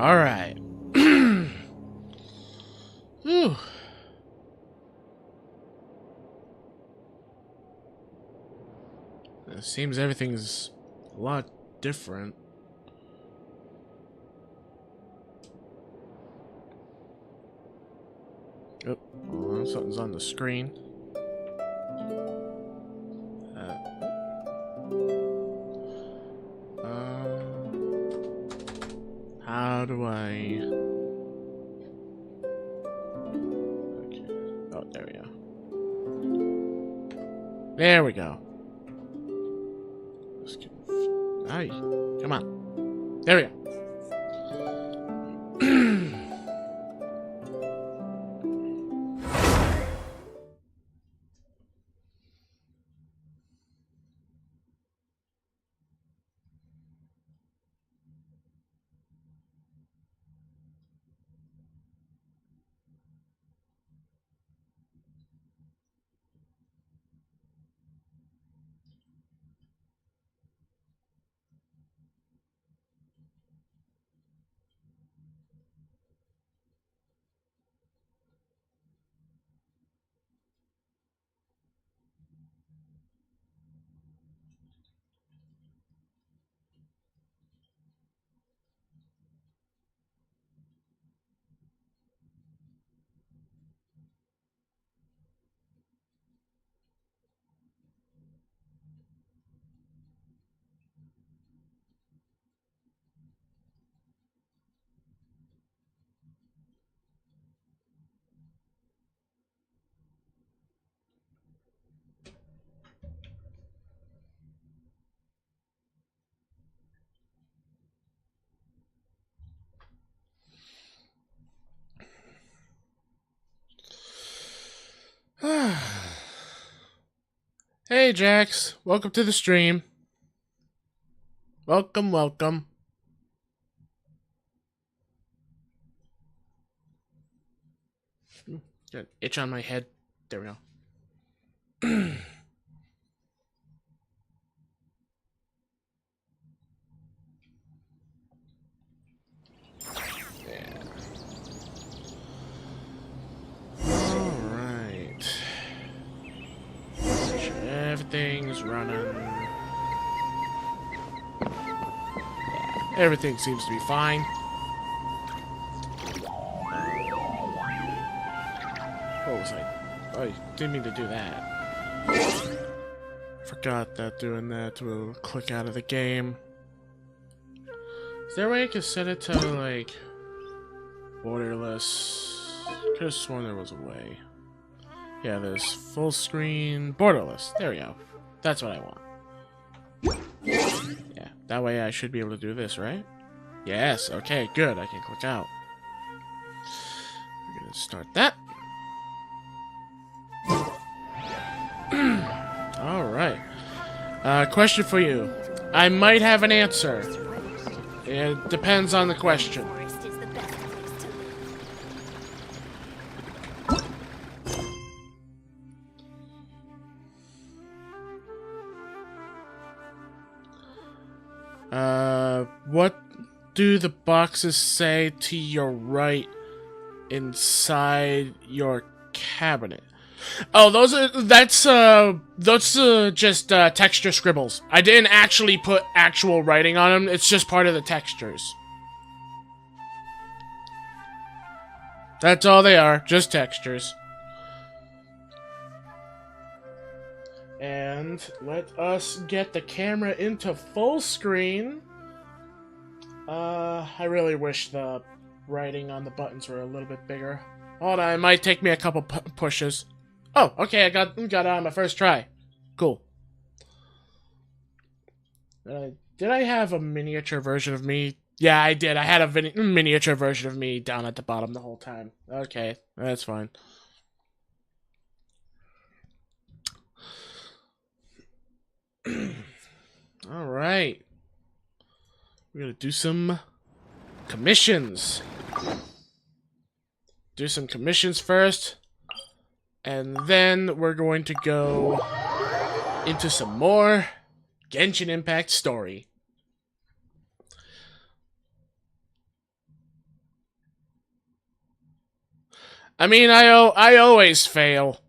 Alright. Whew. It seems everything's a lot different. Oh, hold on, something's on the screen. How do I... Okay. Oh, there we go. There we go. Hey, come on. There we go. Hey, Jax. Welcome to the stream. Welcome, welcome. Got an itch on my head. There we go. Yeah. Alright. Everything's running. Yeah, everything seems to be fine. What was I? Oh, I didn't mean to do that. Forgot that doing that will click out of the game. Is there a way I can set it to, like, borderless? Could have sworn there was a way. Yeah, there's full screen, borderless. There we go. That's what I want. Yeah, that way I should be able to do this, right? Yes, okay, good. I can click out. We're gonna start that. Alright. Question for you. I might have an answer. It depends on the question. What do the boxes say to your right inside your cabinet? Oh, that's just texture scribbles. I didn't actually put actual writing on them. It's just part of the textures. That's all they are, just textures. And let us get the camera into full screen. I really wish the writing on the buttons were a little bit bigger. Hold on, it might take me a couple pushes. Oh, okay, I got it on my first try. Cool. Did I have a miniature version of me? Yeah, I did. I had a miniature version of me down at the bottom the whole time. Okay, that's fine. All right. We're going to do some commissions. Do some commissions first. And then we're going to go into some more Genshin Impact story. I mean, I always fail.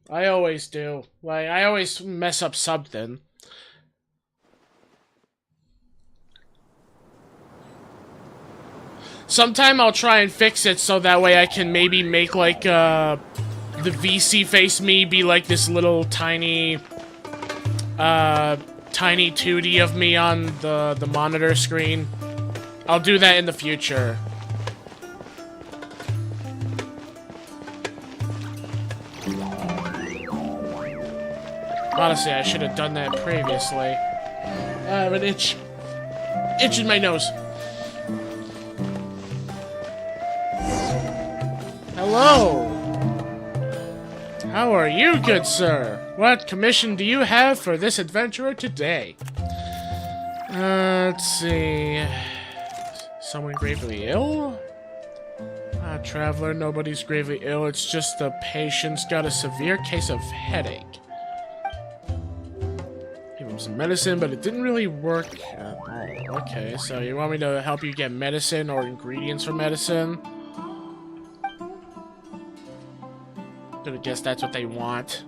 I always do. Like, I always mess up something. Sometime I'll try and fix it so that way I can maybe make, like, the VC face me be like this little tiny, tiny 2D of me on the monitor screen. I'll do that in the future. Honestly, I should have done that previously. I have an itch in my nose. Hello! How are you, good sir? What commission do you have for this adventurer today? Let's see... Someone gravely ill? Ah, traveler, nobody's gravely ill. It's just the patient's got a severe case of headache. Gave him some medicine, but it didn't really work at all. Okay, so you want me to help you get medicine or ingredients for medicine? Gonna guess that's what they want.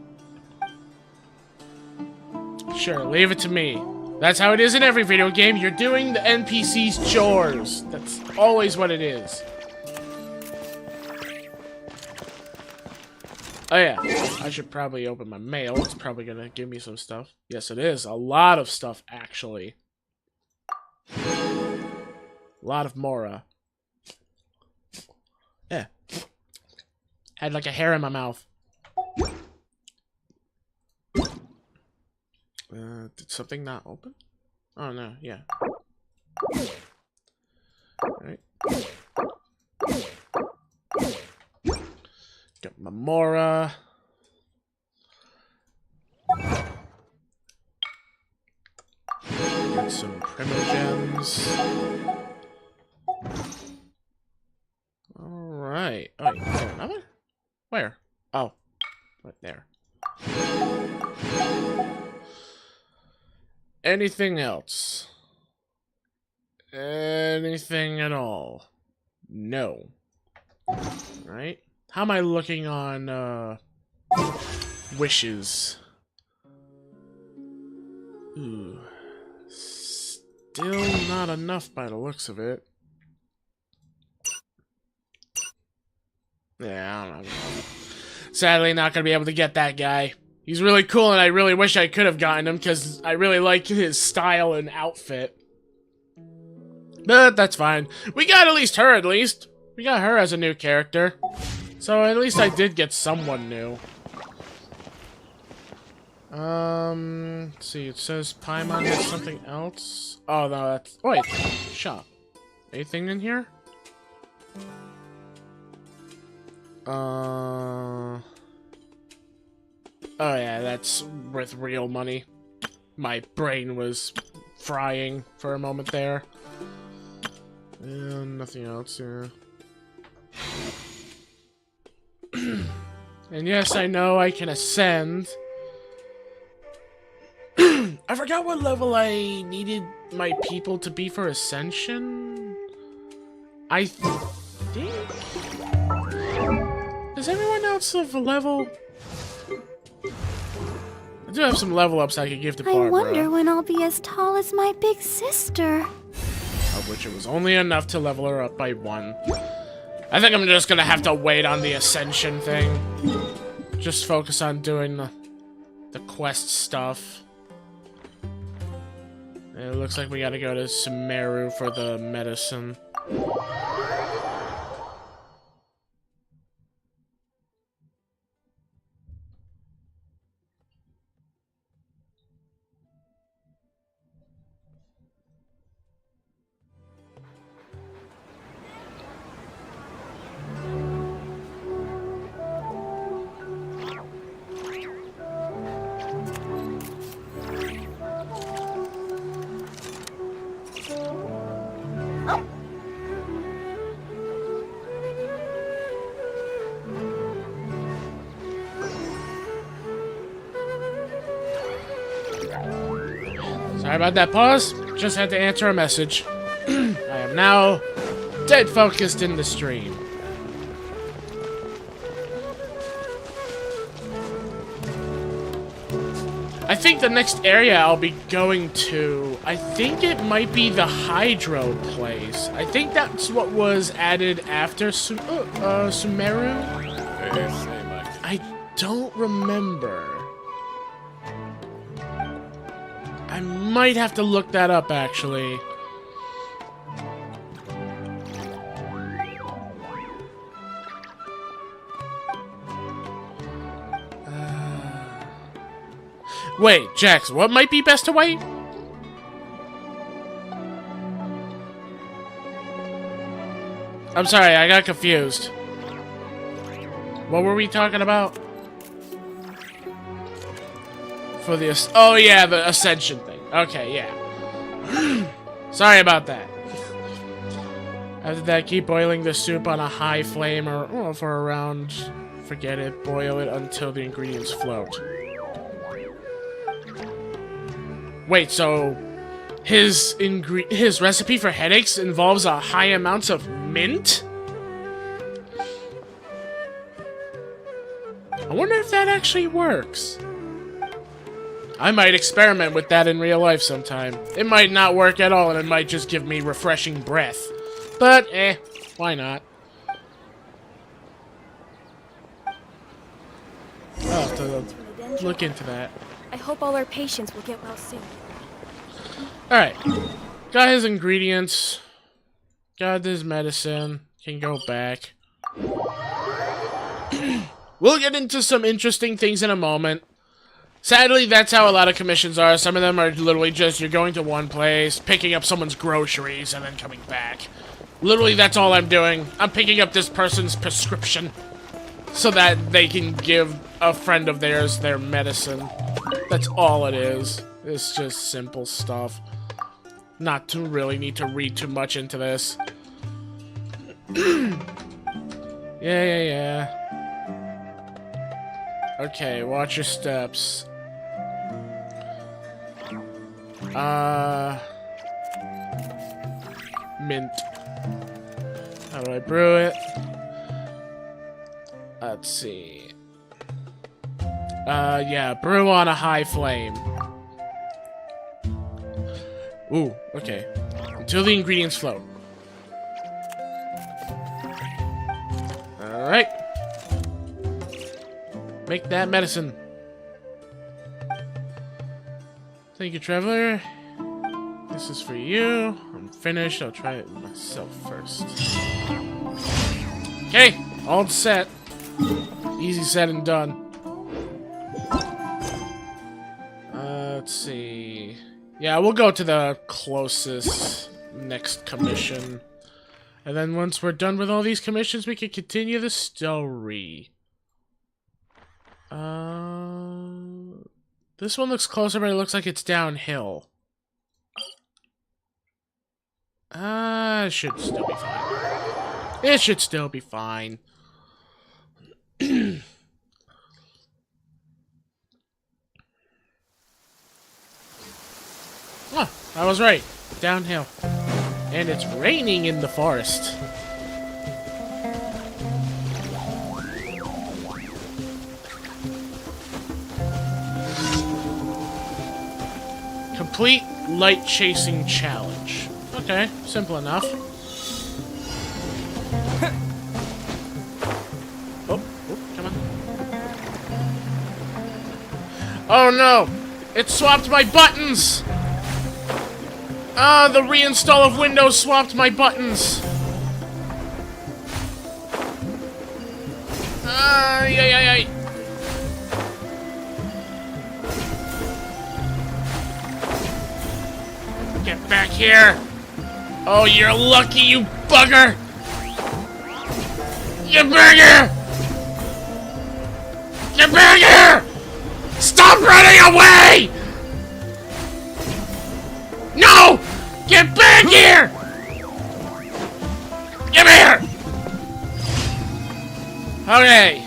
Sure, leave it to me. That's how it is in every video game. You're doing the NPC's chores. That's always what it is. Oh yeah, I should probably open my mail. It's probably gonna give me some stuff. Yes, it is. A lot of stuff, actually. A lot of Mora. Yeah. Had like a hair in my mouth. Did something not open? Oh no, yeah. Alright. Got my Mora. Got some Primogems. Alright. Oh, is there another? Where? Oh. Right there. Anything else? Anything at all? No. Right? How am I looking on, wishes? Ooh. Still not enough by the looks of it. Yeah, I don't know. Sadly, not gonna be able to get that guy. He's really cool, and I really wish I could have gotten him, because I really like his style and outfit. But that's fine. We got at least her, at least. We got her as a new character. So at least I did get someone new. Let's see, it says Paimon has something else. Oh, no, that's... Oh, wait, shop. Anything in here? Oh yeah, that's with real money. My brain was frying for a moment there. Nothing else, yeah. And yes, I know I can ascend. I forgot what level I needed my people to be for ascension. I think... Does everyone else have a level? I do have some level ups I could give to Barbara. I wonder when I'll be as tall as my big sister. Of which it was only enough to level her up by 1. I think I'm just gonna have to wait on the ascension thing. Just focus on doing the quest stuff. It looks like we gotta go to Sumeru for the medicine. Sorry about that pause. Just had to answer a message. I am now dead focused in the stream. I think the next area I'll be going to, I think it might be the Hydro place. I think that's what was added after Sumeru? I don't remember. I might have to look that up, actually. Wait, Jax, what might be best to wait? I'm sorry, I got confused. What were we talking about? For the... Oh, yeah, the Ascension thing. Okay, yeah. Sorry about that. After that, keep boiling the soup on a high flame or for around... Forget it. Boil it until the ingredients float. Wait, so... His recipe for headaches involves a high amounts of mint? I wonder if that actually works. I might experiment with that in real life sometime. It might not work at all, and it might just give me refreshing breath. But, why not? I'll have to look into that. I hope all our patients will get well soon. Alright. Got his ingredients. Got his medicine. Can go back. We'll get into some interesting things in a moment. Sadly, that's how a lot of commissions are. Some of them are literally just you're going to one place, picking up someone's groceries, and then coming back. Literally, that's all I'm doing. I'm picking up this person's prescription so that they can give a friend of theirs their medicine. That's all it is. It's just simple stuff. Not to really need to read too much into this. Yeah. Okay, watch your steps. Mint. How do I brew it? Let's see. Yeah, brew on a high flame. Ooh, okay. Until the ingredients float. Alright. Make that medicine. Thank you, traveler. This is for you. I'm finished. I'll try it myself first. Okay, all set. Easy said and done. Let's see. Yeah, we'll go to the closest next commission. And then once we're done with all these commissions, we can continue the story. This one looks closer, but it looks like it's downhill. It should still be fine. It should still be fine. Oh, I was right. Downhill. And it's raining in the forest. Complete light chasing challenge. Okay, simple enough. Oh, come on. Oh no! It swapped my buttons! Ah, the reinstall of Windows swapped my buttons! Yay. Get back here! Oh, you're lucky, you bugger! Get back here! Get back here! Stop running away! No! Get back here! Get here! Okay.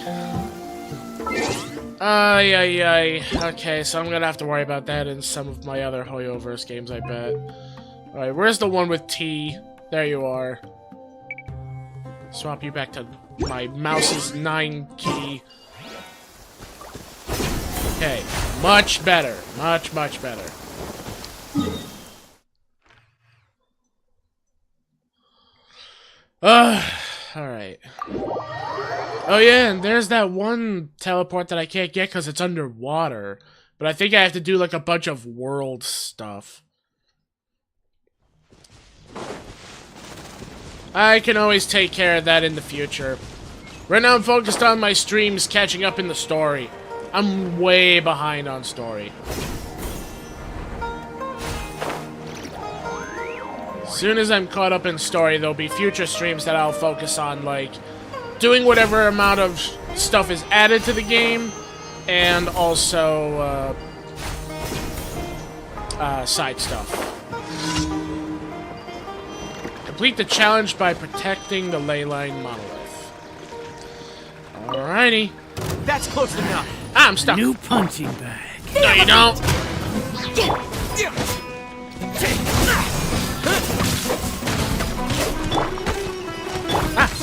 Okay, so I'm gonna have to worry about that in some of my other Hoyoverse games, I bet. Alright, where's the one with T? There you are. Swap you back to my mouse's 9 key. Okay. Much better. Much, much better. Alright. Oh yeah, and there's that one teleport that I can't get because it's underwater. But I think I have to do like a bunch of world stuff. I can always take care of that in the future. Right now I'm focused on my streams catching up in the story. I'm way behind on story. As soon as I'm caught up in story, there'll be future streams that I'll focus on, like, doing whatever amount of stuff is added to the game, and also, side stuff. Complete the challenge by protecting the leyline monolith. Alrighty. That's close enough. I'm stuck. New punching bag. No, you don't.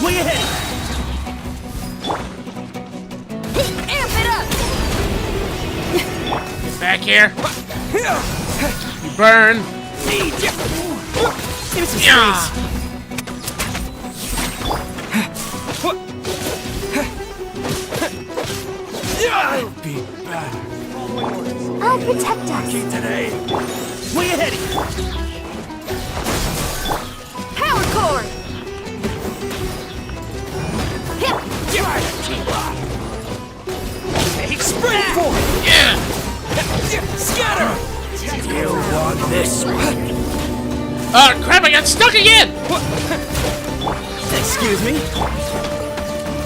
Way ahead. Amp it up! Get back here. You burn. Give me some Yeah. space. I'll be back. I'll protect us. Today. Way ahead. Power cord! Hey, spring forward. Yeah. Scatter. You want this? Oh crap! I got stuck again. Excuse me.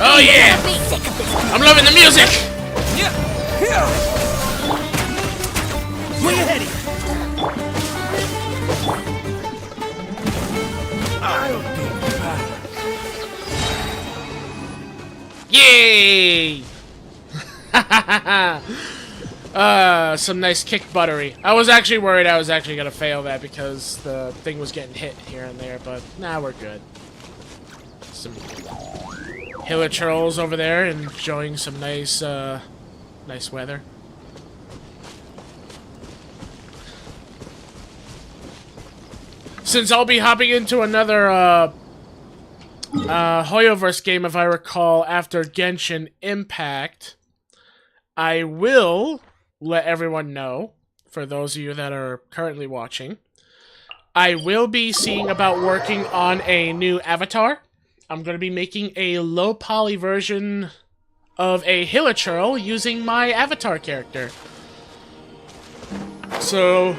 Oh yeah. I'm loving the music. Way ahead. I'll be back. Yay! Some nice kick buttery. I was actually worried I was actually gonna fail that because the thing was getting hit here and there, but nah, we're good. Some hilichurls over there enjoying some nice, nice weather. Since I'll be hopping into another, Hoyoverse game, if I recall, after Genshin Impact, I will let everyone know, for those of you that are currently watching, I will be seeing about working on a new avatar. I'm going to be making a low poly version of a hilichurl using my avatar character. So,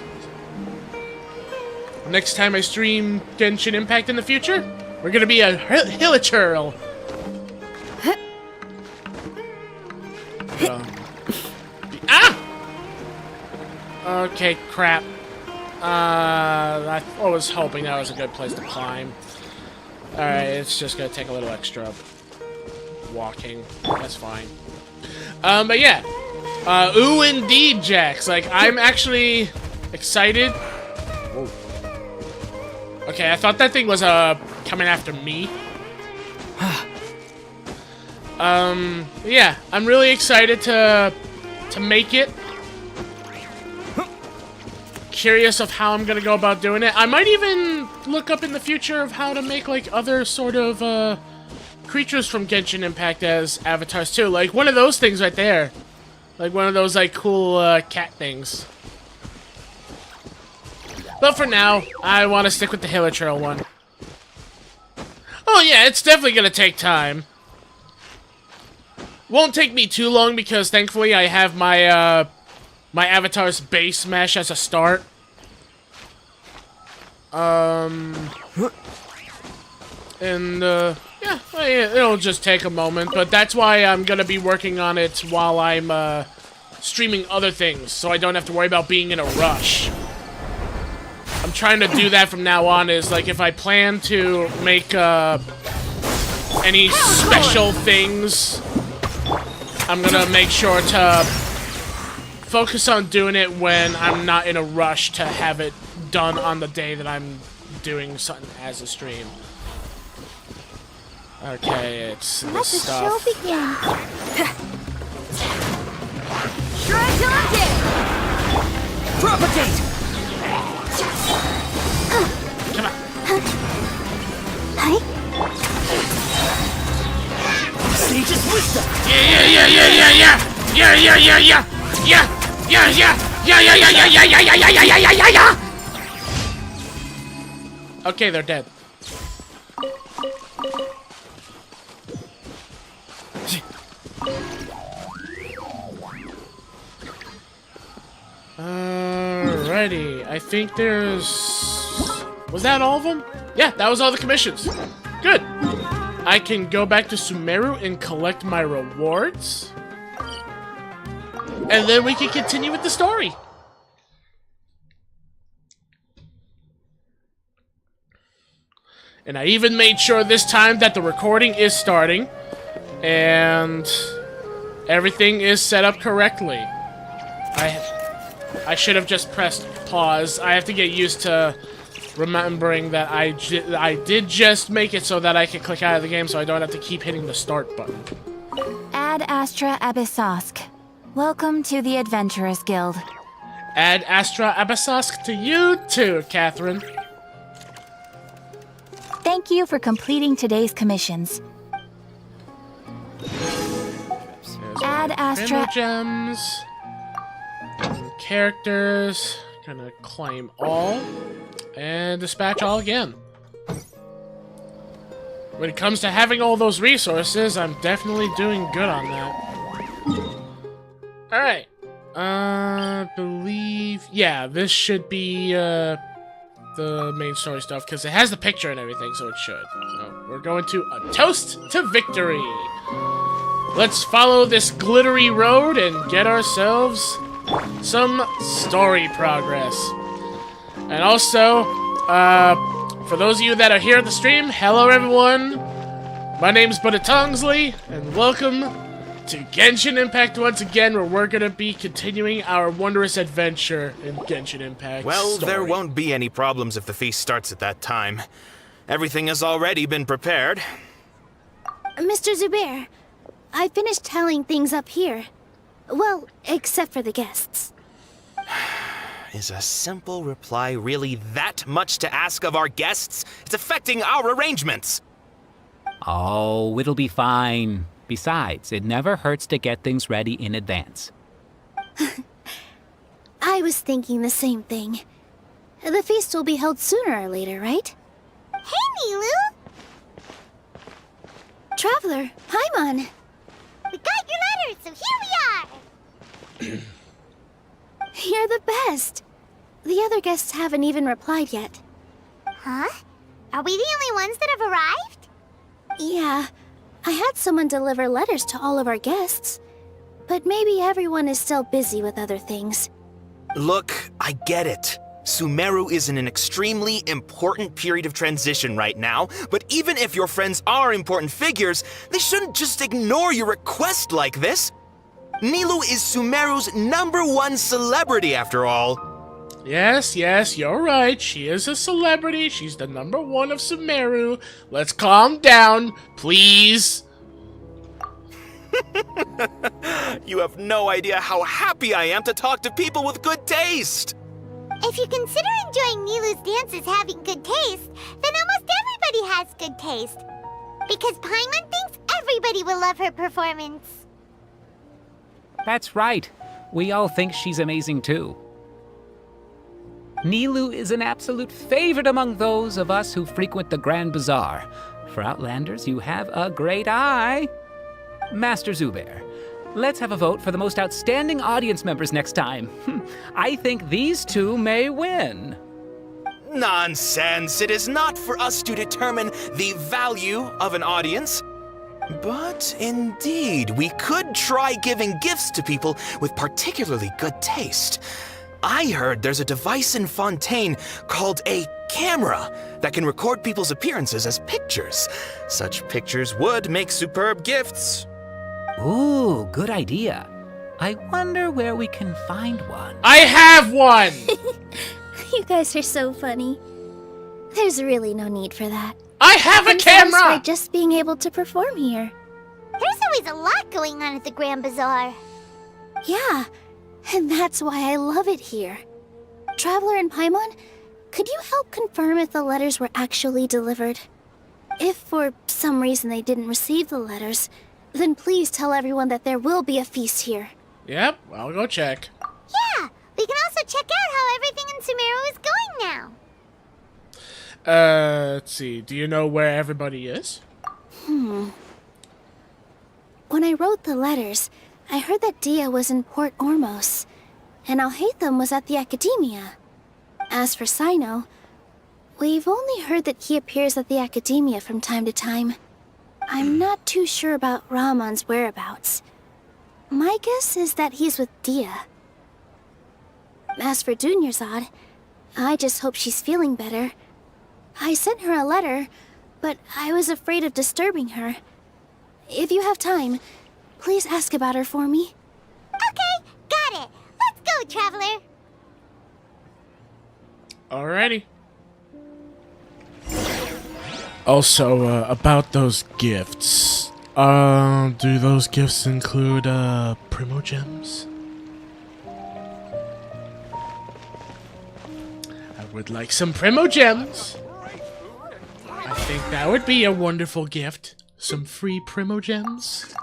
next time I stream Genshin Impact in the future, we're gonna be a hilichurl. Ah! Okay, crap. I was hoping that was a good place to climb. Alright, it's just gonna take a little extra walking. That's fine. But yeah. Ooh, indeed, Jax. Like, I'm actually excited. Whoa. Okay, I thought that thing was, coming after me. Yeah, I'm really excited to make it. Curious of how I'm gonna go about doing it. I might even look up in the future of how to make, like, other sort of, creatures from Genshin Impact as avatars, too. Like, one of those things right there. Like, one of those, like, cool, cat things. But for now, I want to stick with the hilichurl one. Oh yeah, it's definitely gonna take time. Won't take me too long because thankfully I have my my avatar's base mesh as a start. Yeah, it'll just take a moment, but that's why I'm gonna be working on it while I'm streaming other things, so I don't have to worry about being in a rush. I'm trying to do that from now on, is like if I plan to make any special things, I'm gonna make sure to focus on doing it when I'm not in a rush to have it done on the day that I'm doing something as a stream. Okay, it's Let this the stuff. show begin. Shred till I'm dead! Propagate! Come on. Hi. Sage's wisdom! Yeah. Okay, they're dead. Alrighty, I think there's... Was that all of them? Yeah, that was all the commissions. Good. I can go back to Sumeru and collect my rewards. And then we can continue with the story. And I even made sure this time that the recording is starting. And everything is set up correctly. I should have just pressed pause. I have to get used to remembering that I did just make it so that I can click out of the game so I don't have to keep hitting the start button. Ad Astra Abyssosk. Welcome to the Adventurers Guild. Ad Astra Abyssosk to you too, Catherine. Thank you for completing today's commissions. Ad Astra... Gems. Characters. Gonna claim all. And dispatch all again. When it comes to having all those resources, I'm definitely doing good on that. Alright. Believe... Yeah, this should be, the main story stuff, because it has the picture and everything, so it should. So, we're going to a toast to victory! Let's follow this glittery road and get ourselves some story progress. And also, for those of you that are here at the stream, hello everyone! My name's Buddy Tongsley, and welcome to Genshin Impact once again, where we're gonna be continuing our wondrous adventure in Genshin Impact. Well, story. there won't be any problems if the feast starts at that time. Everything has already been prepared. Mr. Zubair, I finished tallying things up here. Well, except for the guests. Is a simple reply really that much to ask of our guests? It's affecting our arrangements. Oh, it'll be fine. Besides, it never hurts to get things ready in advance. I was thinking the same thing. The feast will be held sooner or later, right? Hey, Nilu! Traveler, Paimon! We got your letters, so here we are! You're the best! The other guests haven't even replied yet. Huh? Are we the only ones that have arrived? Yeah, I had someone deliver letters to all of our guests. But maybe everyone is still busy with other things. Look, I get it. Sumeru is in an extremely important period of transition right now, but even if your friends are important figures, they shouldn't just ignore your request like this. Nilu is Sumeru's #1 celebrity after all. Yes, you're right. She is a celebrity. She's the #1 of Sumeru. Let's calm down, please. You have no idea how happy I am to talk to people with good taste. If you consider enjoying Nilu's dances having good taste, then almost everybody has good taste. Because Paimon thinks everybody will love her performance. That's right. We all think she's amazing too. Nilu is an absolute favorite among those of us who frequent the Grand Bazaar. For Outlanders, you have a great eye. Master Zubair, let's have a vote for the most outstanding audience members next time. I think these two may win. Nonsense! It is not for us to determine the value of an audience. But indeed, we could try giving gifts to people with particularly good taste. I heard there's a device in Fontaine called a camera that can record people's appearances as pictures. Such pictures would make superb gifts. Ooh, good idea. I wonder where we can find one. I have one! You guys are so funny. There's really no need for that. I have a I'm satisfied camera! just being able to perform here. There's always a lot going on at the Grand Bazaar. Yeah, and that's why I love it here. Traveler and Paimon, could you help confirm if the letters were actually delivered? If for some reason they didn't receive the letters, then please tell everyone that there will be a feast here. Yep, I'll go check. Yeah, we can also check out how everything in Sumeru is going now. Let's see. Do you know where everybody is? When I wrote the letters, I heard that Dia was in Port Ormos, and Alhaitham was at the Academia. As for Sino, we've only heard that he appears at the Academia from time to time. I'm not too sure about Ramon's whereabouts. My guess is that he's with Dia. As for Dunyarzad, I just hope she's feeling better. I sent her a letter, but I was afraid of disturbing her. If you have time, please ask about her for me. Okay, got it. Let's go, Traveler. Alrighty. Also, about those gifts. Do those gifts include, Primogems? I would like some Primogems. I think that would be a wonderful gift. Some free Primogems.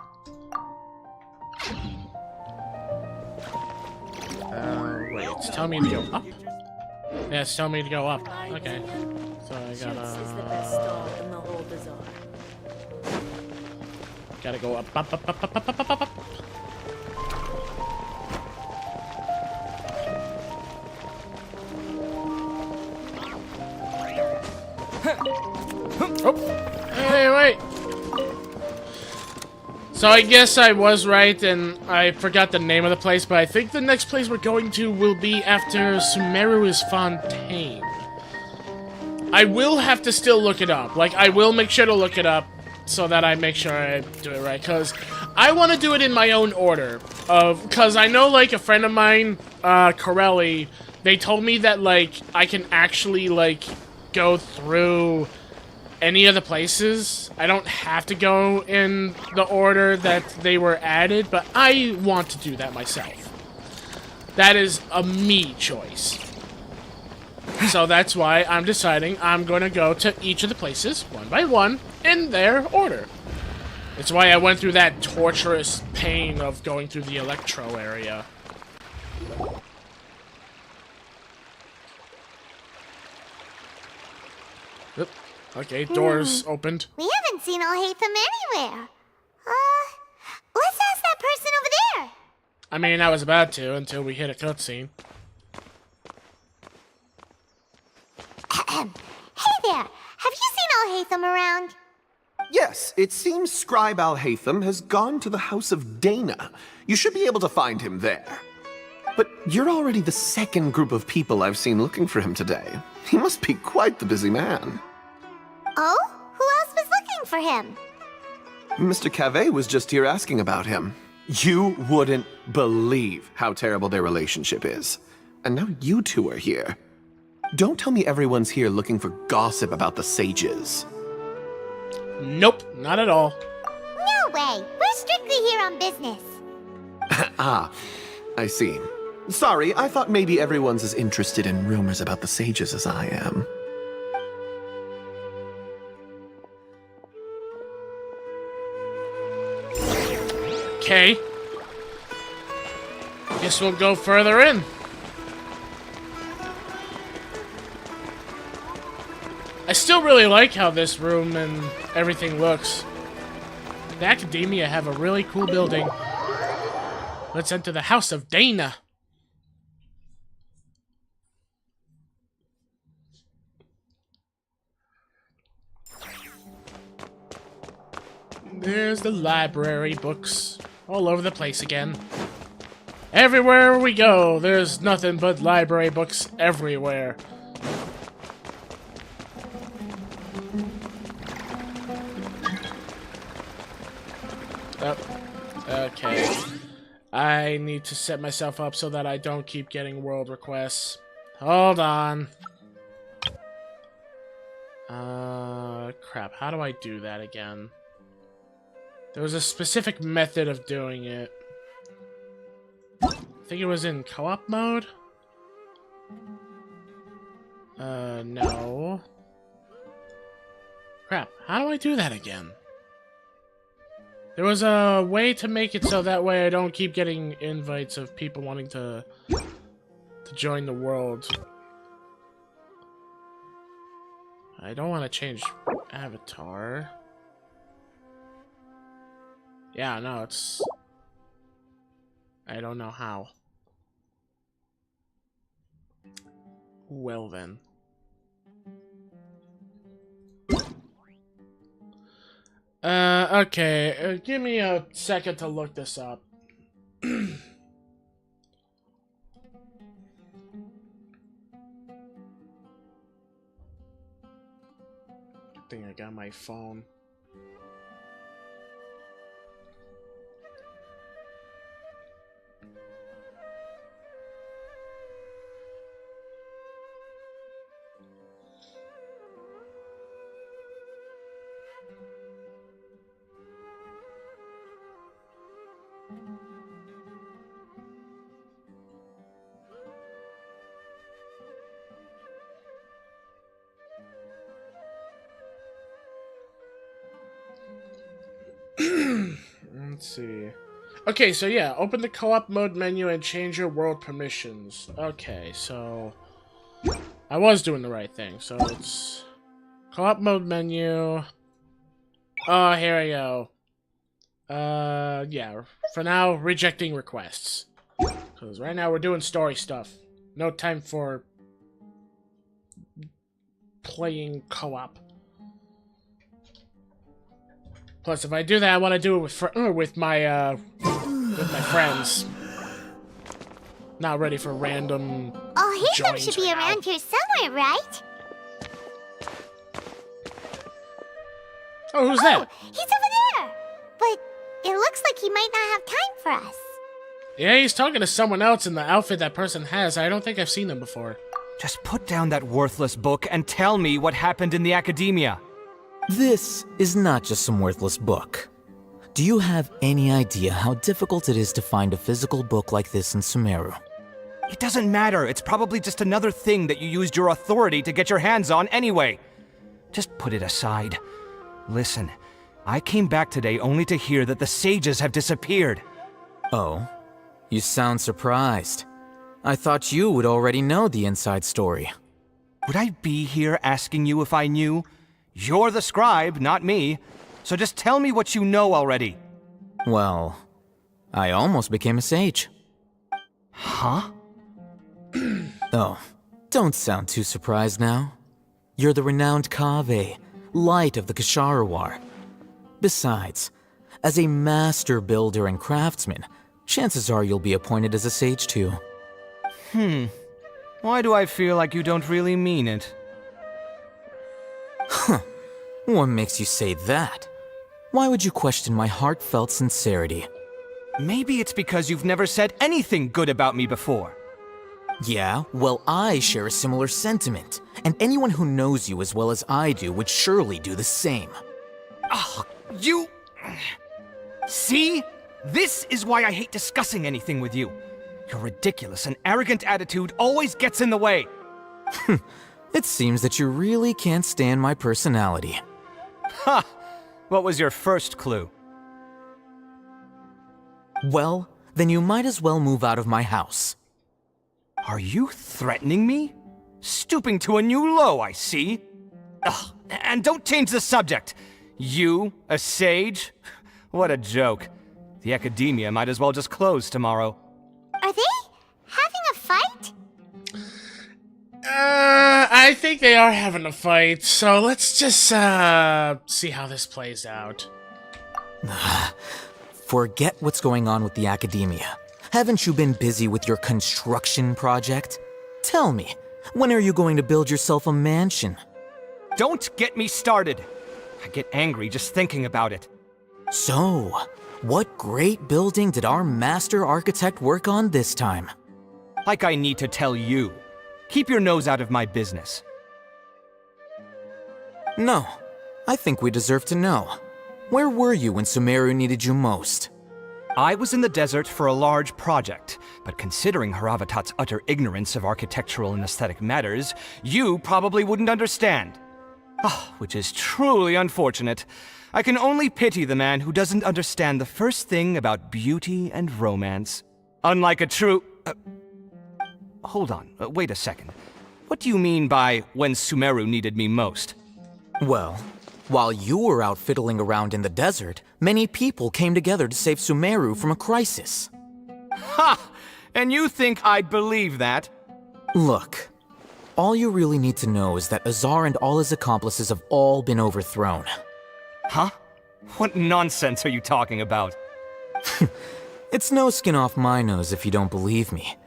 Wait, it's telling me to go up? Yeah, it's telling me to go up. Okay. So I gotta go up, up, up, up, up, up, up, up, up. Oh. Hey, wait. So I guess I was right, and I forgot the name of the place, but I think the next place we're going to will be after Sumeru's Fontaine. I will have to still look it up. Like, I will make sure to look it up so that I make sure I do it right, because I want to do it in my own order. Because I know, like, a friend of mine, Corelli, they told me that, like, I can actually, like, go through any of the places. I don't have to go in the order that they were added, but I want to do that myself. That is a me choice. So that's why I'm deciding I'm going to go to each of the places, one by one, in their order. It's why I went through that torturous pain of going through the Electro area. Oop. Okay, doors opened. We haven't seen Alhaitham anywhere. Let's ask that person over there. I mean, I was about to until we hit a cutscene. Hey there, have you seen Alhaitham around? Yes, it seems Scribe Alhaitham has gone to the House of Dana. You should be able to find him there. But you're already the second group of people I've seen looking for him today. He must be quite the busy man. Oh? Who else was looking for him? Mr. Cave was just here asking about him. You wouldn't believe how terrible their relationship is. And now you two are here. Don't tell me everyone's here looking for gossip about the sages. Nope, not at all. No way. We're strictly here on business. Ah, I see. Sorry, I thought maybe everyone's as interested in rumors about the sages as I am. Okay. Guess we'll go further in. I still really like how this room and everything looks. The Academia have a really cool building. Let's enter the House of Dana. There's the library, books all over the place again. Everywhere we go, there's nothing but library books everywhere. Oh, okay. I need to set myself up so that I don't keep getting world requests. Hold on. Crap. How do I do that again? There was a specific method of doing it. I think it was in co-op mode? No. Crap, how do I do that again? There was a way to make it so that way I don't keep getting invites of people wanting to join the world. I don't want to change avatar. Yeah, no, it's... I don't know how. Well then. Okay, give me a second to look this up. Good thing I got my phone. Let's see. Okay, so yeah, open the co-op mode menu and change your world permissions. Okay, so I was doing the right thing. So it's co-op mode menu. Oh, here we go. Yeah, for now, rejecting requests. Because right now we're doing story stuff. No time for playing co-op. Plus, if I do that, I want to do it with my friends. Not ready for random. Oh, Hatham joins should be right now. around here somewhere, right? Oh, who's that? He's over there. But it looks like he might not have time for us. Yeah, he's talking to someone else in the outfit that person has. I don't think I've seen them before. Just put down that worthless book and tell me what happened in the academia. This is not just some worthless book. Do you have any idea how difficult it is to find a physical book like this in Sumeru? It doesn't matter. It's probably just another thing that you used your authority to get your hands on anyway. Just put it aside. Listen, I came back today only to hear that the sages have disappeared. Oh, you sound surprised. I thought you would already know the inside story. Would I be here asking you if I knew? You're the scribe, not me. So just tell me what you know already. Well, I almost became a sage. Huh? Oh, don't sound too surprised now. You're the renowned Kaveh, light of the Ksharawar. Besides, as a master builder and craftsman, chances are you'll be appointed as a sage too. Why do I feel like you don't really mean it? What makes you say that? Why would you question my heartfelt sincerity? Maybe it's because you've never said anything good about me before. Yeah, well, I share a similar sentiment, and anyone who knows you as well as I do would surely do the same. You... See? This is why I hate discussing anything with you. Your ridiculous and arrogant attitude always gets in the way. It seems that you really can't stand my personality. Ha! What was your first clue? Well, then you might as well move out of my house. Are you threatening me? Stooping to a new low, I see. Ugh, and don't change the subject. You, a sage? What a joke. The academia might as well just close tomorrow. Are they having a fight? I think they are having a fight, so let's just, see how this plays out. Forget what's going on with the academia. Haven't you been busy with your construction project? Tell me, when are you going to build yourself a mansion? Don't get me started. I get angry just thinking about it. So, what great building did our master architect work on this time? Like I need to tell you. Keep your nose out of my business. No, I think we deserve to know. Where were you when Sumeru needed you most? I was in the desert for a large project, but considering Haravatat's utter ignorance of architectural and aesthetic matters, you probably wouldn't understand. Ah, which is truly unfortunate. I can only pity the man who doesn't understand the first thing about beauty and romance. Unlike a true... hold on, wait a second. What do you mean by when Sumeru needed me most? Well, while you were out fiddling around in the desert, many people came together to save Sumeru from a crisis. Ha! And you think I'd believe that? Look, all you really need to know is that Azar and all his accomplices have all been overthrown. Huh? What nonsense are you talking about? It's no skin off my nose if you don't believe me.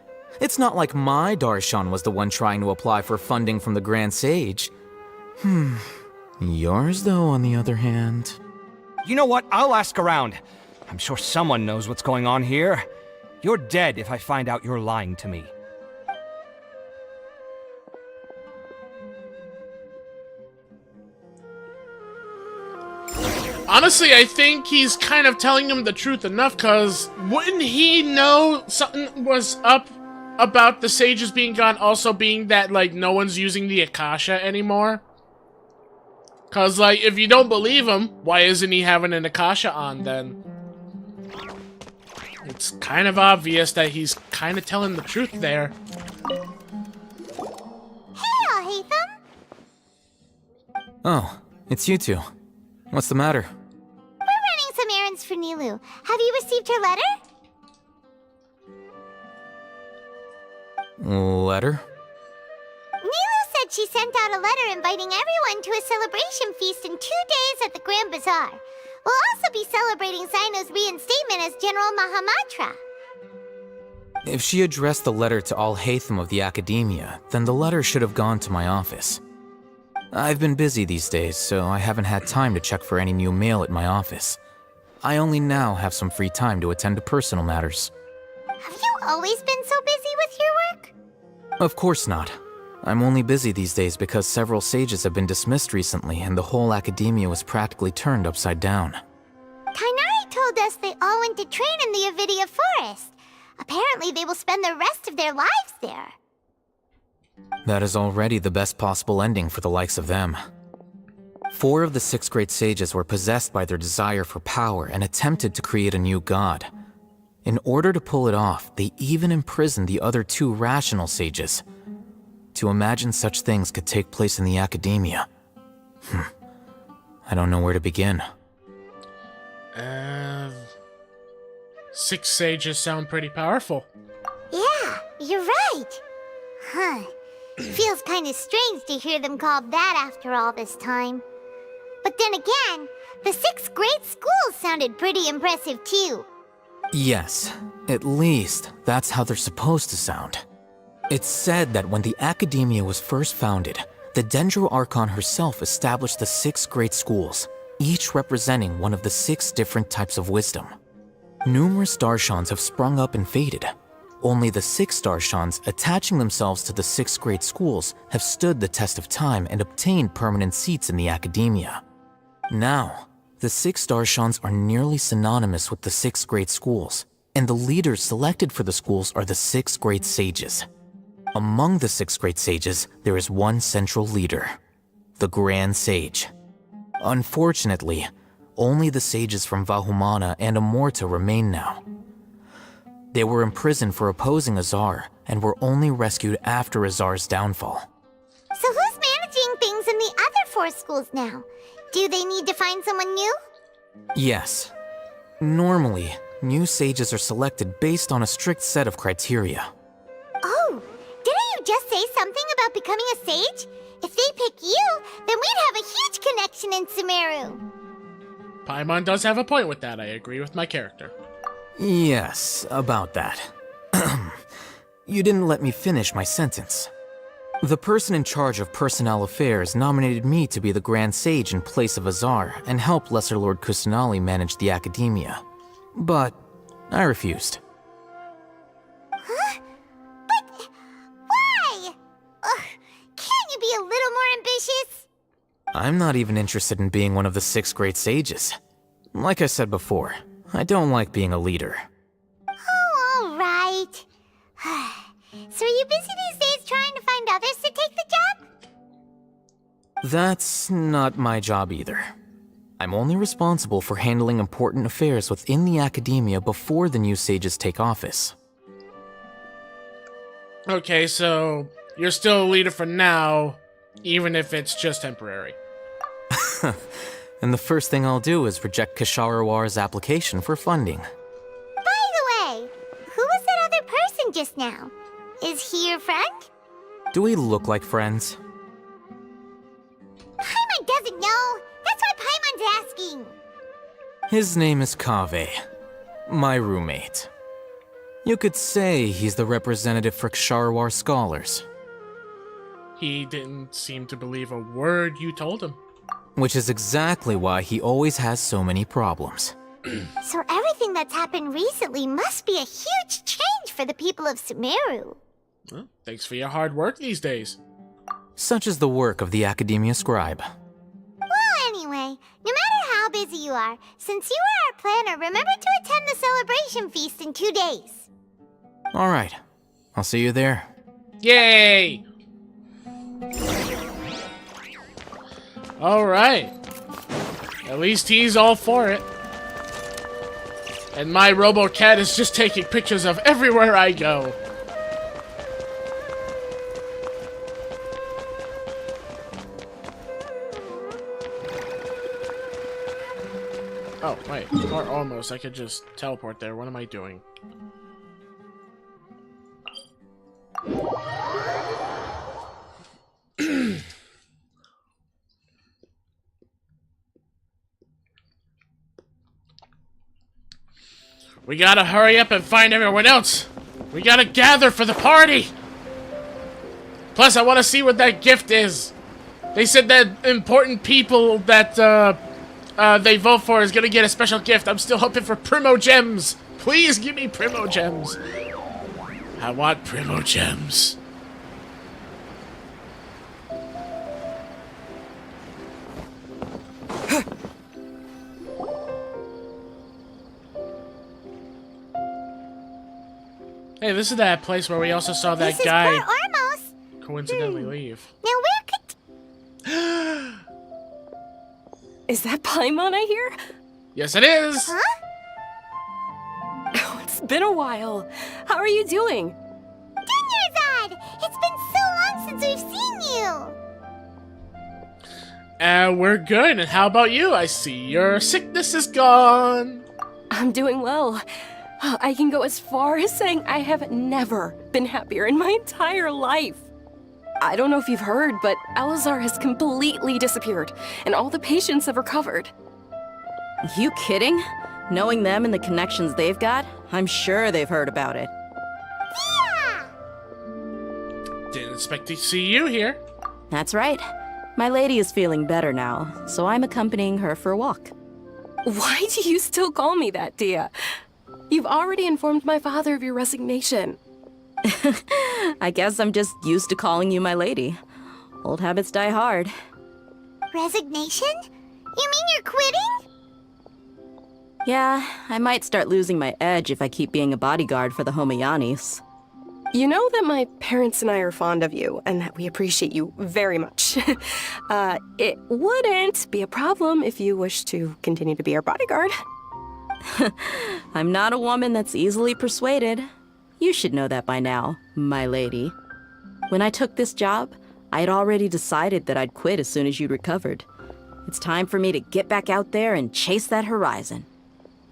It's not like my Darshan was the one trying to apply for funding from the Grand Sage. Yours, though, on the other hand... You know what? I'll ask around. I'm sure someone knows what's going on here. You're dead if I find out you're lying to me. Honestly, I think he's kind of telling him the truth enough, because wouldn't he know something was up about the sages being gone, also being that, like, no one's using the Akasha anymore? Because, like, if you don't believe him, why isn't he having an Akasha on, then? It's kind of obvious that he's kind of telling the truth there. Hey, Alhaitham! Oh, it's you two. What's the matter? We're running some errands for Nilu. Have you received her letter? Letter? Nilu said she sent out a letter inviting everyone to a celebration feast in 2 days at the Grand Bazaar. We'll also be celebrating Zaino's reinstatement as General Mahamatra. If she addressed the letter to Alhaitham of the Academia, then the letter should have gone to my office. I've been busy these days, so I haven't had time to check for any new mail at my office. I only now have some free time to attend to personal matters. Have you always been so busy with your work? Of course not. I'm only busy these days because several sages have been dismissed recently and the whole academia was practically turned upside down. Kainari told us they all went to train in the Avidia Forest. Apparently they will spend the rest of their lives there. That is already the best possible ending for the likes of them. 4 of the 6 great sages were possessed by their desire for power and attempted to create a new god. In order to pull it off, they even imprisoned the other 2 rational sages. To imagine such things could take place in the academia. I don't know where to begin. 6 sages sound pretty powerful. Yeah, you're right. Huh. Feels kind of strange to hear them called that after all this time. But then again, the 6 great schools sounded pretty impressive too. Yes, at least that's how they're supposed to sound. It's said that when the Academia was first founded, the Dendro Archon herself established the 6 great schools, each representing one of the 6 different types of wisdom. Numerous Darshans have sprung up and faded. Only the 6 Darshans attaching themselves to the 6 great schools have stood the test of time and obtained permanent seats in the Academia. Now, the 6 Darshans are nearly synonymous with the 6 great schools, and the leaders selected for the schools are the 6 great sages. Among the 6 great sages, there is one central leader, the Grand Sage. Unfortunately, only the sages from Vahumana and Amorta remain now. They were imprisoned for opposing Azar, and were only rescued after Azar's downfall. So who's managing things in the other 4 schools now? Do they need to find someone new? Yes. Normally, new sages are selected based on a strict set of criteria. Oh, didn't you just say something about becoming a sage? If they pick you, then we'd have a huge connection in Sumeru. Paimon does have a point with that. I agree with my character. Yes, about that. You didn't let me finish my sentence. The person in charge of personnel affairs nominated me to be the Grand Sage in place of Azar and help Lesser Lord Kusanali manage the Academia. But I refused. Huh? But why? Can't you be a little more ambitious? I'm not even interested in being one of the 6 great sages. Like I said before, I don't like being a leader. Oh, all right. So are you busy these days trying to find others to take the job? That's not my job either. I'm only responsible for handling important affairs within the academia before the new sages take office. Okay, so you're still a leader for now, even if it's just temporary. And the first thing I'll do is reject Kasharawar's application for funding. By the way, who was that other person just now? Is he your friend? Do we look like friends? Paimon doesn't know. That's why Paimon's asking. His name is Kaveh, my roommate. You could say he's the representative for Ksharawar scholars. He didn't seem to believe a word you told him. Which is exactly why he always has so many problems. So everything that's happened recently must be a huge change for the people of Sumeru. Well, thanks for your hard work these days. Such is the work of the Academia Scribe. Well, anyway, no matter how busy you are, since you are our planner, remember to attend the celebration feast in 2 days. Alright, I'll see you there. Yay! Alright. At least he's all for it. And my RoboCat is just taking pictures of everywhere I go. Oh, wait. Or almost. I could just teleport there. What am I doing? We gotta hurry up and find everyone else. We gotta gather for the party. Plus, I want to see what that gift is. They said that important people that they vote for is gonna get a special gift. I'm still hoping for Primo Gems. Please give me Primo Gems. I want Primo Gems. Hey, this is that place where we also saw that guy This is Port Ormos. coincidentally leave. Now where could... Is that Paimon I hear? Yes, it is. Huh? Oh, it's been a while. How are you doing? Dunyarzad! It's been so long since we've seen you! We're good. And how about you? I see your sickness is gone. I'm doing well. I can go as far as saying I have never been happier in my entire life. I don't know if you've heard, but Elazar has completely disappeared, and all the patients have recovered. You kidding? Knowing them and the connections they've got, I'm sure they've heard about it. Yeah! Didn't expect to see you here. That's right. My lady is feeling better now, so I'm accompanying her for a walk. Why do you still call me that, Dia? You've already informed my father of your resignation. I guess I'm just used to calling you my lady. Old habits die hard. Resignation? You mean you're quitting? Yeah, I might start losing my edge if I keep being a bodyguard for the Homayanis. You know that my parents and I are fond of you, and that we appreciate you very much. It wouldn't be a problem if you wish to continue to be our bodyguard. I'm not a woman that's easily persuaded. You should know that by now, my lady. When I took this job, I had already decided that I'd quit as soon as you'd recovered. It's time for me to get back out there and chase that horizon.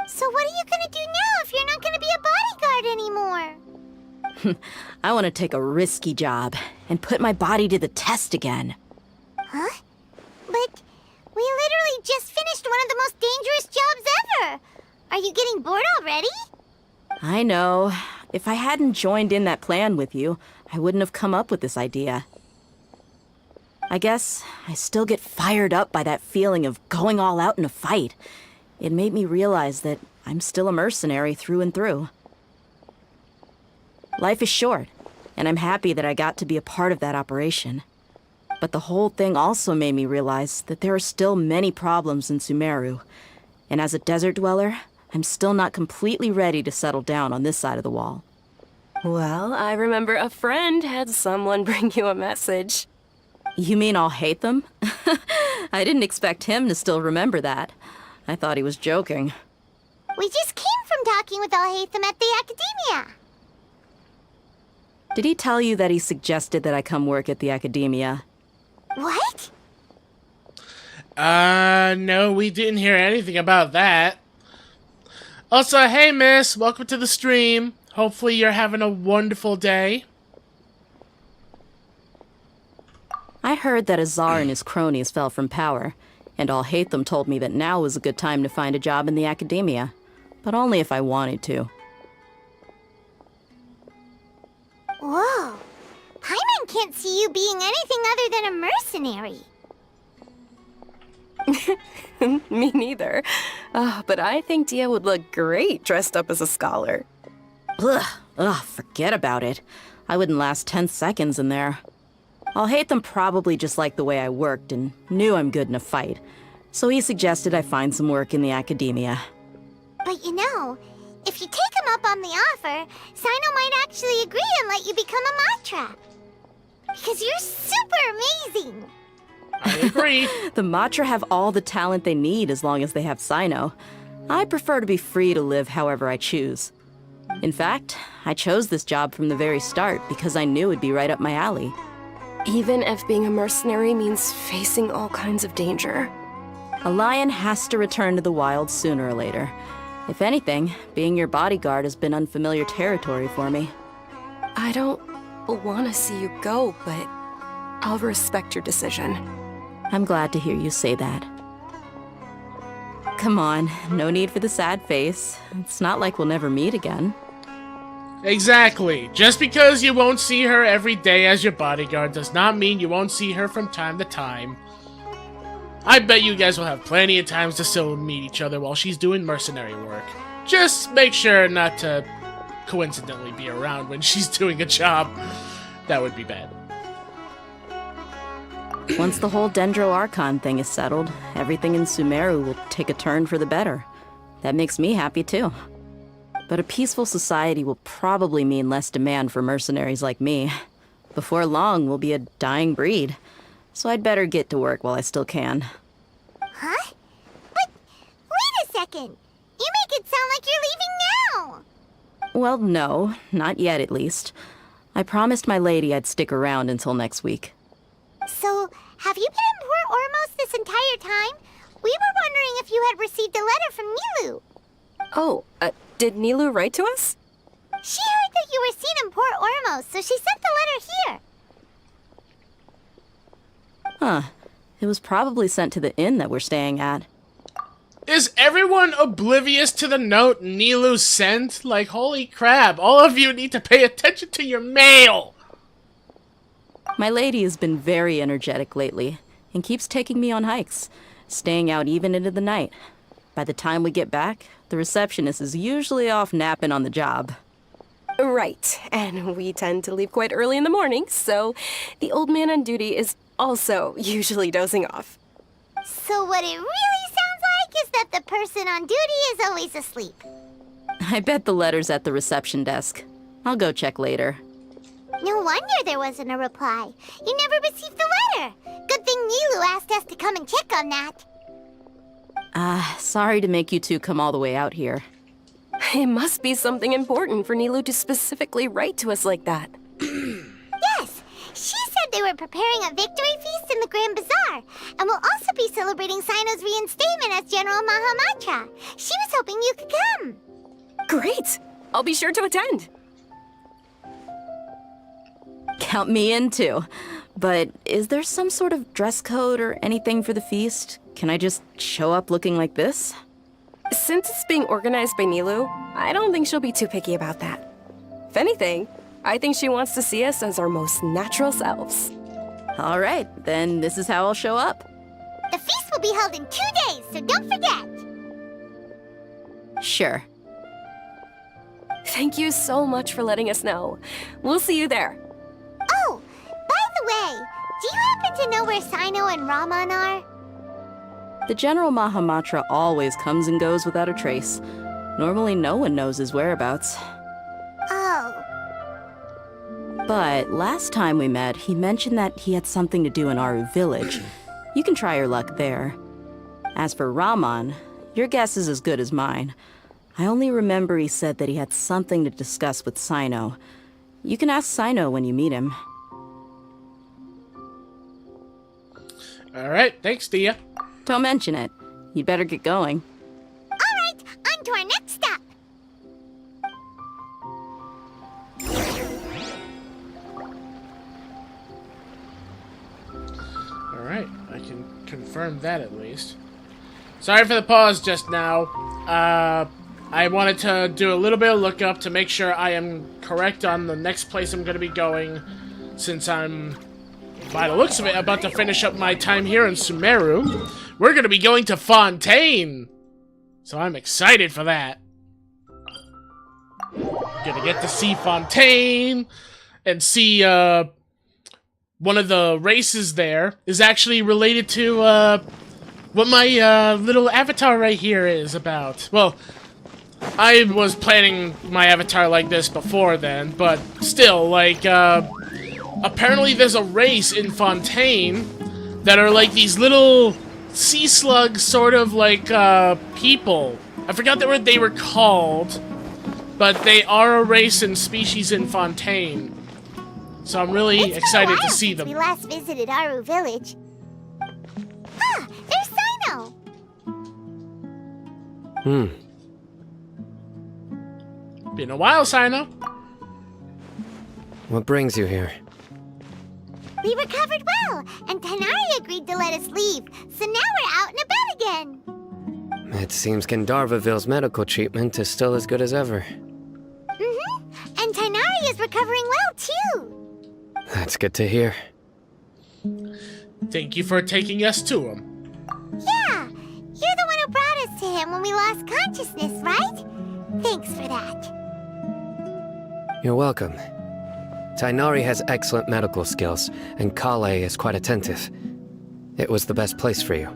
So what are you gonna do now if you're not gonna be a bodyguard anymore? I want to take a risky job and put my body to the test again. Huh? But we literally just finished one of the most dangerous jobs ever! Are you getting bored already? I know. If I hadn't joined in that plan with you, I wouldn't have come up with this idea. I guess I still get fired up by that feeling of going all out in a fight. It made me realize that I'm still a mercenary through and through. Life is short, and I'm happy that I got to be a part of that operation. But the whole thing also made me realize that there are still many problems in Sumeru. And as a desert dweller, I'm still not completely ready to settle down on this side of the wall. Well, I remember a friend had someone bring you a message. You mean I'll hate them? I didn't expect him to still remember that. I thought he was joking. We just came from talking with Alhaitham at the Academia. Did he tell you that he suggested that I come work at the Academia? What? No, we didn't hear anything about that. Also, hey miss, welcome to the stream. Hopefully you're having a wonderful day. I heard that Azar and his cronies fell from power, and Alhaitham told me that now was a good time to find a job in the Academia, but only if I wanted to. Whoa. Paimon can't see you being anything other than a mercenary. Me neither. But I think Dia would look great dressed up as a scholar. Ugh, forget about it. I wouldn't last 10 seconds in there. Alhaitham probably just liked the way I worked and knew I'm good in a fight, so he suggested I find some work in the Academia. But you know, if you take him up on the offer, Sino might actually agree and let you become a Matra. Because you're super amazing. I agree. The Matra have all the talent they need as long as they have Sino. I prefer to be free to live however I choose. In fact, I chose this job from the very start because I knew it'd be right up my alley. Even if being a mercenary means facing all kinds of danger. A lion has to return to the wild sooner or later. If anything, being your bodyguard has been unfamiliar territory for me. I don't want to see you go, but I'll respect your decision. I'm glad to hear you say that. Come on, no need for the sad face. It's not like we'll never meet again. Exactly. Just because you won't see her every day as your bodyguard does not mean you won't see her from time to time. I bet you guys will have plenty of times to still meet each other while she's doing mercenary work. Just make sure not to coincidentally be around when she's doing a job. That would be bad. Once the whole Dendro Archon thing is settled, everything in Sumeru will take a turn for the better. That makes me happy too. But a peaceful society will probably mean less demand for mercenaries like me. Before long, we'll be a dying breed. So I'd better get to work while I still can. Huh? But wait a second. You make it sound like you're leaving now. Well, no, not yet at least. I promised my lady I'd stick around until next week. So, have you been in Port Ormos this entire time? We were wondering if you had received a letter from Nilu. Oh, did Nilu write to us? She heard that you were seen in Port Ormos, so she sent the letter here. Huh. It was probably sent to the inn that we're staying at. Is everyone oblivious to the note Nilu sent? Like, holy crap, all of you need to pay attention to your mail! My lady has been very energetic lately, and keeps taking me on hikes, staying out even into the night. By the time we get back, the receptionist is usually off napping on the job. Right, and we tend to leave quite early in the morning, so the old man on duty is also usually dozing off. So what it really sounds like is that the person on duty is always asleep. I bet the letter's at the reception desk. I'll go check later. No wonder there wasn't a reply. You never received the letter. Good thing Nilu asked us to come and check on that. Sorry to make you two come all the way out here. It must be something important for Nilu to specifically write to us like that. Yes, she said they were preparing a victory feast in the Grand Bazaar, and will also be celebrating Sino's reinstatement as General Mahamatra. She was hoping you could come. Great! I'll be sure to attend. Count me in too. But is there some sort of dress code or anything for the feast? Can I just show up looking like this? Since it's being organized by Nilu, I don't think she'll be too picky about that. If anything, I think she wants to see us as our most natural selves. All right, then this is how I'll show up. The feast will be held in 2 days, so don't forget. Sure. Thank you so much for letting us know. We'll see you there. Oh, by the way, do you happen to know where Sino and Raman are? The General Mahamatra always comes and goes without a trace. Normally no one knows his whereabouts. Oh. But last time we met, he mentioned that he had something to do in Aru Village. You can try your luck there. As for Rahman, your guess is as good as mine. I only remember he said that he had something to discuss with Sino. You can ask Sino when you meet him. Alright, thanks, Dia. Don't mention it. You'd better get going. Alright, on to our next stop. Alright, I can confirm that at least. Sorry for the pause just now. I wanted to do a little bit of lookup to make sure I am correct on the next place I'm going to be going, since I'm, by the looks of it, about to finish up my time here in Sumeru. We're going to be going to Fontaine! So I'm excited for that. Gonna get to see Fontaine, and see, one of the races there is actually related to, what my, little avatar right here is about. Well, I was planning my avatar like this before then, but still, like, apparently there's a race in Fontaine that are like these little sea slug sort of like, people. I forgot what they were called, but they are a race and species in Fontaine. So I'm really excited to see them. We last visited Aru Village. Ah, there's Sino! Been a while, Sino. What brings you here? We recovered well, and Tanari agreed to let us leave, so now we're out and about again. It seems Gandharvaville's medical treatment is still as good as ever. And Tanari is recovering well, too. That's good to hear. Thank you for taking us to him. Yeah, you're the one who brought us to him when we lost consciousness, right? Thanks for that. You're welcome. Tainari has excellent medical skills, and Kale is quite attentive. It was the best place for you.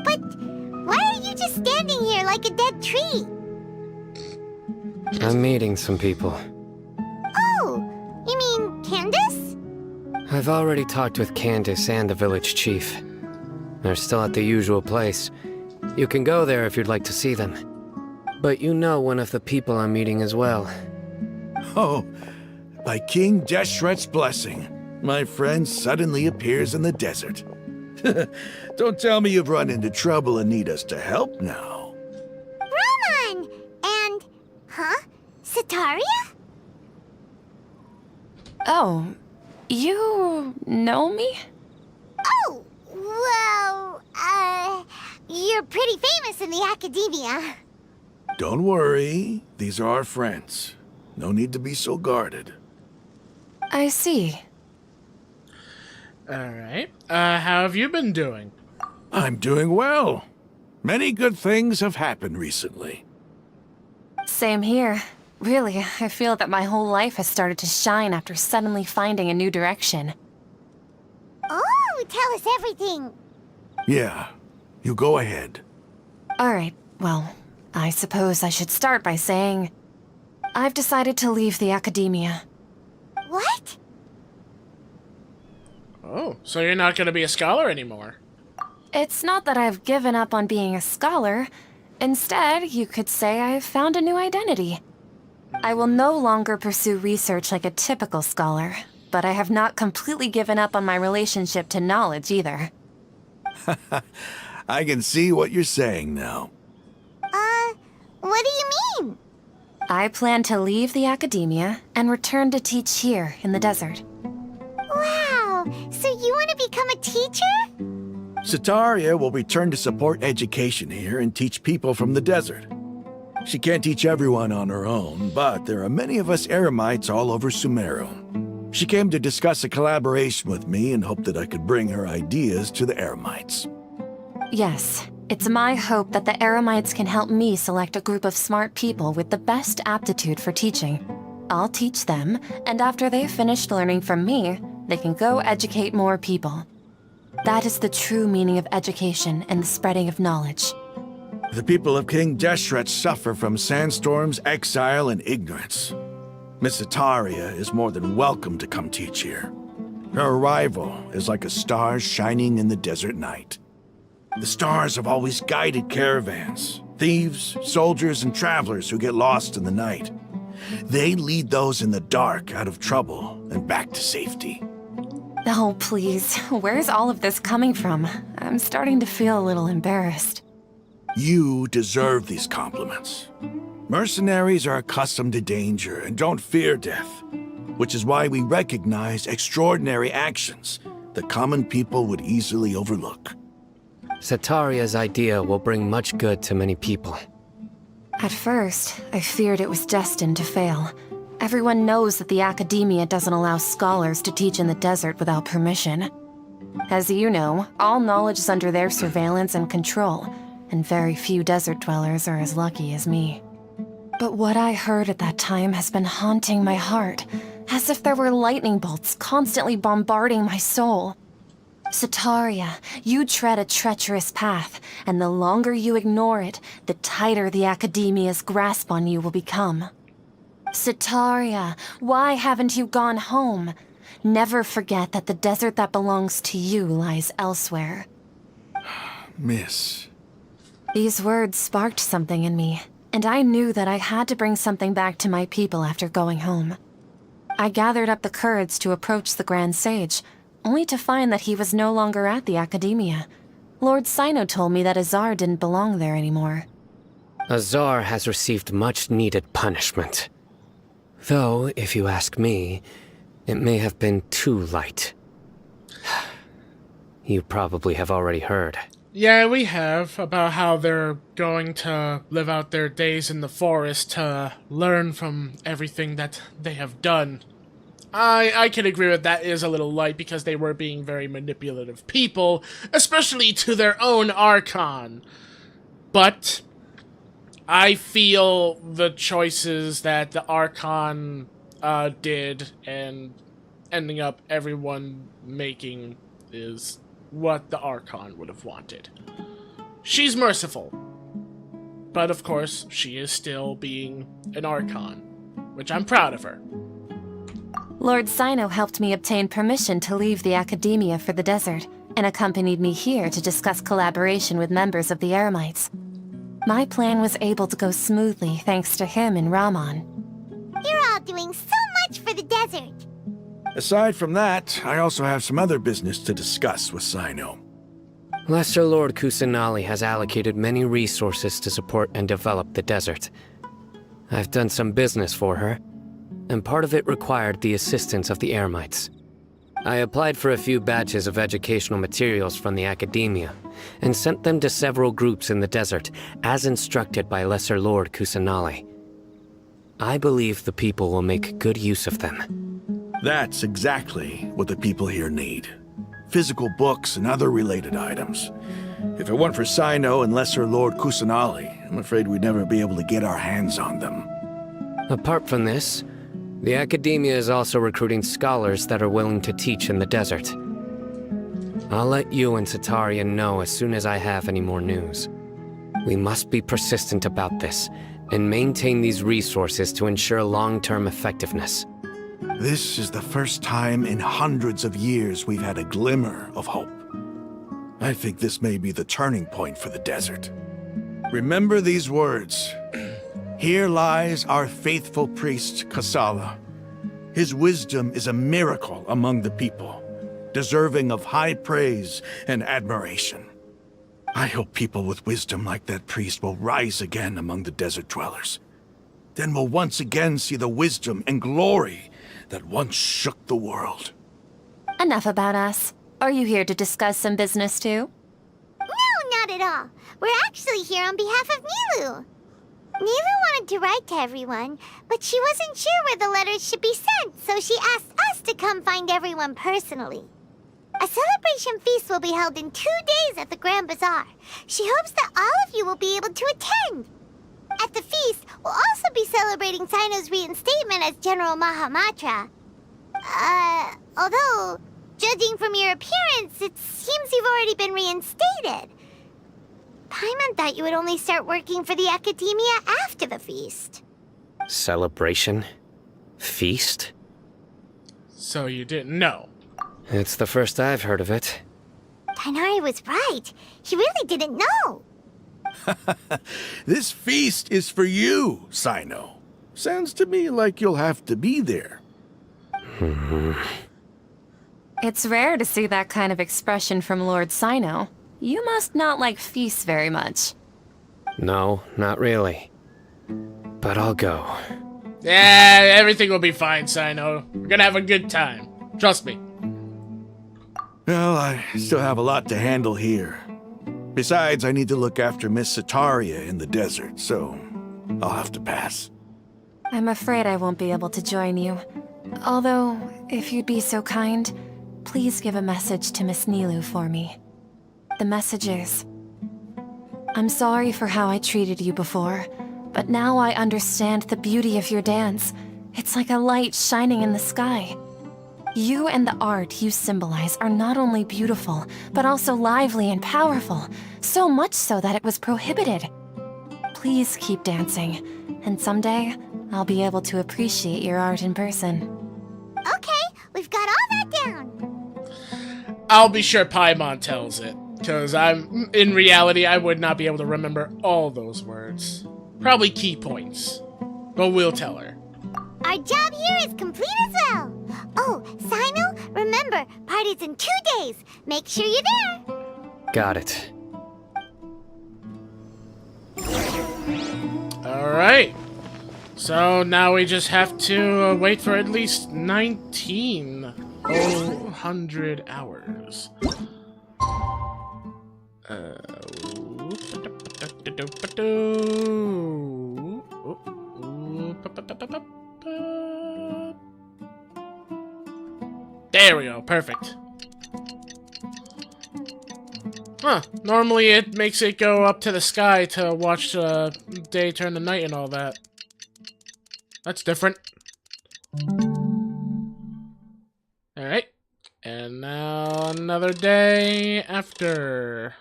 But why are you just standing here like a dead tree? I'm meeting some people. Oh, you mean Candace? I've already talked with Candace and the village chief. They're still at the usual place. You can go there if you'd like to see them. But you know one of the people I'm meeting as well. Oh, by King Deshret's blessing, my friend suddenly appears in the desert. Don't tell me you've run into trouble and need us to help now. Roman! And... huh? Sataria? Oh, you know me? Oh, well, you're pretty famous in the academia. Don't worry, these are our friends. No need to be so guarded. I see. Alright. How have you been doing? I'm doing well. Many good things have happened recently. Same here. Really, I feel that my whole life has started to shine after suddenly finding a new direction. Oh, tell us everything. Yeah, you go ahead. Alright, well, I suppose I should start by saying I've decided to leave the academia. What? Oh, so you're not going to be a scholar anymore? It's not that I've given up on being a scholar. Instead, you could say I've found a new identity. I will no longer pursue research like a typical scholar, but I have not completely given up on my relationship to knowledge either. I can see what you're saying now. What do you mean? I plan to leave the academia and return to teach here in the desert. Wow, so you want to become a teacher? Sataria will return to support education here and teach people from the desert. She can't teach everyone on her own, but there are many of us Eremites all over Sumeru. She came to discuss a collaboration with me and hoped that I could bring her ideas to the Eremites. Yes, it's my hope that the Eremites can help me select a group of smart people with the best aptitude for teaching. I'll teach them, and after they've finished learning from me, they can go educate more people. That is the true meaning of education and the spreading of knowledge. The people of King Deshret suffer from sandstorms, exile, and ignorance. Miss Itaria is more than welcome to come teach here. Her arrival is like a star shining in the desert night. The stars have always guided caravans, thieves, soldiers, and travelers who get lost in the night. They lead those in the dark out of trouble and back to safety. Oh, please. Where's all of this coming from? I'm starting to feel a little embarrassed. You deserve these compliments. Mercenaries are accustomed to danger and don't fear death, which is why we recognize extraordinary actions that common people would easily overlook. Setaria's idea will bring much good to many people. At first, I feared it was destined to fail. Everyone knows that the Academia doesn't allow scholars to teach in the desert without permission. As you know, all knowledge is under their surveillance and control, and very few desert dwellers are as lucky as me. But what I heard at that time has been haunting my heart, as if there were lightning bolts constantly bombarding my soul. Setaria, you tread a treacherous path, and the longer you ignore it, the tighter the Academia's grasp on you will become. Setaria, why haven't you gone home? Never forget that the desert that belongs to you lies elsewhere. Miss. These words sparked something in me, and I knew that I had to bring something back to my people after going home. I gathered up the courage to approach the Grand Sage, only to find that he was no longer at the Academia. Lord Sino told me that Azar didn't belong there anymore. Azar has received much-needed punishment. Though, if you ask me, it may have been too light. You probably have already heard. Yeah, we have, about how they're going to live out their days in the forest to learn from everything that they have done. I can agree with that is a little light because they were being very manipulative people, especially to their own Archon. But I feel the choices that the Archon did and ending up everyone making is what the Archon would have wanted. She's merciful, but of course she is still being an Archon, which I'm proud of her. Lord Sino helped me obtain permission to leave the Academia for the desert, and accompanied me here to discuss collaboration with members of the Eremites. My plan was able to go smoothly thanks to him and Rahman. You're all doing so much for the desert. Aside from that, I also have some other business to discuss with Sino. Lesser Lord Kusanali has allocated many resources to support and develop the desert. I've done some business for her, and part of it required the assistance of the Eremites. I applied for a few batches of educational materials from the Academia, and sent them to several groups in the desert, as instructed by Lesser Lord Kusanali. I believe the people will make good use of them. That's exactly what the people here need. Physical books and other related items. If it weren't for Sino and Lesser Lord Kusanali, I'm afraid we'd never be able to get our hands on them. Apart from this, the Academia is also recruiting scholars that are willing to teach in the desert. I'll let you and Setaria know as soon as I have any more news. We must be persistent about this, and maintain these resources to ensure long-term effectiveness. This is the first time in hundreds of years we've had a glimmer of hope. I think this may be the turning point for the desert. Remember these words. Here lies our faithful priest, Kasala. His wisdom is a miracle among the people, deserving of high praise and admiration. I hope people with wisdom like that priest will rise again among the desert dwellers. Then we'll once again see the wisdom and glory that once shook the world. Enough about us. Are you here to discuss some business too? No, not at all. We're actually here on behalf of Nilu. Nilu wanted to write to everyone, but she wasn't sure where the letters should be sent, so she asked us to come find everyone personally. A celebration feast will be held in 2 days at the Grand Bazaar. She hopes that all of you will be able to attend. At the feast, we'll also be celebrating Sino's reinstatement as General Mahamatra. Although, judging from your appearance, it seems you've already been reinstated. Paimon thought you would only start working for the Academia after the feast. Celebration? Feast? So you didn't know. It's the first I've heard of it. Tighnari was right. He really didn't know. This feast is for you, Sino. Sounds to me like you'll have to be there. It's rare to see that kind of expression from Lord Sino. You must not like feasts very much. No, not really. But I'll go. Yeah, everything will be fine, Sino. We're gonna have a good time. Trust me. Well, I still have a lot to handle here. Besides, I need to look after Miss Sataria in the desert, so I'll have to pass. I'm afraid I won't be able to join you. Although, if you'd be so kind, please give a message to Miss Nilu for me. The message is, I'm sorry for how I treated you before, but now I understand the beauty of your dance. It's like a light shining in the sky. You and the art you symbolize are not only beautiful, but also lively and powerful, so much so that it was prohibited. Please keep dancing, and someday I'll be able to appreciate your art in person. Okay, we've got all that down. I'll be sure Paimon tells it, because in reality, I would not be able to remember all those words. Probably key points, but we'll tell her. Our job here is complete as well. Oh, Sino, remember, party's in 2 days. Make sure you're there. Got it. Alright. So now we just have to wait for at least 1900 hours. There we go, perfect. Huh, normally it makes it go up to the sky to watch the day turn to night and all that. That's different. Alright. And now another day after.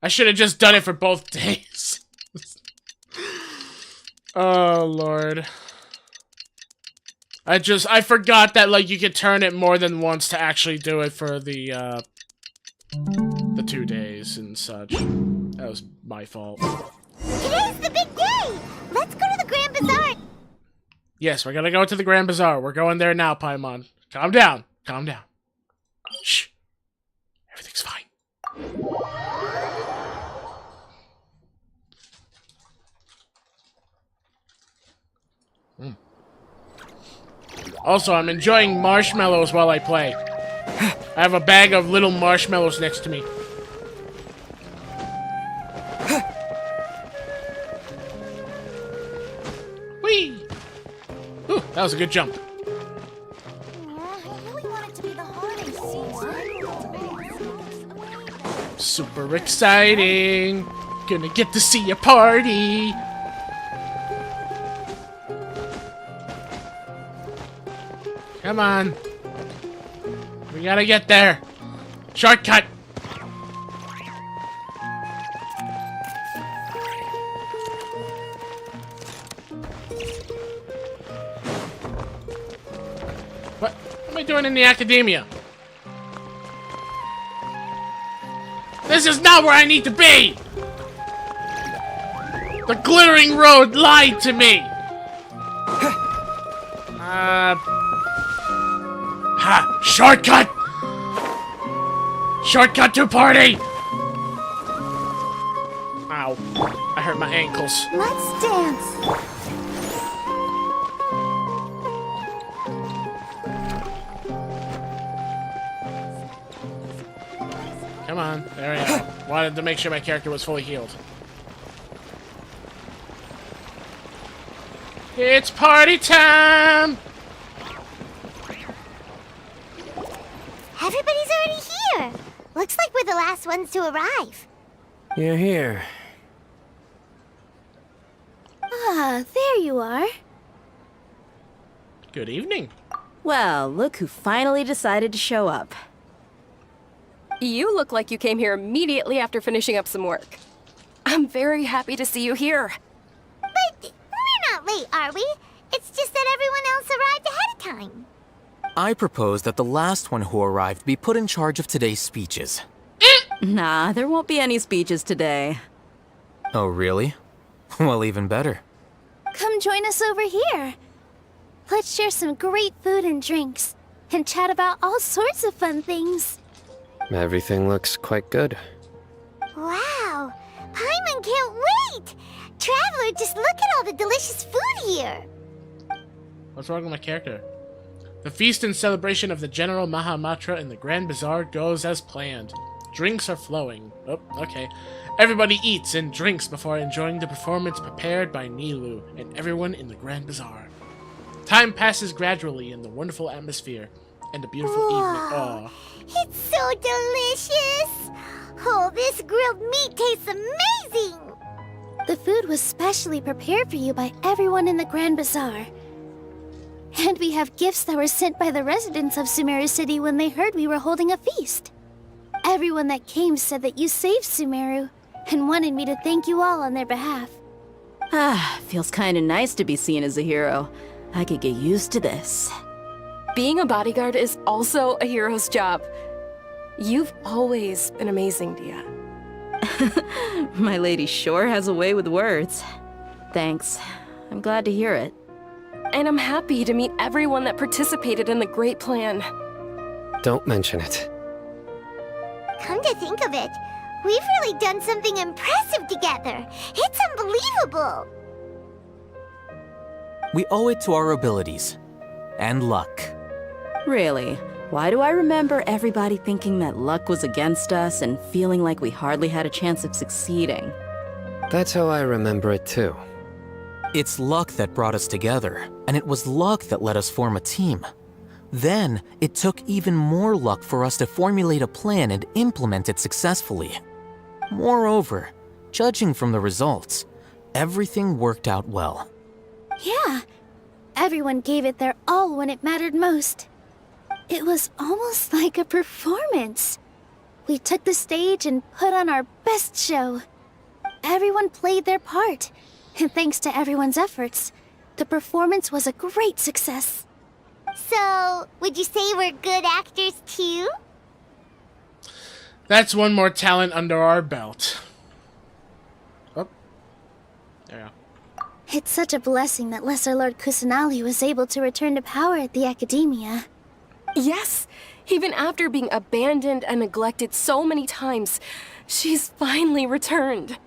I should have just done it for both days. Oh, Lord. I forgot that, like, you could turn it more than once to actually do it for the 2 days and such. That was my fault. Today's the big day. Let's go to the Grand Bazaar. Yes, we're gonna go to the Grand Bazaar. We're going there now, Paimon. Calm down. Calm down. Shh. Everything's fine. Also, I'm enjoying marshmallows while I play. I have a bag of little marshmallows next to me. Whee! Ooh, that was a good jump. Super exciting! Gonna get to see a party! Come on. We gotta get there. Shortcut! What am I doing in the academia? This is not where I need to be! The glittering road lied to me! Ha! Shortcut! Shortcut to party! Ow. I hurt my ankles. Let's dance. Come on. There we go. Wanted to make sure my character was fully healed. It's party time! Everybody's already here. Looks like we're the last ones to arrive. You're here. Ah, there you are. Good evening. Well, look who finally decided to show up. You look like you came here immediately after finishing up some work. I'm very happy to see you here. But we're not late, are we? It's just that everyone else arrived ahead of time. I propose that the last one who arrived be put in charge of today's speeches. Nah, there won't be any speeches today. Oh, really? Well, even better. Come join us over here. Let's share some great food and drinks, and chat about all sorts of fun things. Everything looks quite good. Wow! Paimon can't wait! Traveler, just look at all the delicious food here! What's wrong with my character? The feast and celebration of the General Mahamatra in the Grand Bazaar goes as planned. Drinks are flowing. Oh, okay. Everybody eats and drinks before enjoying the performance prepared by Nilu and everyone in the Grand Bazaar. Time passes gradually in the wonderful atmosphere and a beautiful evening. Oh. It's so delicious! Oh, this grilled meat tastes amazing! The food was specially prepared for you by everyone in the Grand Bazaar. And we have gifts that were sent by the residents of Sumeru City when they heard we were holding a feast. Everyone that came said that you saved Sumeru and wanted me to thank you all on their behalf. Ah, feels kinda nice to be seen as a hero. I could get used to this. Being a bodyguard is also a hero's job. You've always been amazing, Dia. My lady sure has a way with words. Thanks. I'm glad to hear it. And I'm happy to meet everyone that participated in the great plan. Don't mention it. Come to think of it, we've really done something impressive together. It's unbelievable! We owe it to our abilities. And luck. Really? Why do I remember everybody thinking that luck was against us and feeling like we hardly had a chance of succeeding? That's how I remember it too. It's luck that brought us together, and it was luck that let us form a team. Then, it took even more luck for us to formulate a plan and implement it successfully. Moreover, judging from the results, everything worked out well. Yeah, everyone gave it their all when it mattered most. It was almost like a performance. We took the stage and put on our best show. Everyone played their part, and thanks to everyone's efforts, the performance was a great success. So, would you say we're good actors too? That's one more talent under our belt. Oh. There you go. It's such a blessing that Lesser Lord Kusanali was able to return to power at the Academia. Yes, even after being abandoned and neglected so many times, she's finally returned.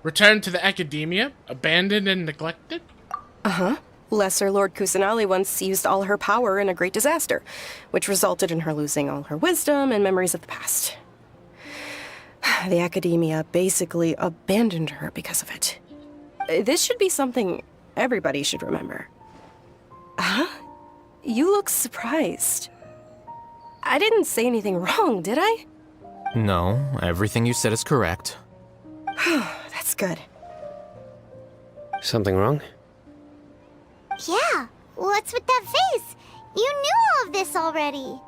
Returned to the Academia? Abandoned and neglected? Uh-huh. Lesser Lord Kusanali once used all her power in a great disaster, which resulted in her losing all her wisdom and memories of the past. The Academia basically abandoned her because of it. This should be something everybody should remember. Huh? You look surprised. I didn't say anything wrong, did I? No, everything you said is correct. That's good. Something wrong? Yeah, what's with that face? You knew all of this already.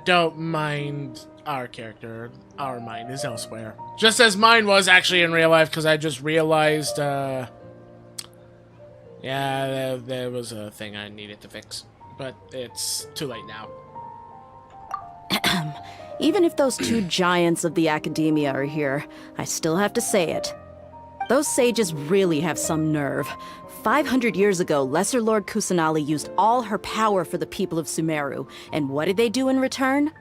Don't mind our character. Our mind is elsewhere. Just as mine was actually in real life, because I just realized, yeah, there was a thing I needed to fix. But it's too late now. Even if those two giants of the Academia are here, I still have to say it. Those sages really have some nerve. 500 years ago, Lesser Lord Kusanali used all her power for the people of Sumeru, and what did they do in return?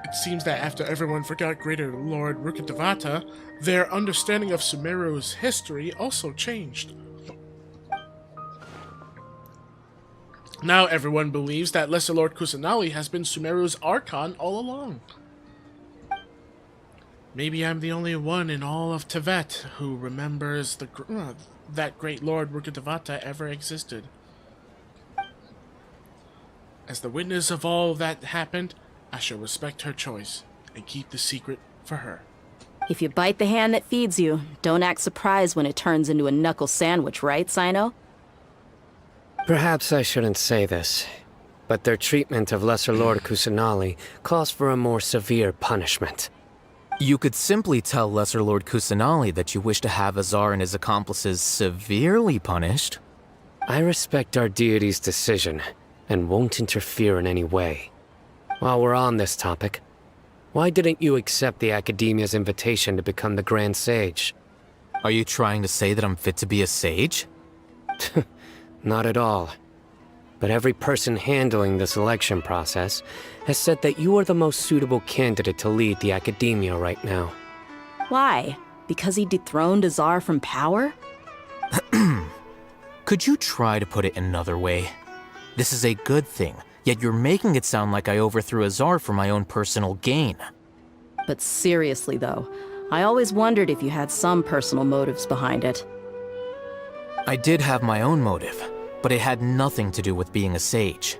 It seems that after everyone forgot Greater Lord Rukkhadevata, their understanding of Sumeru's history also changed. Now everyone believes that Lesser Lord Kusanali has been Sumeru's Archon all along. Maybe I'm the only one in all of Tibet who remembers that Great Lord Rukkhadevata ever existed. As the witness of all that happened, I shall respect her choice and keep the secret for her. If you bite the hand that feeds you, don't act surprised when it turns into a knuckle sandwich, right, Sino? Perhaps I shouldn't say this, but their treatment of Lesser Lord Kusanali calls for a more severe punishment. You could simply tell Lesser Lord Kusanali that you wish to have Azar and his accomplices severely punished. I respect our deity's decision, and won't interfere in any way. While we're on this topic, why didn't you accept the Academia's invitation to become the Grand Sage? Are you trying to say that I'm fit to be a sage? Not at all. But every person handling the selection process has said that you are the most suitable candidate to lead the Academia right now. Why? Because he dethroned Azar from power? Could you try to put it another way? This is a good thing, yet you're making it sound like I overthrew Azar for my own personal gain. But seriously, though, I always wondered if you had some personal motives behind it. I did have my own motive, but it had nothing to do with being a sage.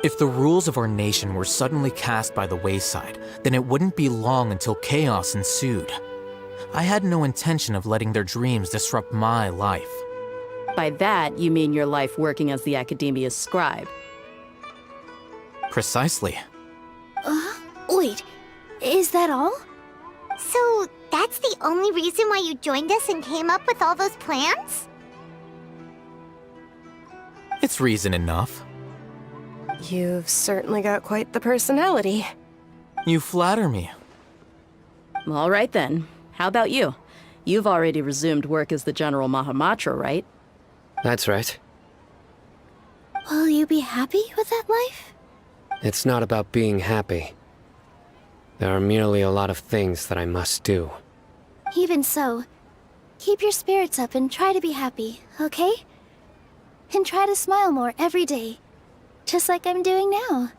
If the rules of our nation were suddenly cast by the wayside, then it wouldn't be long until chaos ensued. I had no intention of letting their dreams disrupt my life. By that, you mean your life working as the Academia's scribe. Precisely. Wait, is that all? So, that's the only reason why you joined us and came up with all those plans? It's reason enough. You've certainly got quite the personality. You flatter me. All right then. How about you? You've already resumed work as the General Mahamatra, right? That's right. Will you be happy with that life? It's not about being happy. There are merely a lot of things that I must do. Even so, keep your spirits up and try to be happy, okay? And try to smile more every day, just like I'm doing now.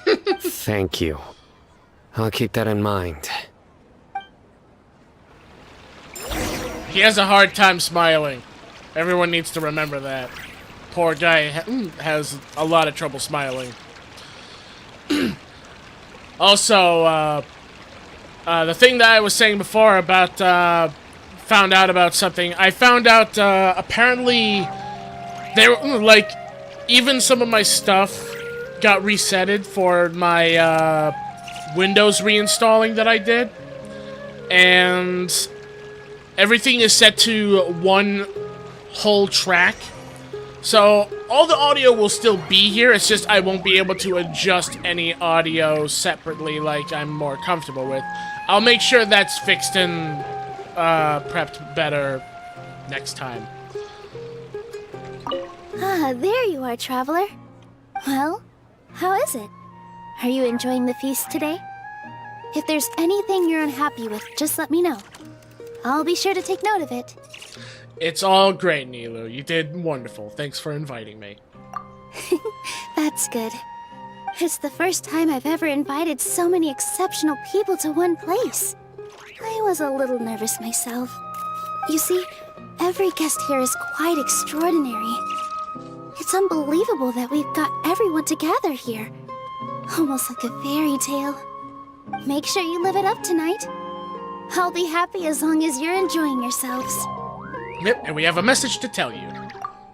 Thank you. I'll keep that in mind. He has a hard time smiling. Everyone needs to remember that. Poor guy has a lot of trouble smiling. Also, the thing that I was saying before about, found out about something. I found out, apparently, there, like, even some of my stuff got resetted for my, Windows reinstalling that I did. And everything is set to one whole track. So, all the audio will still be here, it's just I won't be able to adjust any audio separately like I'm more comfortable with. I'll make sure that's fixed and prepped better next time. Ah, there you are, traveler. Well, how is it? Are you enjoying the feast today? If there's anything you're unhappy with, just let me know. I'll be sure to take note of it. It's all great, Nilu. You did wonderful. Thanks for inviting me. That's good. It's the first time I've ever invited so many exceptional people to one place. I was a little nervous myself. You see, every guest here is quite extraordinary. It's unbelievable that we've got everyone together here. Almost like a fairy tale. Make sure you live it up tonight. I'll be happy as long as you're enjoying yourselves. Yep, and we have a message to tell you.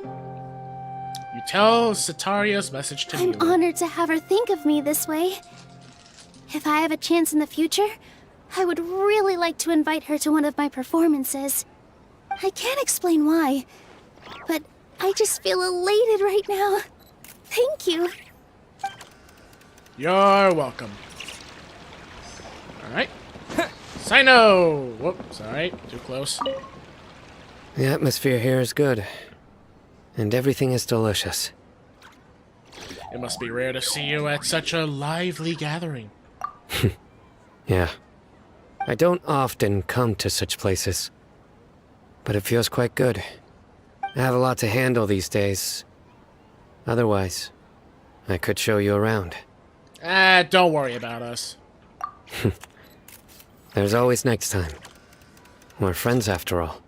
You tell Sataria's message to I'm Nilu. honored to have her think of me this way. If I have a chance in the future, I would really like to invite her to one of my performances. I can't explain why, but I just feel elated right now. Thank you. You're welcome. Alright. Sino! Whoops, alright, too close. The atmosphere here is good. And everything is delicious. It must be rare to see you at such a lively gathering. Yeah. I don't often come to such places. But it feels quite good. I have a lot to handle these days. Otherwise, I could show you around. Don't worry about us. There's always next time. We're friends after all.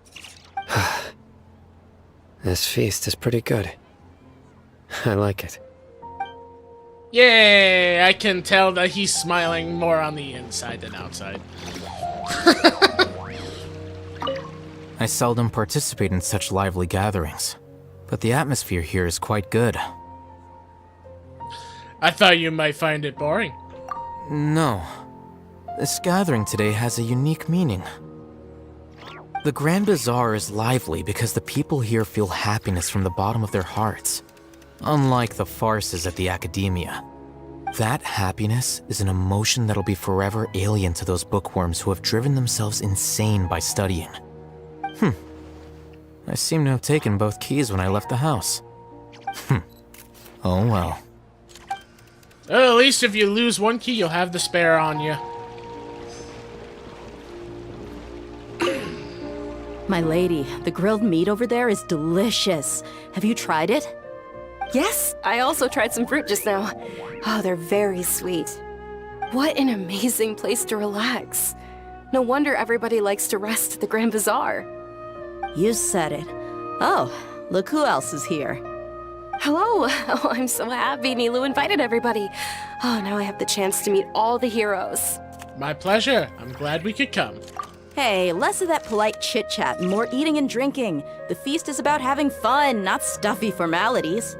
This feast is pretty good. I like it. Yay! I can tell that he's smiling more on the inside than outside. I seldom participate in such lively gatherings. but the atmosphere here is quite good. I thought you might find it boring. No. This gathering today has a unique meaning. The Grand Bazaar is lively because the people here feel happiness from the bottom of their hearts. Unlike the farces at the Academia. That happiness is an emotion that'll be forever alien to those bookworms who have driven themselves insane by studying. I seem to have taken both keys when I left the house. Oh well. Well, at least if you lose one key, you'll have the spare on you. My lady, the grilled meat over there is delicious. Have you tried it? Yes, I also tried some fruit just now. Oh, they're very sweet. What an amazing place to relax. No wonder everybody likes to rest at the Grand Bazaar. You said it. Oh, look who else is here. Hello! Oh, I'm so happy Nilu invited everybody. Oh, now I have the chance to meet all the heroes. My pleasure. I'm glad we could come. Hey, less of that polite chit-chat and more eating and drinking. The feast is about having fun, not stuffy formalities.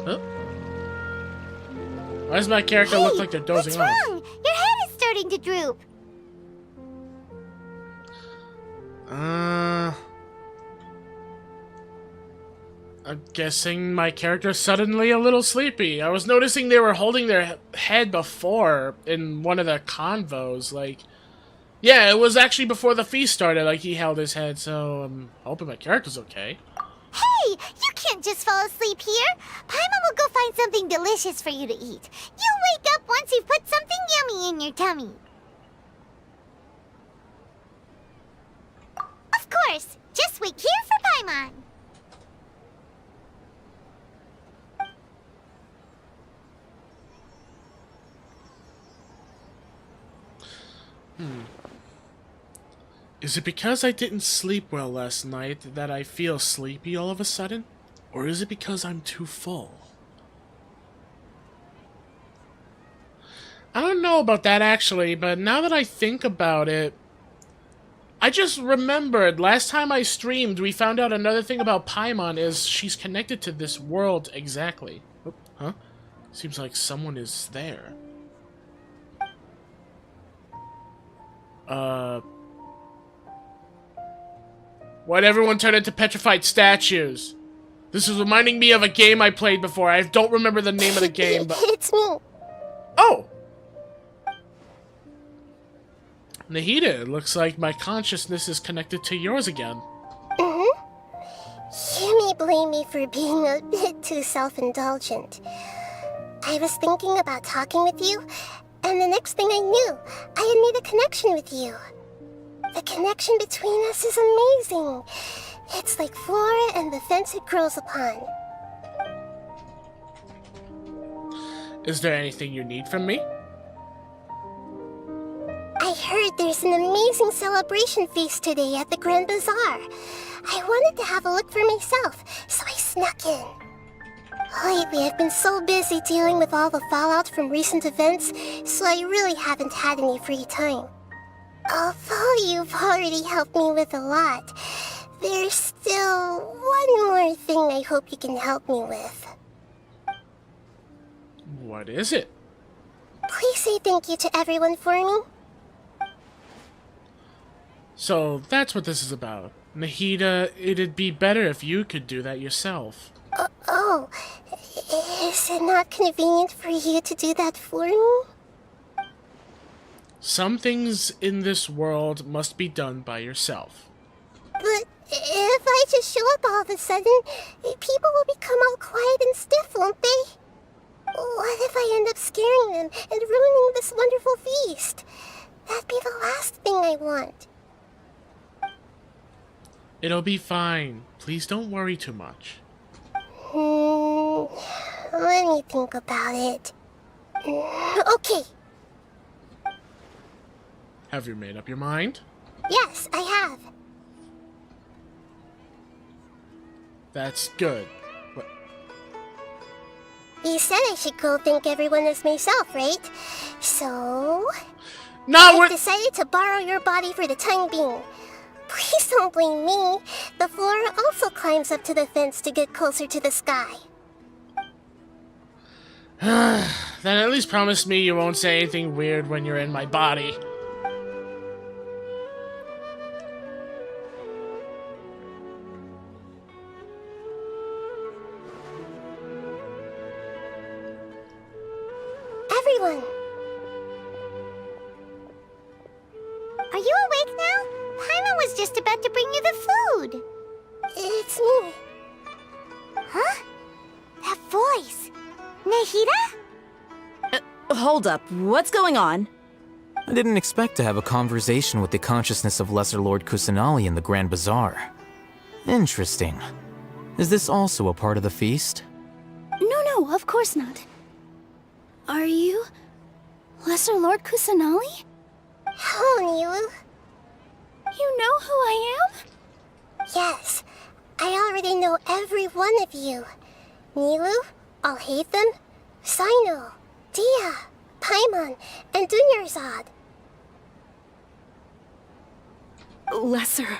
Huh? Why does my character look like they're dozing off? What's wrong? Your head is starting to droop. I'm guessing my character's suddenly a little sleepy. I was noticing they were holding their head before in one of the convos. Like, yeah, it was actually before the feast started. Like, he held his head, so I'm hoping my character's okay. Hey, you can't just fall asleep here. Paimon will go find something delicious for you to eat. You'll wake up once you've put something yummy in your tummy. Of course, just wait here for Paimon. Is it because I didn't sleep well last night that I feel sleepy all of a sudden? Or is it because I'm too full? I don't know about that actually, but now that I think about it, I just remembered last time I streamed, we found out another thing about Paimon is she's connected to this world exactly. Oh, huh? Seems like someone is there. Why'd everyone turn into petrified statues? This is reminding me of a game I played before. I don't remember the name of the game, but... It's me. Oh! Nahida, it looks like my consciousness is connected to yours again. You may blame me for being a bit too self-indulgent. I was thinking about talking with you, and the next thing I knew, I had made a connection with you. The connection between us is amazing. It's like flora and the fence it grows upon. Is there anything you need from me? I heard there's an amazing celebration feast today at the Grand Bazaar. I wanted to have a look for myself, so I snuck in. Lately, I've been so busy dealing with all the fallout from recent events, so I really haven't had any free time. Although you've already helped me with a lot, there's still one more thing I hope you can help me with. What is it? Please say thank you to everyone for me. So, that's what this is about. Nahida, it'd be better if you could do that yourself. Oh, is it not convenient for you to do that for me? Some things in this world must be done by yourself. But if I just show up all of a sudden, people will become all quiet and stiff, won't they? What if I end up scaring them and ruining this wonderful feast? That'd be the last thing I want. It'll be fine. Please don't worry too much. Let me think about it. Okay. Have you made up your mind? Yes, I have. That's good. What? You said I should go thank everyone as myself, right? So... No, I've decided to borrow your body for the time being. Please don't blame me. The flora also climbs up to the fence to get closer to the sky. Then at least promise me you won't say anything weird when you're in my body. Everyone! Are you awake now? Paimon was just about to bring you the food. It's me. Huh? That voice. Nahida? Hold up, what's going on? I didn't expect to have a conversation with the consciousness of Lesser Lord Kusanali in the Grand Bazaar. Interesting. Is this also a part of the feast? No, of course not. Are you Lesser Lord Kusanali? Hello, Nilu. You know who I am? Yes, I already know every one of you. Nilu, Alhaitham, Sino, Dia, Paimon, and Dunyarzad. Lesser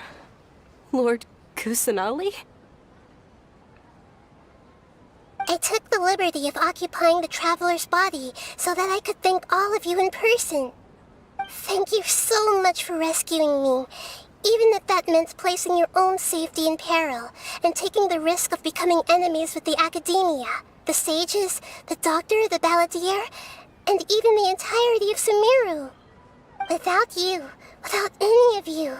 Lord Kusanali? I took the liberty of occupying the traveler's body so that I could thank all of you in person. Thank you so much for rescuing me, even if that meant placing your own safety in peril and taking the risk of becoming enemies with the Academia, the sages, the doctor, the balladeer, and even the entirety of Sumeru. Without you, without any of you,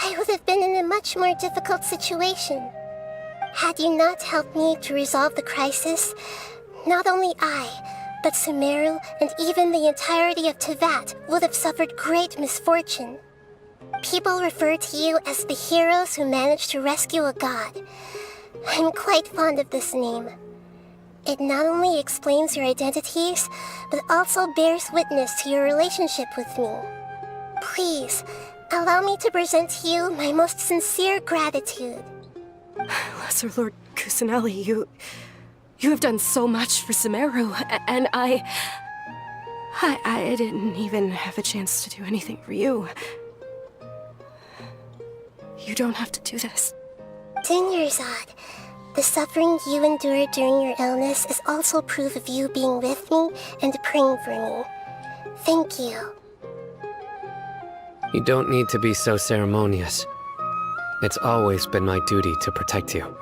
I would have been in a much more difficult situation. Had you not helped me to resolve the crisis, not only I, but Sumeru and even the entirety of Tevat would have suffered great misfortune. People refer to you as the heroes who managed to rescue a god. I'm quite fond of this name. It not only explains your identities, but also bears witness to your relationship with me. Please, allow me to present to you my most sincere gratitude. Lesser Lord Kusanali, you have done so much for Sumeru, and I didn't even have a chance to do anything for you. You don't have to do this. Dunyarzad, the suffering you endured during your illness is also proof of you being with me and praying for me. Thank you. You don't need to be so ceremonious. It's always been my duty to protect you.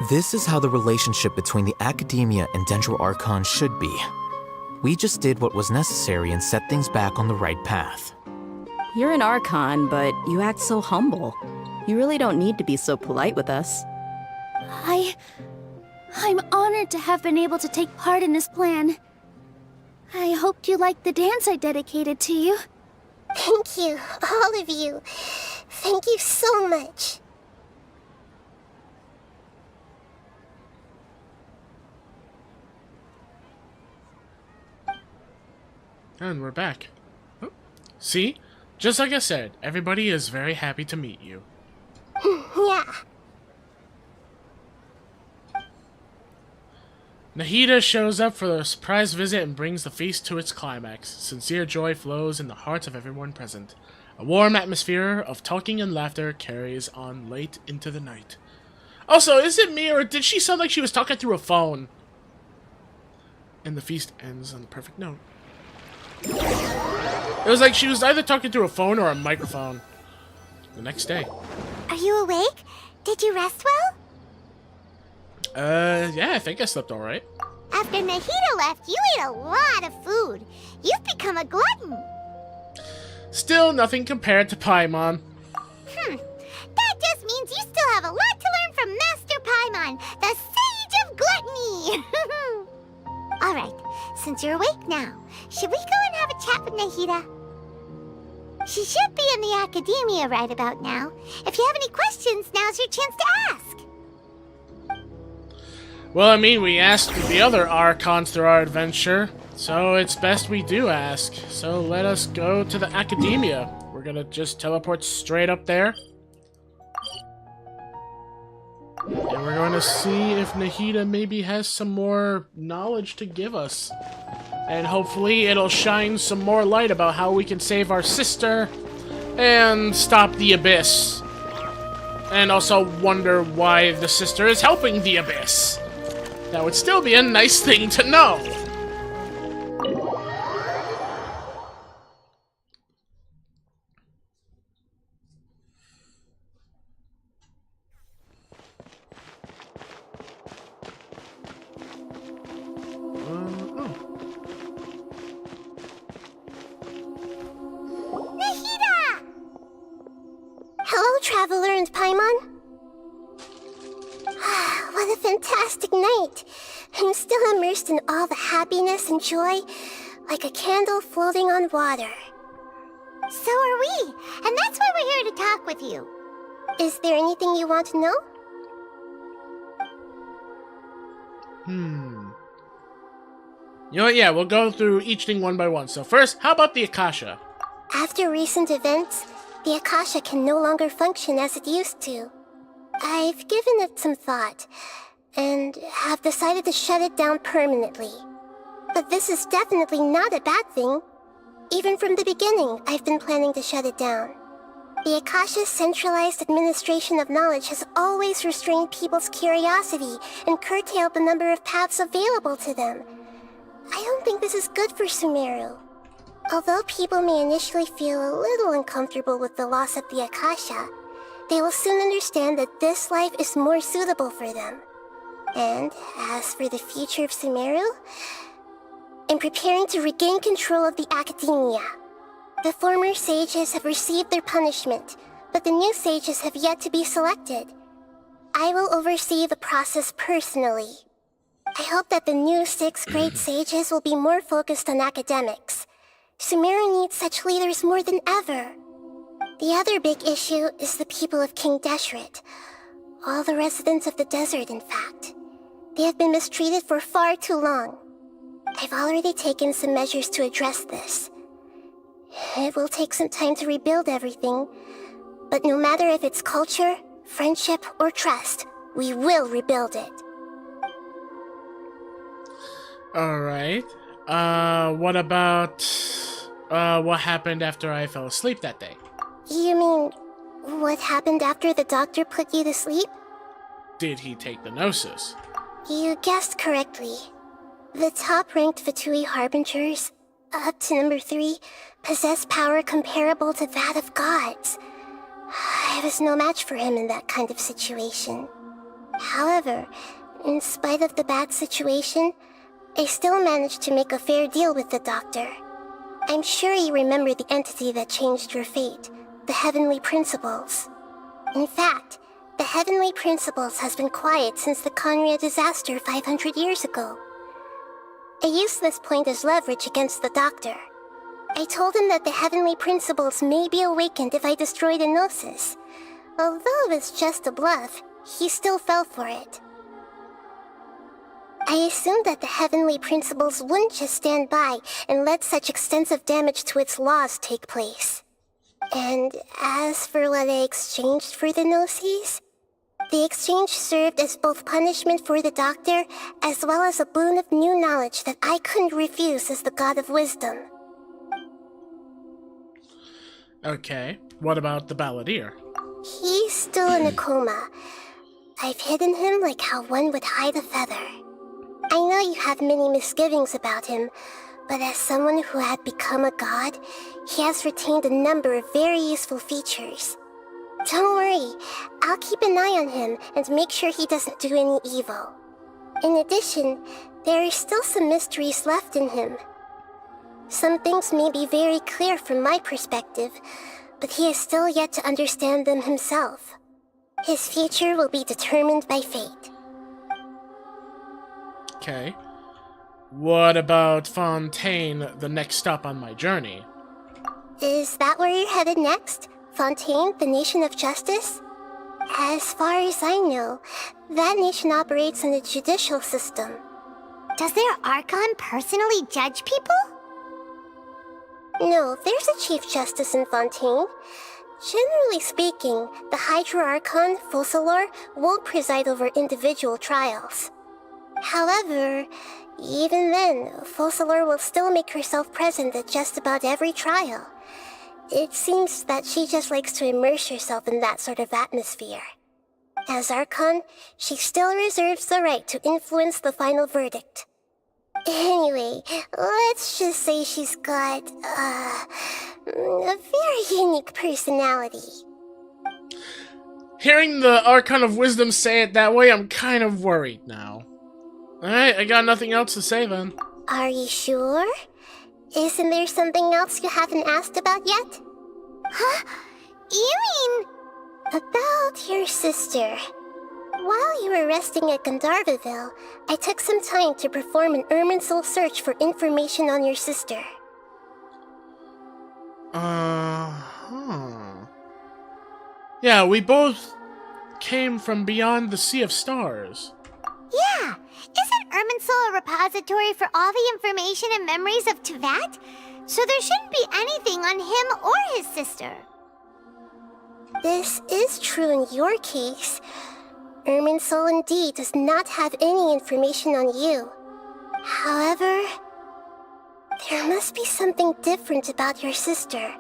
This is how the relationship between the Academia and Dendro Archon should be. We just did what was necessary and set things back on the right path. You're an Archon, but you act so humble. You really don't need to be so polite with us. I'm honored to have been able to take part in this plan. I hoped you liked the dance I dedicated to you. Thank you, all of you. Thank you so much. And we're back. Oh. See? Just like I said, everybody is very happy to meet you. Yeah. Nahida shows up for the surprise visit and brings the feast to its climax. Sincere joy flows in the hearts of everyone present. A warm atmosphere of talking and laughter carries on late into the night. Also, is it me or did she sound like she was talking through a phone? And the feast ends on the perfect note. It was like she was either talking through a phone or a microphone. The next day. Are you awake? Did you rest well? Yeah, I think I slept alright. After Nahida left, you ate a lot of food. You've become a glutton. Still nothing compared to Paimon. That just means you still have a lot to learn from Master Paimon, the Sage of Gluttony. Alright, since you're awake now, should we go and have a chat with Nahida? She should be in the Academia right about now. If you have any questions, now's your chance to ask. Well, I mean, we asked the other Archons through our adventure, so it's best we do ask. So let us go to the Academia. We're gonna just teleport straight up there. And we're going to see if Nahida maybe has some more knowledge to give us. And hopefully it'll shine some more light about how we can save our sister and stop the Abyss. And also wonder why the sister is helping the Abyss. That would still be a nice thing to know. Hello, Traveler and Paimon. What a fantastic night. I'm still immersed in all the happiness and joy, like a candle floating on water. So are we, and that's why we're here to talk with you. Is there anything you want to know? You know what, yeah, we'll go through each thing one by one. So first, how about the Akasha? After recent events, the Akasha can no longer function as it used to. I've given it some thought, and have decided to shut it down permanently. But this is definitely not a bad thing. Even from the beginning, I've been planning to shut it down. The Akasha's centralized administration of knowledge has always restrained people's curiosity and curtailed the number of paths available to them. I don't think this is good for Sumeru. Although people may initially feel a little uncomfortable with the loss of the Akasha, they will soon understand that this life is more suitable for them. And as for the future of Sumeru, I'm preparing to regain control of the academia. The former sages have received their punishment, but the new sages have yet to be selected. I will oversee the process personally. I hope that the new 6th grade sages will be more focused on academics. Sumeru needs such leaders more than ever. The other big issue is the people of King Deshret. All the residents of the desert, in fact. They have been mistreated for far too long. I've already taken some measures to address this. It will take some time to rebuild everything, but no matter if it's culture, friendship, or trust, we will rebuild it. Alright. What about, what happened after I fell asleep that day? You mean, what happened after the doctor put you to sleep? Did he take the Gnosis? You guessed correctly. The top-ranked Fatui Harbingers, up to number 3, possess power comparable to that of gods. I was no match for him in that kind of situation. However, in spite of the bad situation, I still managed to make a fair deal with the doctor. I'm sure you remember the entity that changed your fate, the Heavenly Principles. In fact, the Heavenly Principles has been quiet since the Conria disaster 500 years ago. I used this point as leverage against the doctor. I told him that the Heavenly Principles may be awakened if I destroy the Gnosis. Although it's just a bluff, he still fell for it. I assumed that the Heavenly Principles wouldn't just stand by and let such extensive damage to its laws take place. And as for what I exchanged for the Gnosis, the exchange served as both punishment for the doctor, as well as a boon of new knowledge that I couldn't refuse as the God of Wisdom. Okay, what about the Balladeer? He's still in a coma. I've hidden him like how one would hide a feather. I know you have many misgivings about him, but as someone who had become a god, he has retained a number of very useful features. Don't worry, I'll keep an eye on him and make sure he doesn't do any evil. In addition, there are still some mysteries left in him. Some things may be very clear from my perspective, but he is still yet to understand them himself. His future will be determined by fate. Okay. What about Fontaine, the next stop on my journey? Is that where you're headed next? Fontaine, the nation of justice? As far as I know, that nation operates on a judicial system. Does their Archon personally judge people? No, there's a Chief Justice in Fontaine. Generally speaking, the Hydra Archon, Focalor, won't preside over individual trials. However, Even then, Fossilor will still make herself present at just about every trial. It seems that she just likes to immerse herself in that sort of atmosphere. As Archon, she still reserves the right to influence the final verdict. Anyway, let's just say she's got, a very unique personality. Hearing the Archon of Wisdom say it that way, I'm kind of worried now. Alright, I got nothing else to say then. Are you sure? Isn't there something else you haven't asked about yet? Huh? You mean... About your sister. While you were resting at Gandharvaville, I took some time to perform an Irminsul search for information on your sister. Yeah, we both came from beyond the Sea of Stars. Yeah, isn't Irminsul a repository for all the information and memories of Tevat? So there shouldn't be anything on him or his sister. This is true in your case. Irminsul indeed does not have any information on you. However, there must be something different about your sister.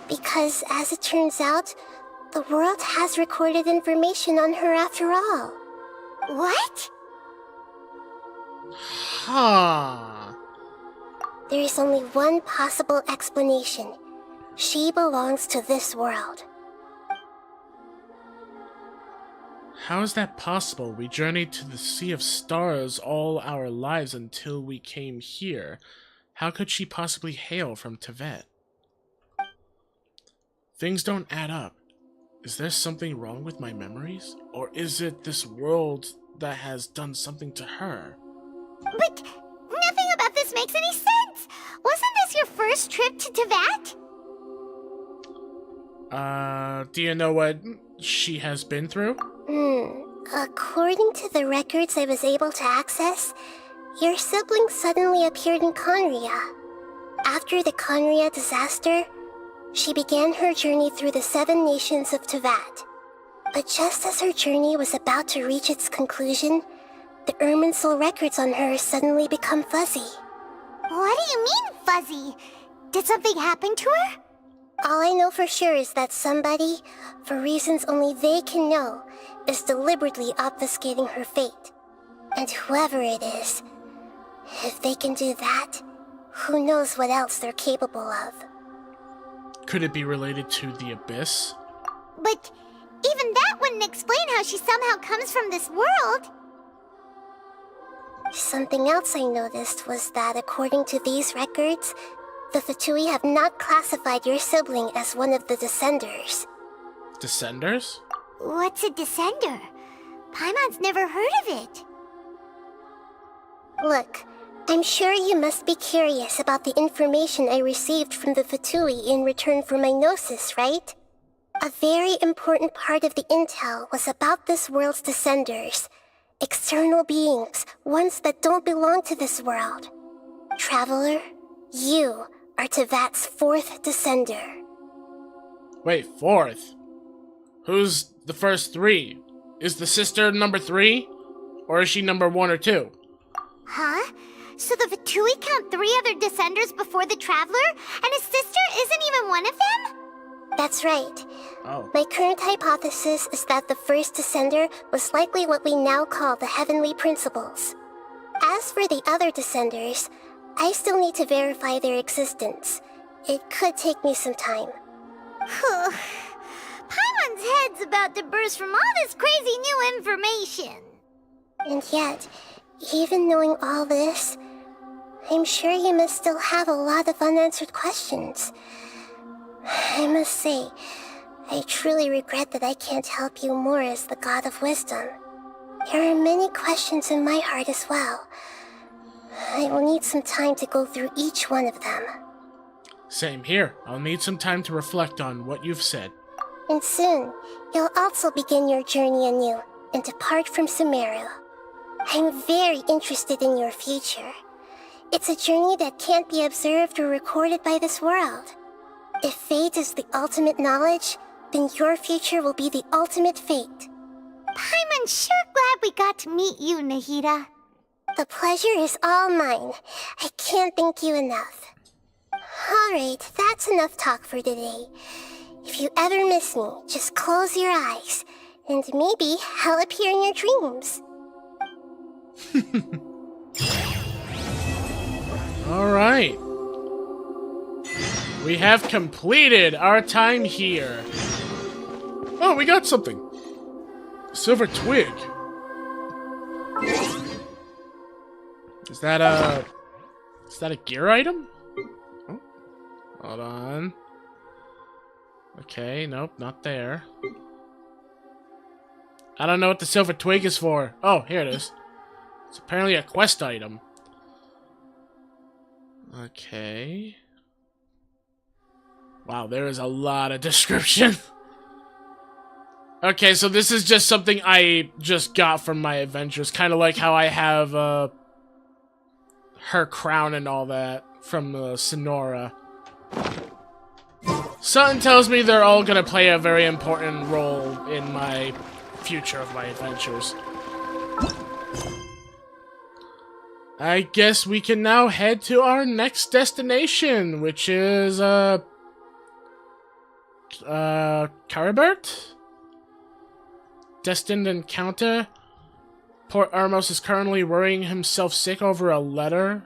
Because, as it turns out, the world has recorded information on her after all. What? Huh. There is only one possible explanation. She belongs to this world. How is that possible? We journeyed to the Sea of Stars all our lives until we came here. How could she possibly hail from Tevat? Things don't add up. Is there something wrong with my memories? Or is it this world that has done something to her? But nothing about this makes any sense! Wasn't this your first trip to Tevat? Do you know what she has been through? According to the records I was able to access, your sibling suddenly appeared in Conria. After the Conria disaster, she began her journey through the 7 nations of Tevat. But just as her journey was about to reach its conclusion, the Irminsul records on her suddenly become fuzzy. What do you mean, fuzzy? Did something happen to her? All I know for sure is that somebody, for reasons only they can know, is deliberately obfuscating her fate. And whoever it is, if they can do that, who knows what else they're capable of. Could it be related to the Abyss? But even that wouldn't explain how she somehow comes from this world. Something else I noticed was that according to these records, the Fatui have not classified your sibling as one of the Descenders. Descenders? What's a Descender? Paimon's never heard of it. Look, I'm sure you must be curious about the information I received from the Fatui in return for my gnosis, right? A very important part of the intel was about this world's Descenders. External beings, ones that don't belong to this world. Traveler, you are Tevat's 4th Descender. Wait, 4th? Who's the first 3? Is the sister number 3? Or is she number 1 or 2? Huh? So the Fatui count 3 other Descenders before the Traveler? And his sister isn't even one of them? That's right. Oh. My current hypothesis is that the first Descender was likely what we now call the Heavenly Principles. As for the other Descenders, I still need to verify their existence. It could take me some time. Paimon's head's about to burst from all this crazy new information. And yet, even knowing all this, I'm sure you must still have a lot of unanswered questions. I must say, I truly regret that I can't help you more as the God of Wisdom. There are many questions in my heart as well. I will need some time to go through each one of them. Same here. I'll need some time to reflect on what you've said. And soon, you'll also begin your journey anew and depart from Sumeru. I'm very interested in your future. It's a journey that can't be observed or recorded by this world. If fate is the ultimate knowledge, then your future will be the ultimate fate. Paimon's sure glad we got to meet you, Nahida. The pleasure is all mine. I can't thank you enough. Alright, that's enough talk for today. If you ever miss me, just close your eyes, and maybe I'll appear in your dreams. Alright. We have completed our time here. Oh, we got something. Silver twig. Is that a gear item? Oh, hold on. Okay, nope, not there. I don't know what the silver twig is for. Oh, here it is. It's apparently a quest item. Okay. Wow, there is a lot of description. Okay, so this is just something I just got from my adventures. Kind of like how I have her crown and all that from Sonora. Something tells me they're all gonna play a very important role in my future of my adventures. I guess we can now head to our next destination, which is Caribert? Destined encounter. Port Armos is currently worrying himself sick over a letter.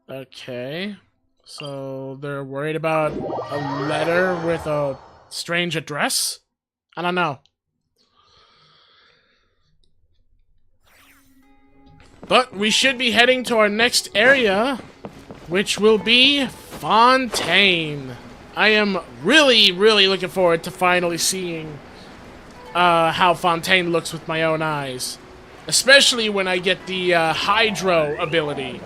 Okay. So they're worried about a letter with a strange address? I don't know. But we should be heading to our next area, which will be Fontaine. I am really, really looking forward to finally seeing how Fontaine looks with my own eyes. Especially when I get the Hydro ability.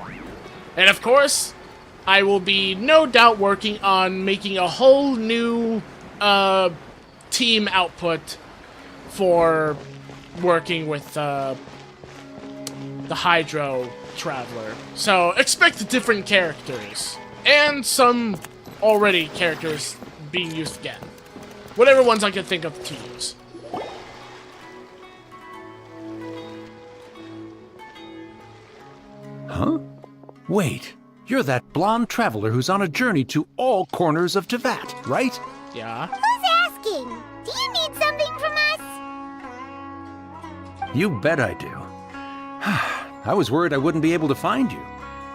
And of course, I will be no doubt working on making a whole new team output for working with the Hydro Traveler. So expect different characters. And some already characters being used again. Whatever ones I can think of to use. Huh? Wait, you're that blonde traveler who's on a journey to all corners of Teyvat, right? Yeah. Who's asking? Do you need something from us? You bet I do. I was worried I wouldn't be able to find you.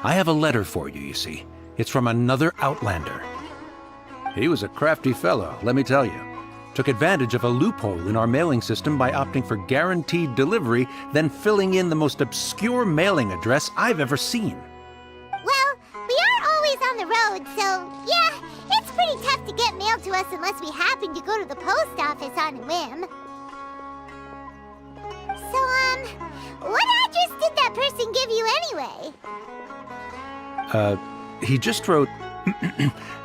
I have a letter for you, you see. It's from another Outlander. He was a crafty fellow, let me tell you. Took advantage of a loophole in our mailing system by opting for guaranteed delivery, then filling in the most obscure mailing address I've ever seen. Well, we are always on the road, so yeah, it's pretty tough to get mail to us unless we happen to go to the post office on a whim. So, what address did that person give you anyway? He just wrote,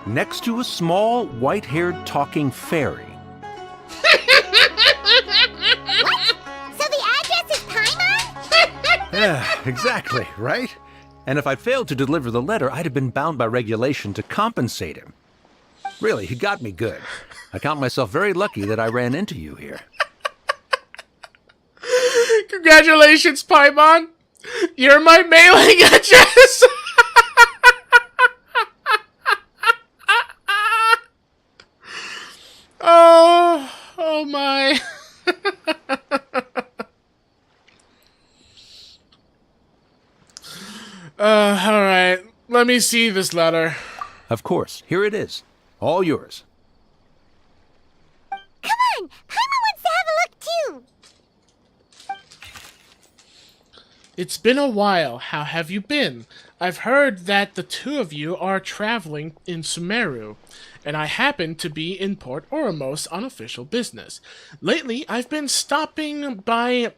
next to a small, white-haired talking fairy. What? So the address is Paimon? Yeah, exactly, right? And if I'd failed to deliver the letter, I'd have been bound by regulation to compensate him. Really, he got me good. I count myself very lucky that I ran into you here. Congratulations, Paimon! You're my mailing address! Oh my. Alright. Let me see this letter. Of course. Here it is. All yours. Come on! Paimon wants to have a look too! It's been a while. How have you been? I've heard that the two of you are traveling in Sumeru, and I happen to be in Port Oromos on official business. Lately, I've been stopping by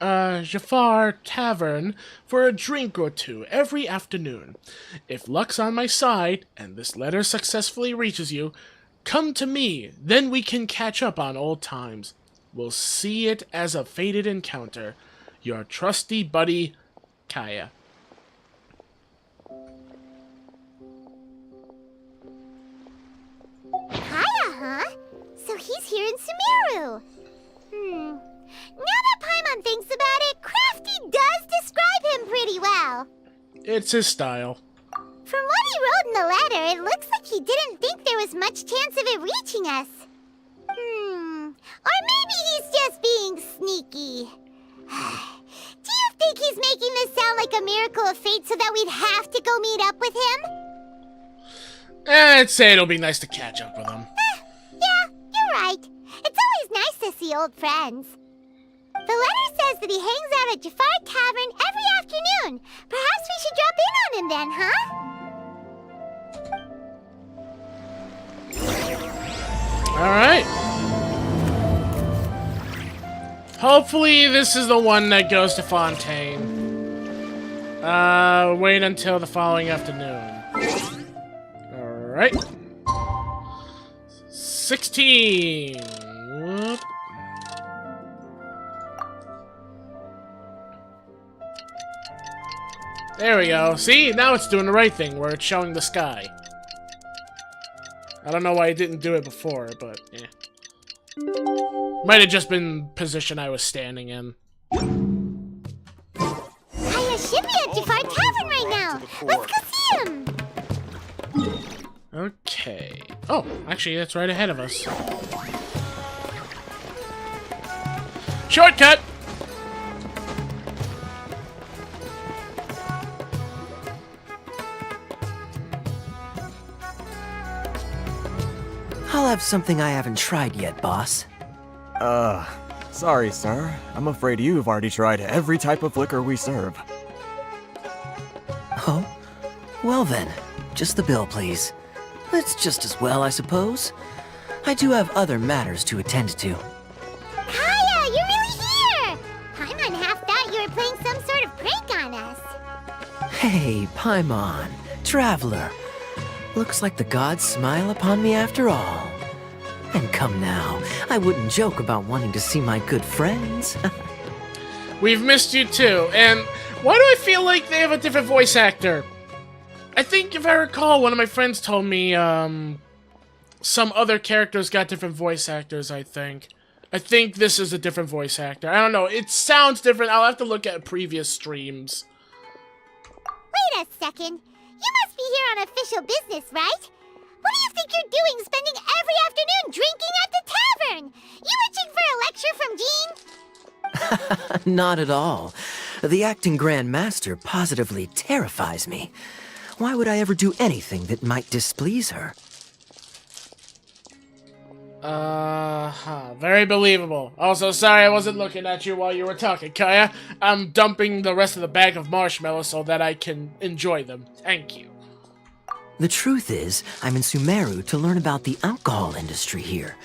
Jafar Tavern for a drink or two every afternoon. If luck's on my side, and this letter successfully reaches you, come to me, then we can catch up on old times. We'll see it as a fated encounter. Your trusty buddy, Kaya. Kaya, huh? So he's here in Sumeru. Now that Paimon thinks about it, crafty It's his style. From what he wrote in the letter, it looks like he didn't think there was much chance of it reaching us. Or maybe he's just being sneaky. Do you think he's making this sound like a miracle of fate so that we'd have to go meet up with him? I'd say it'll be nice to catch up with him. Yeah, you're right. It's always nice to see old friends. The letter says that he hangs out at Jafar Tavern every afternoon. Perhaps we should drop in on him then, huh? Alright. Hopefully this is the one that goes to Fontaine. Wait until the following afternoon. Alright. 16. Whoop. There we go. See? Now it's doing the right thing, where it's showing the sky. I don't know why it didn't do it before, but yeah. Might have just been position I was standing in. I should be at Jafar Tavern right now. Let's go see him. Okay. Oh, actually, that's right ahead of us. Shortcut! I'll have something I haven't tried yet, boss. Sorry, sir. I'm afraid you've already tried every type of liquor we serve. Oh? Well then, just the bill, please. It's just as well, I suppose. I do have other matters to attend to. Kaya, you're really here! Paimon half thought you were playing some sort of prank on us. Hey, Paimon, traveler. Looks like the gods smile upon me after all. And come now, I wouldn't joke about wanting to see my good friends. We've missed you too, and why do I feel like they have a different voice actor? I think, if I recall, one of my friends told me, some other characters got different voice actors, I think. I think this is a different voice actor. I don't know, it sounds different. I'll have to look at previous streams. Wait a second. You must be here on official business, right? What do you think you're doing spending every afternoon drinking at the tavern? You itching for a lecture from Jean? Not at all. The acting Grand Master positively terrifies me. Why would I ever do anything that might displease her? Very believable. Also, sorry I wasn't looking at you while you were talking, Kaya. I'm dumping the rest of the bag of marshmallows so that I can enjoy them. Thank you. The truth is, I'm in Sumeru to learn about the alcohol industry here.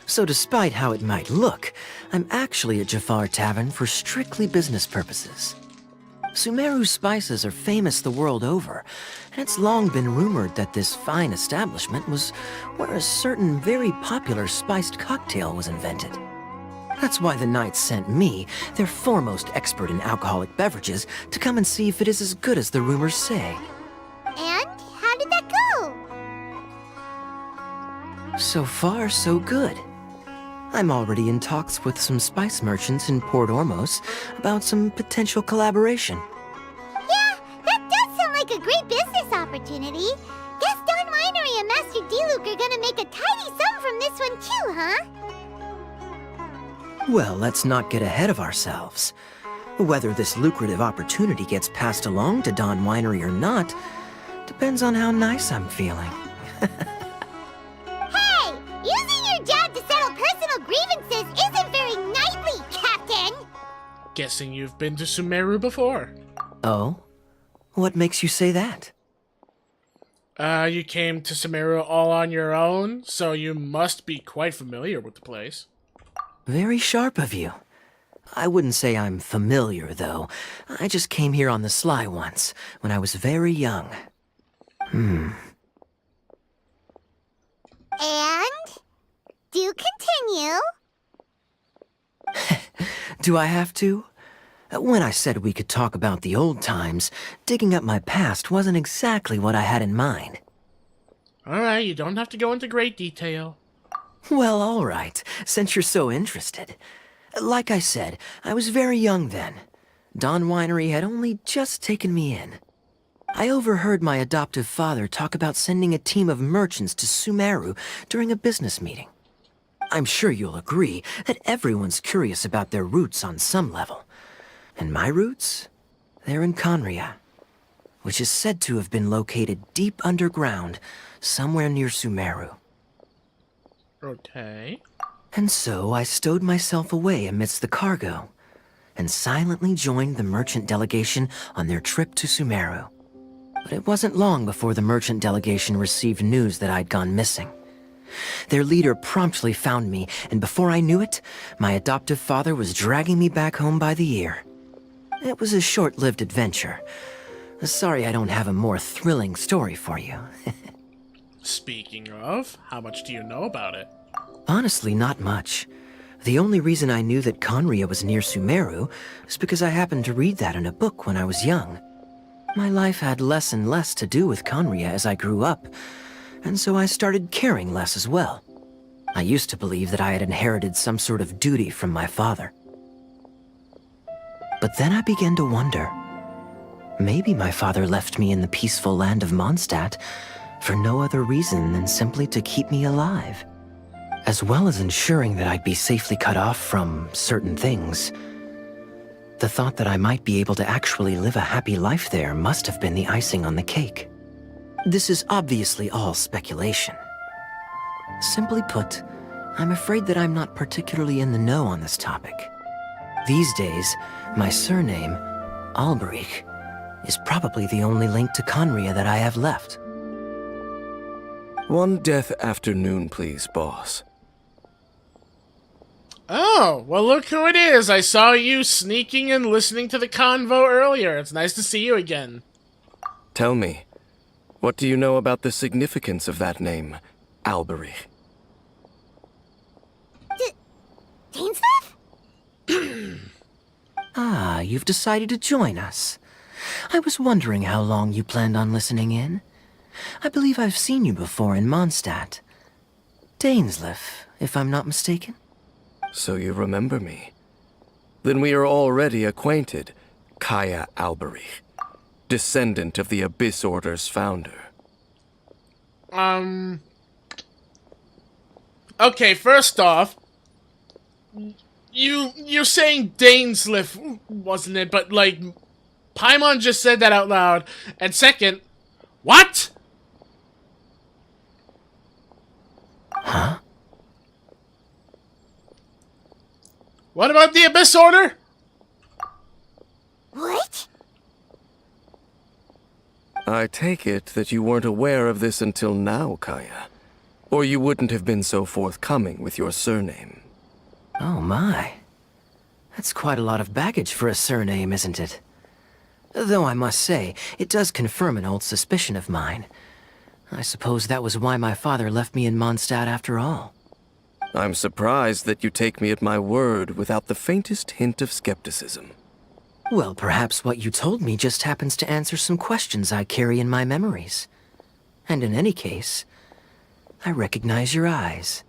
So despite how it might look, I'm actually at Jafar Tavern for strictly business purposes. Sumeru spices are famous the world over, and it's long been rumored that this fine establishment was where a certain very popular spiced cocktail was invented. That's why the Knights sent me, their foremost expert in alcoholic beverages, to come and see if it is as good as the rumors say. And how did that go? So far, so good. I'm already in talks with some spice merchants in Port Ormos about some potential collaboration. Yeah, that does sound like a great business opportunity. Guess Don Winery and Master D-Luke are gonna make a tidy sum from this one too, huh? Well, let's not get ahead of ourselves. Whether this lucrative opportunity gets passed along to Don Winery or not depends on how nice I'm feeling. Hey! Using your job to settle personal grievances isn't very knightly, Captain! Guessing you've been to Sumeru before. Oh? What makes you say that? You came to Sumeru all on your own, so you must be quite familiar with the place. Very sharp of you. I wouldn't say I'm familiar, though. I just came here on the sly once, when I was very young. And? Do continue. Do I have to? When I said we could talk about the old times, digging up my past wasn't exactly what I had in mind. Alright, you don't have to go into great detail. Well, alright, since you're so interested. Like I said, I was very young then. Don Winery had only just taken me in. I overheard my adoptive father talk about sending a team of merchants to Sumeru during a business meeting. I'm sure you'll agree that everyone's curious about their roots on some level. And my roots? They're in Conria, which is said to have been located deep underground, somewhere near Sumeru. Okay. And so I stowed myself away amidst the cargo, and silently joined the merchant delegation on their trip to Sumeru. But it wasn't long before the merchant delegation received news that I'd gone missing. Their leader promptly found me, and before I knew it, my adoptive father was dragging me back home by the ear. It was a short-lived adventure. Sorry I don't have a more thrilling story for you. Speaking of, how much do you know about it? Honestly, not much. The only reason I knew that Conria was near Sumeru is because I happened to read that in a book when I was young. My life had less and less to do with Conria as I grew up, and so I started caring less as well. I used to believe that I had inherited some sort of duty from my father. But then I began to wonder. Maybe my father left me in the peaceful land of Mondstadt for no other reason than simply to keep me alive. As well as ensuring that I'd be safely cut off from certain things. The thought that I might be able to actually live a happy life there must have been the icing on the cake. This is obviously all speculation. Simply put, I'm afraid that I'm not particularly in the know on this topic. These days, my surname, Alberich, is probably the only link to Conria that I have left. One death afternoon, please, boss. Oh, well look who it is. I saw you sneaking and listening to the convo earlier. It's nice to see you again. Tell me, what do you know about the significance of that name, Alberich? Dainsleif? Ah, you've decided to join us. I was wondering how long you planned on listening in. I believe I've seen you before in Mondstadt. Dainsleif, if I'm not mistaken. So you remember me. Then we are already acquainted, Kaya Alberich, descendant of the Abyss Order's founder. Okay, first off, you're saying Dainsleif, wasn't it? But, like, Paimon just said that out loud. And second, what? Huh? What about the Abyss Order? What? I take it that you weren't aware of this until now, Kaya. Or you wouldn't have been so forthcoming with your surname. Oh my. That's quite a lot of baggage for a surname, isn't it? Though I must say, it does confirm an old suspicion of mine. I suppose that was why my father left me in Mondstadt after all. I'm surprised that you take me at my word without the faintest hint of skepticism. Well, perhaps what you told me just happens to answer some questions I carry in my memories. And in any case, I recognize your eyes.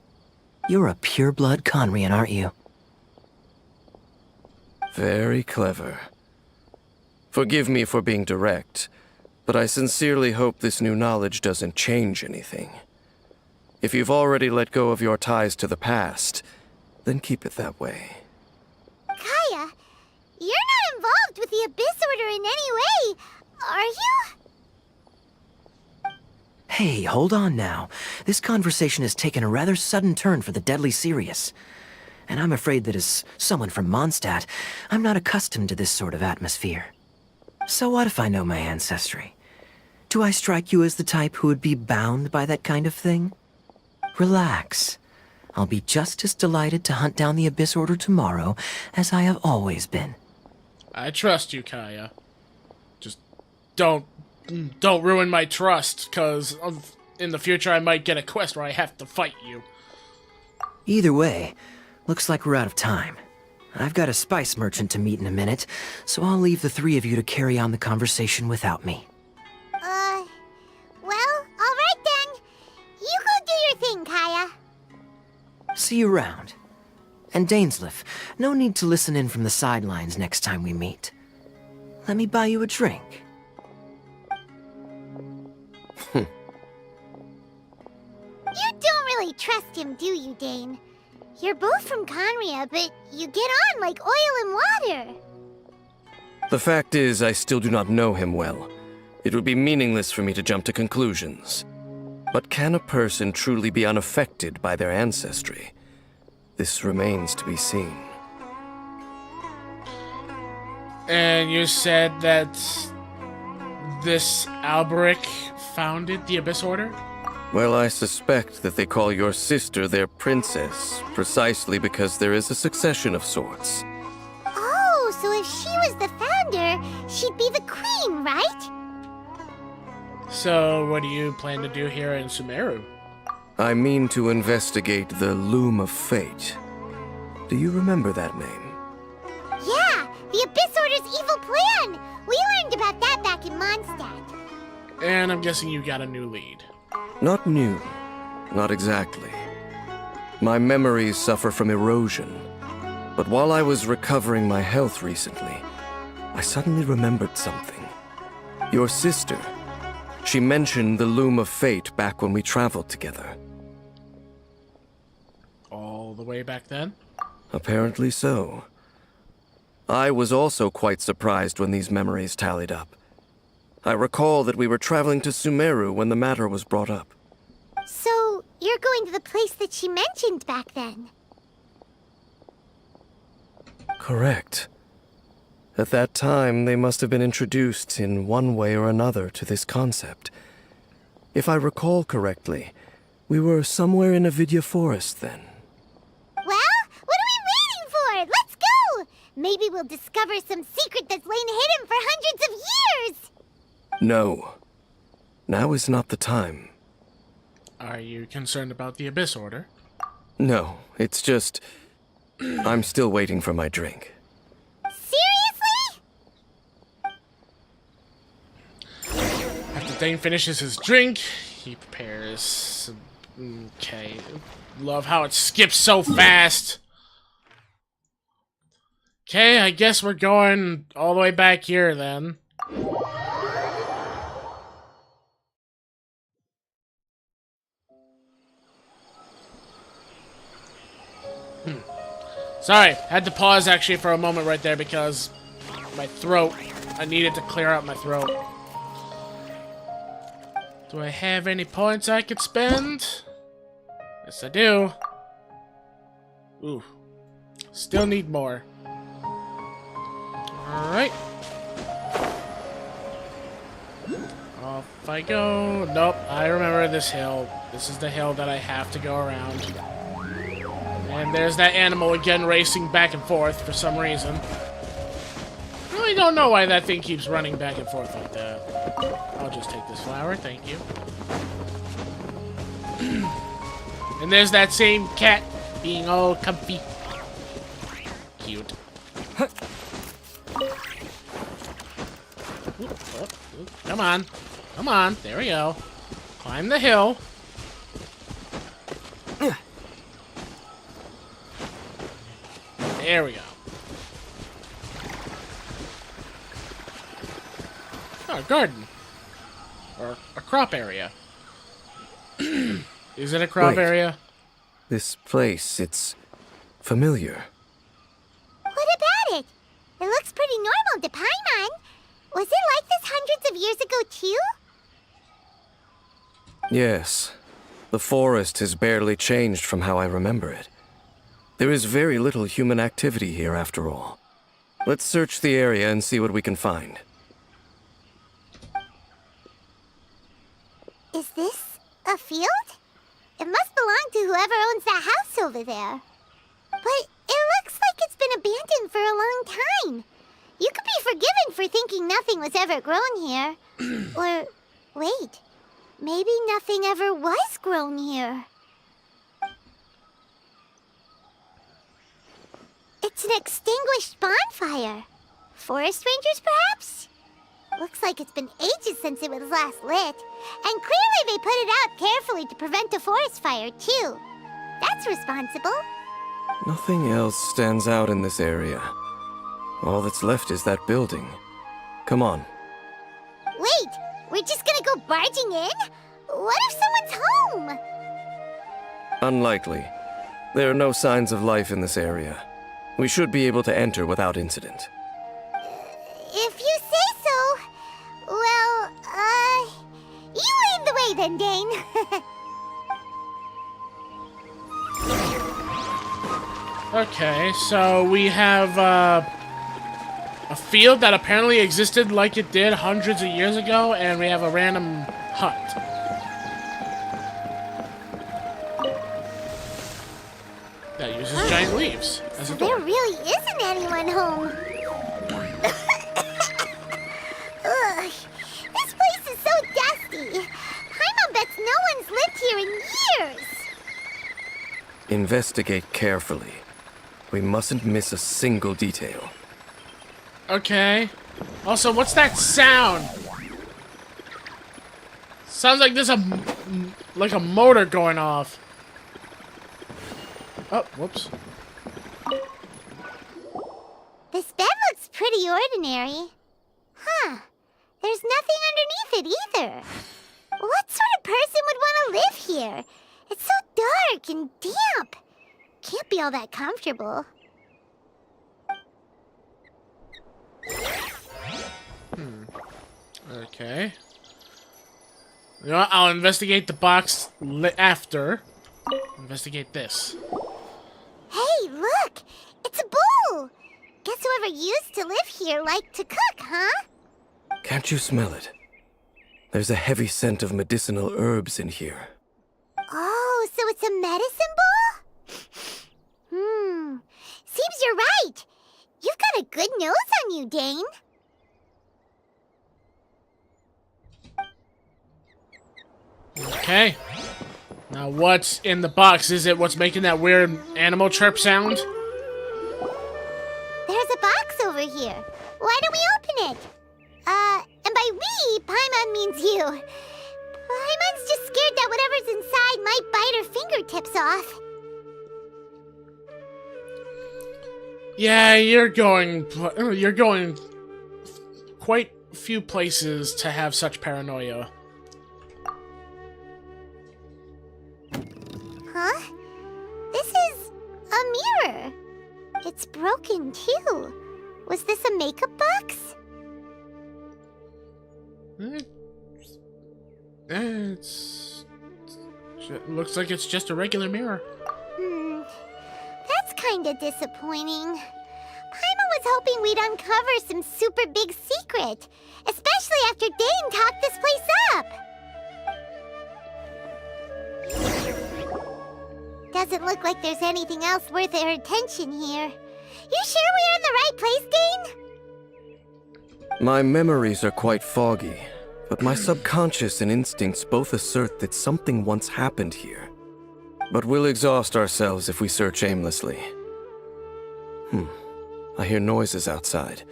You're a pure-blood Conrian, aren't you? Very clever. Forgive me for being direct, but I sincerely hope this new knowledge doesn't change anything. If you've already let go of your ties to the past, then keep it that way. Kaya, you're not involved with the Abyss Order in any way, are you? Hey, hold on now. This conversation has taken a rather sudden turn for the deadly serious. And I'm afraid that as someone from Mondstadt, I'm not accustomed to this sort of atmosphere. So what if I know my ancestry? Do I strike you as the type who would be bound by that kind of thing? Relax. I'll be just as delighted to hunt down the Abyss Order tomorrow as I have always been. I trust you, Kaya. Just don't ruin my trust, cause in the future I might get a quest where I have to fight you. Either way, looks like we're out of time. I've got a spice merchant to meet in a minute, so I'll leave the three of you to carry on the conversation without me. Well, alright then. You go do your thing, Kaya. See you around. And Dainsleif, no need to listen in from the sidelines next time we meet. Let me buy you a drink. trust him, do you, Dane? You're both from Conria, but you get on like oil and water. The fact is, I still do not know him well. It would be meaningless for me to jump to conclusions. But can a person truly be unaffected by their ancestry? This remains to be seen. And you said that this Alberic founded the Abyss Order? Well, I suspect that they call your sister their princess, precisely because there is a succession of sorts. Oh, so if she was the founder, she'd be the queen, right? So, what do you plan to do here in Sumeru? I mean to investigate the Loom of Fate. Do you remember that name? Yeah, the Abyss Order's evil plan! We learned about that back in Mondstadt. And I'm guessing you got a new lead. Not new. Not exactly. My memories suffer from erosion. But while I was recovering my health recently, I suddenly remembered something. Your sister. She mentioned the Loom of Fate back when we traveled together. All the way back then? Apparently so. I was also quite surprised when these memories tallied up. I recall that we were traveling to Sumeru when the matter was brought up. So, you're going to the place that she mentioned back then? Correct. At that time, they must have been introduced in one way or another to this concept. If I recall correctly, we were somewhere in Avidya Forest then. Well, what are we waiting for? Let's go! Maybe we'll discover some secret that's lain hidden for hundreds of years! No. Now is not the time. Are you concerned about the Abyss Order? No, it's just... I'm still waiting for my drink. Seriously? After Dane finishes his drink, he prepares some... Okay. Love how it skips so fast. Okay, I guess we're going all the way back here then. Sorry, had to pause actually for a moment right there because my throat, I needed to clear out my throat. Do I have any points I could spend? Yes, I do. Ooh. Still need more. Alright. Off I go. Nope, I remember this hill. This is the hill that I have to go around. And there's that animal again racing back and forth for some reason. Really don't know why that thing keeps running back and forth like that. I'll just take this flower, thank you. And there's that same cat being all comfy. Cute. Come on. Come on. There we go. Climb the hill. There we go. Oh, a garden. Or a crop area. Is it a crop area? This place, it's familiar. What about it? It looks pretty normal to Paimon. Was it like this hundreds of years ago, too? Yes. The forest has barely changed from how I remember it. There is very little human activity here, after all. Let's search the area and see what we can find. Is this a field? It must belong to whoever owns that house over there. But it looks like it's been abandoned for a long time. You could be forgiven for thinking nothing was ever grown here. Or, wait, maybe nothing ever was grown here. It's an extinguished bonfire. Forest rangers, perhaps? Looks like it's been ages since it was last lit. And clearly they put it out carefully to prevent a forest fire, too. That's responsible. Nothing else stands out in this area. All that's left is that building. Come on. Wait, we're just gonna go barging in? What if someone's home? Unlikely. There are no signs of life in this area. We should be able to enter without incident. If you say so. Well, you lead the way then, Dane. Okay, so we have a field that apparently existed like it did hundreds of years ago, and we have a random hut. That uses giant leaves as a There door. really isn't anyone home. Ugh, this place is so dusty. Paimon bets no one's lived here in years. Investigate carefully. We mustn't miss a single detail. Okay. Also, what's that sound? Sounds like there's a motor going off. Oh, whoops. This bed looks pretty ordinary. Huh. There's nothing underneath it either. What sort of person would want to live here? It's so dark and damp. Can't be all that comfortable. Okay. You know what? I'll investigate the box after. Investigate this. Hey, look! It's a bowl! Guess whoever used to live here liked to cook, huh? Can't you smell it? There's a heavy scent of medicinal herbs in here. Oh, so it's a medicine bowl? Seems you're right. You've got a good nose on you, Dane. Okay. Now what's in the box? Is it what's making that weird animal chirp sound? There's a box over here. Why don't we open it? And by we, Paimon means you. Paimon's just scared that whatever's inside might bite her fingertips off. Yeah, you're going quite a few places to have such paranoia. Huh? This is a mirror. It's broken, too. Was this a makeup box? It looks like it's just a regular mirror. That's kinda disappointing. Paimon was hoping we'd uncover some super big secret, especially after Dane talked this place up. Doesn't look like there's anything else worth our attention here. You sure we're in the right place, Dane? My memories are quite foggy, but my subconscious and instincts both assert that something once happened here. But we'll exhaust ourselves if we search aimlessly. I hear noises outside.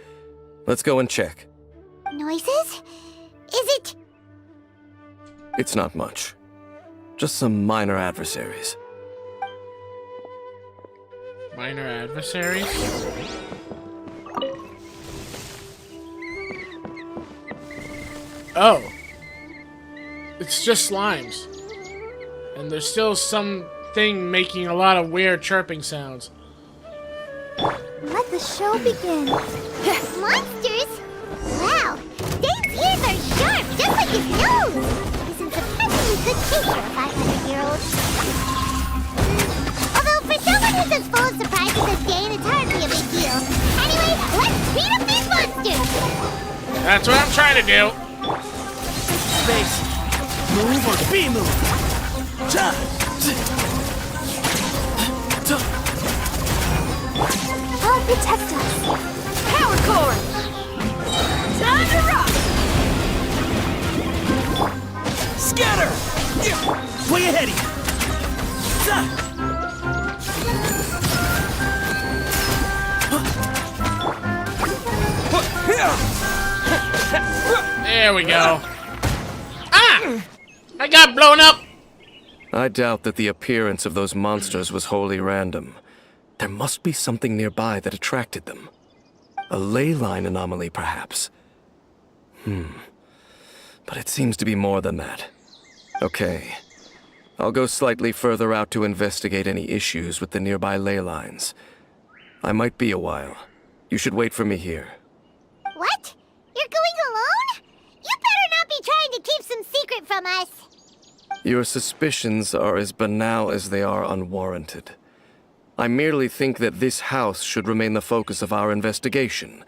Let's go and check. Noises? Is it? It's not much. Just some minor adversaries. Minor adversaries? Oh. It's just slimes. And there's still something making a lot of weird chirping sounds. Let the show begin. Monsters? Wow, Dane's ears are sharp, just like his nose. He's in surprisingly good shape for a 500-year-old. Although for someone who's as full of surprises as Dane, it's hardly a big deal. Anyway, let's beat up these monsters! That's what I'm trying to do. Space. Move or be moved. Help protect us. Power core! Time to rock! Scatter! Way ahead of There we go. Ah! I got blown up! I doubt that the appearance of those monsters was wholly random. There must be something nearby that attracted them. A ley line anomaly, perhaps. But it seems to be more than that. Okay. I'll go slightly further out to investigate any issues with the nearby ley lines. I might be a while. You should wait for me here. What? You're going alone? You better not be trying to keep some secret from us. Your suspicions are as banal as they are unwarranted. I merely think that this house should remain the focus of our investigation,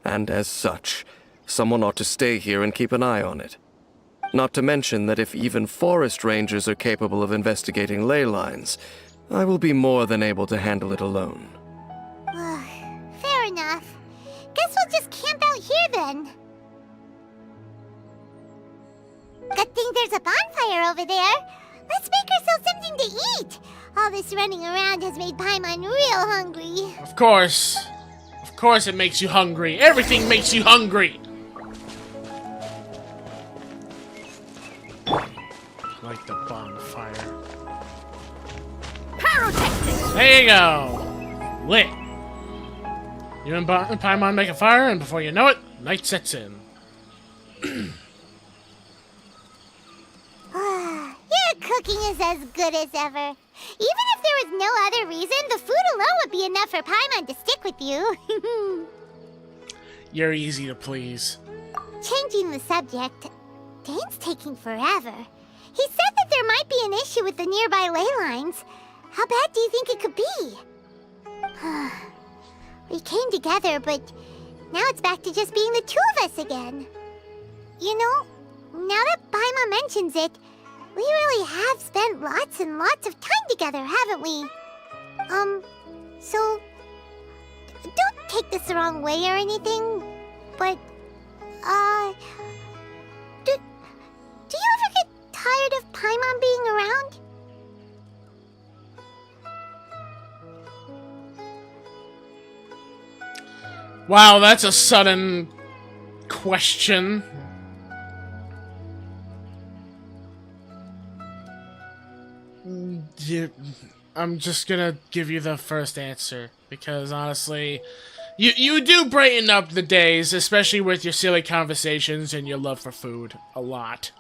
and as such, someone ought to stay here and keep an eye on it. Not to mention that if even forest rangers are capable of investigating ley lines, I will be more than able to handle it alone. Fair enough. Guess we'll just camp out here then. Good thing there's a bonfire over there. Let's make ourselves something to eat. All this running around has made Paimon real hungry. Of course. Of course it makes you hungry. Everything makes you hungry. Like the bonfire. Pyrotechnics! There you go. Lit. You and Paimon make a fire, and before you know it, night sets in. Your cooking is as good as ever. Even if there was no other reason, the food alone would be enough for Paimon to stick with you. You're easy to please. Changing the subject, Dane's taking forever. He said that there might be an issue with the nearby ley lines. How bad do you think it could be? We came together, but now it's back to just being the two of us again. You know, now that Paimon mentions it, we really have spent lots and lots of time together, haven't we? So, don't take this the wrong way or anything, but, do you ever get tired of Paimon being around? Wow, that's a sudden question. I'm just gonna give you the first answer, because honestly, you do brighten up the days, especially with your silly conversations and your love for food, a lot.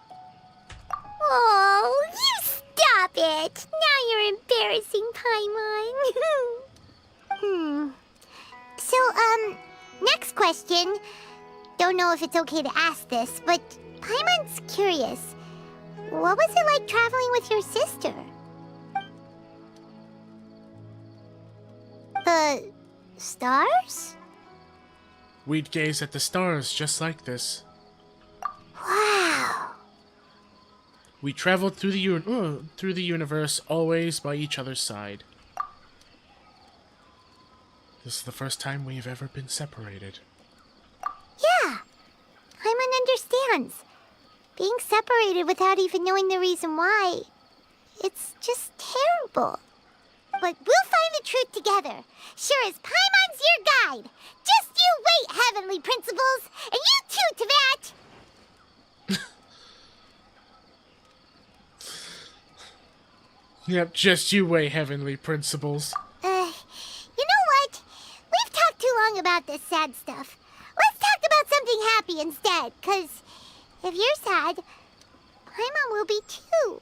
Oh, you stop it! Now you're embarrassing, Paimon. So, next question. Don't know if it's okay to ask this, but Paimon's curious. What was it like traveling with your sister? The stars? We'd gaze at the stars just like this. Wow. We traveled through the universe, always by each other's side. This is the first time we've ever been separated. Yeah, Paimon understands. Being separated without even knowing the reason why, it's just terrible. But we'll find the truth together. Sure as Paimon's your guide. Just you wait, Heavenly Principles, and you too, Teyvat! Yep, just you wait, Heavenly Principles. You know what? We've talked too long about this sad stuff. Let's talk about something happy instead, 'cause if you're sad, Paimon will be too.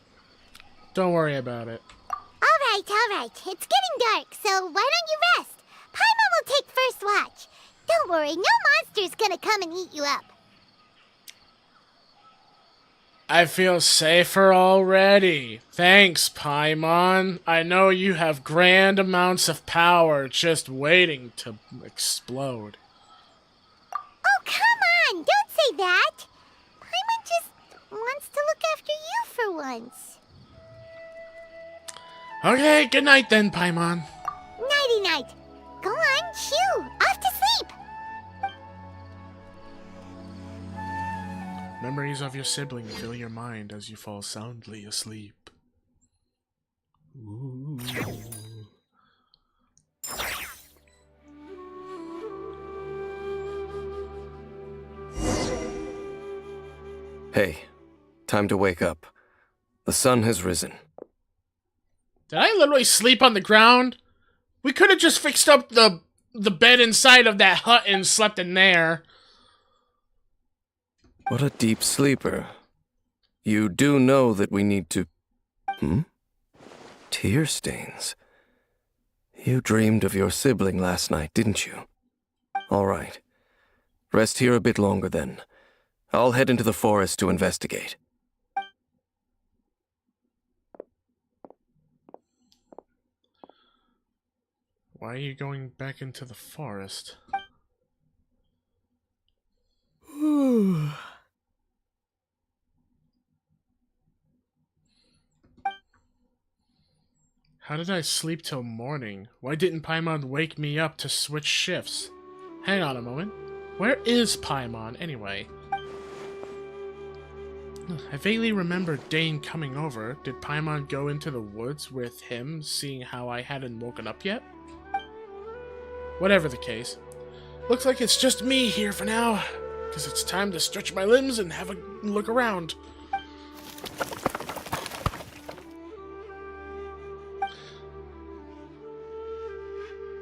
Don't worry about it. All right. It's getting dark, so why don't you rest? Paimon will take first watch. Don't worry, no monster's gonna come and eat you up. I feel safer already. Thanks, Paimon. I know you have grand amounts of power just waiting to explode. Oh, come on! Don't say that! Paimon just wants to look after you for once. Okay, good night then, Paimon. Nighty-night. Go on, shoo! Off to sleep! Memories of your sibling fill your mind as you fall soundly asleep. Ooh. Hey, time to wake up. The sun has risen. Did I literally sleep on the ground? We could have just fixed up the bed inside of that hut and slept in there. What a deep sleeper. You do know that we need to... Tear stains? You dreamed of your sibling last night, didn't you? All right. Rest here a bit longer then. I'll head into the forest to investigate. Why are you going back into the forest? How did I sleep till morning? Why didn't Paimon wake me up to switch shifts? Hang on a moment. Where is Paimon, anyway? I vaguely remember Dane coming over. Did Paimon go into the woods with him, seeing how I hadn't woken up yet? Whatever the case. Looks like it's just me here for now, because it's time to stretch my limbs and have a look around.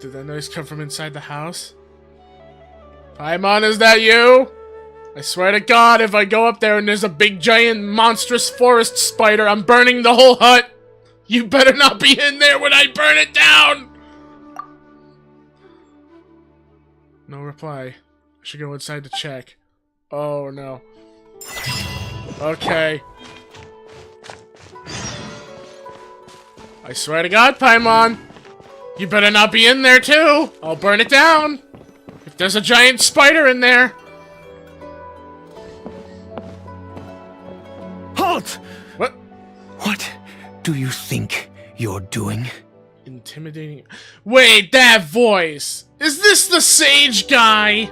Did that noise come from inside the house? Paimon, is that you? I swear to God, if I go up there and there's a big, giant, monstrous forest spider, I'm burning the whole hut! You better not be in there when I burn it down! No reply. I should go inside to check. Oh, no. Okay. I swear to God, Paimon! You better not be in there, too! I'll burn it down! If there's a giant spider in there! Halt! What? What do you think you're doing? Intimidating. Wait, that voice! Is this the sage guy?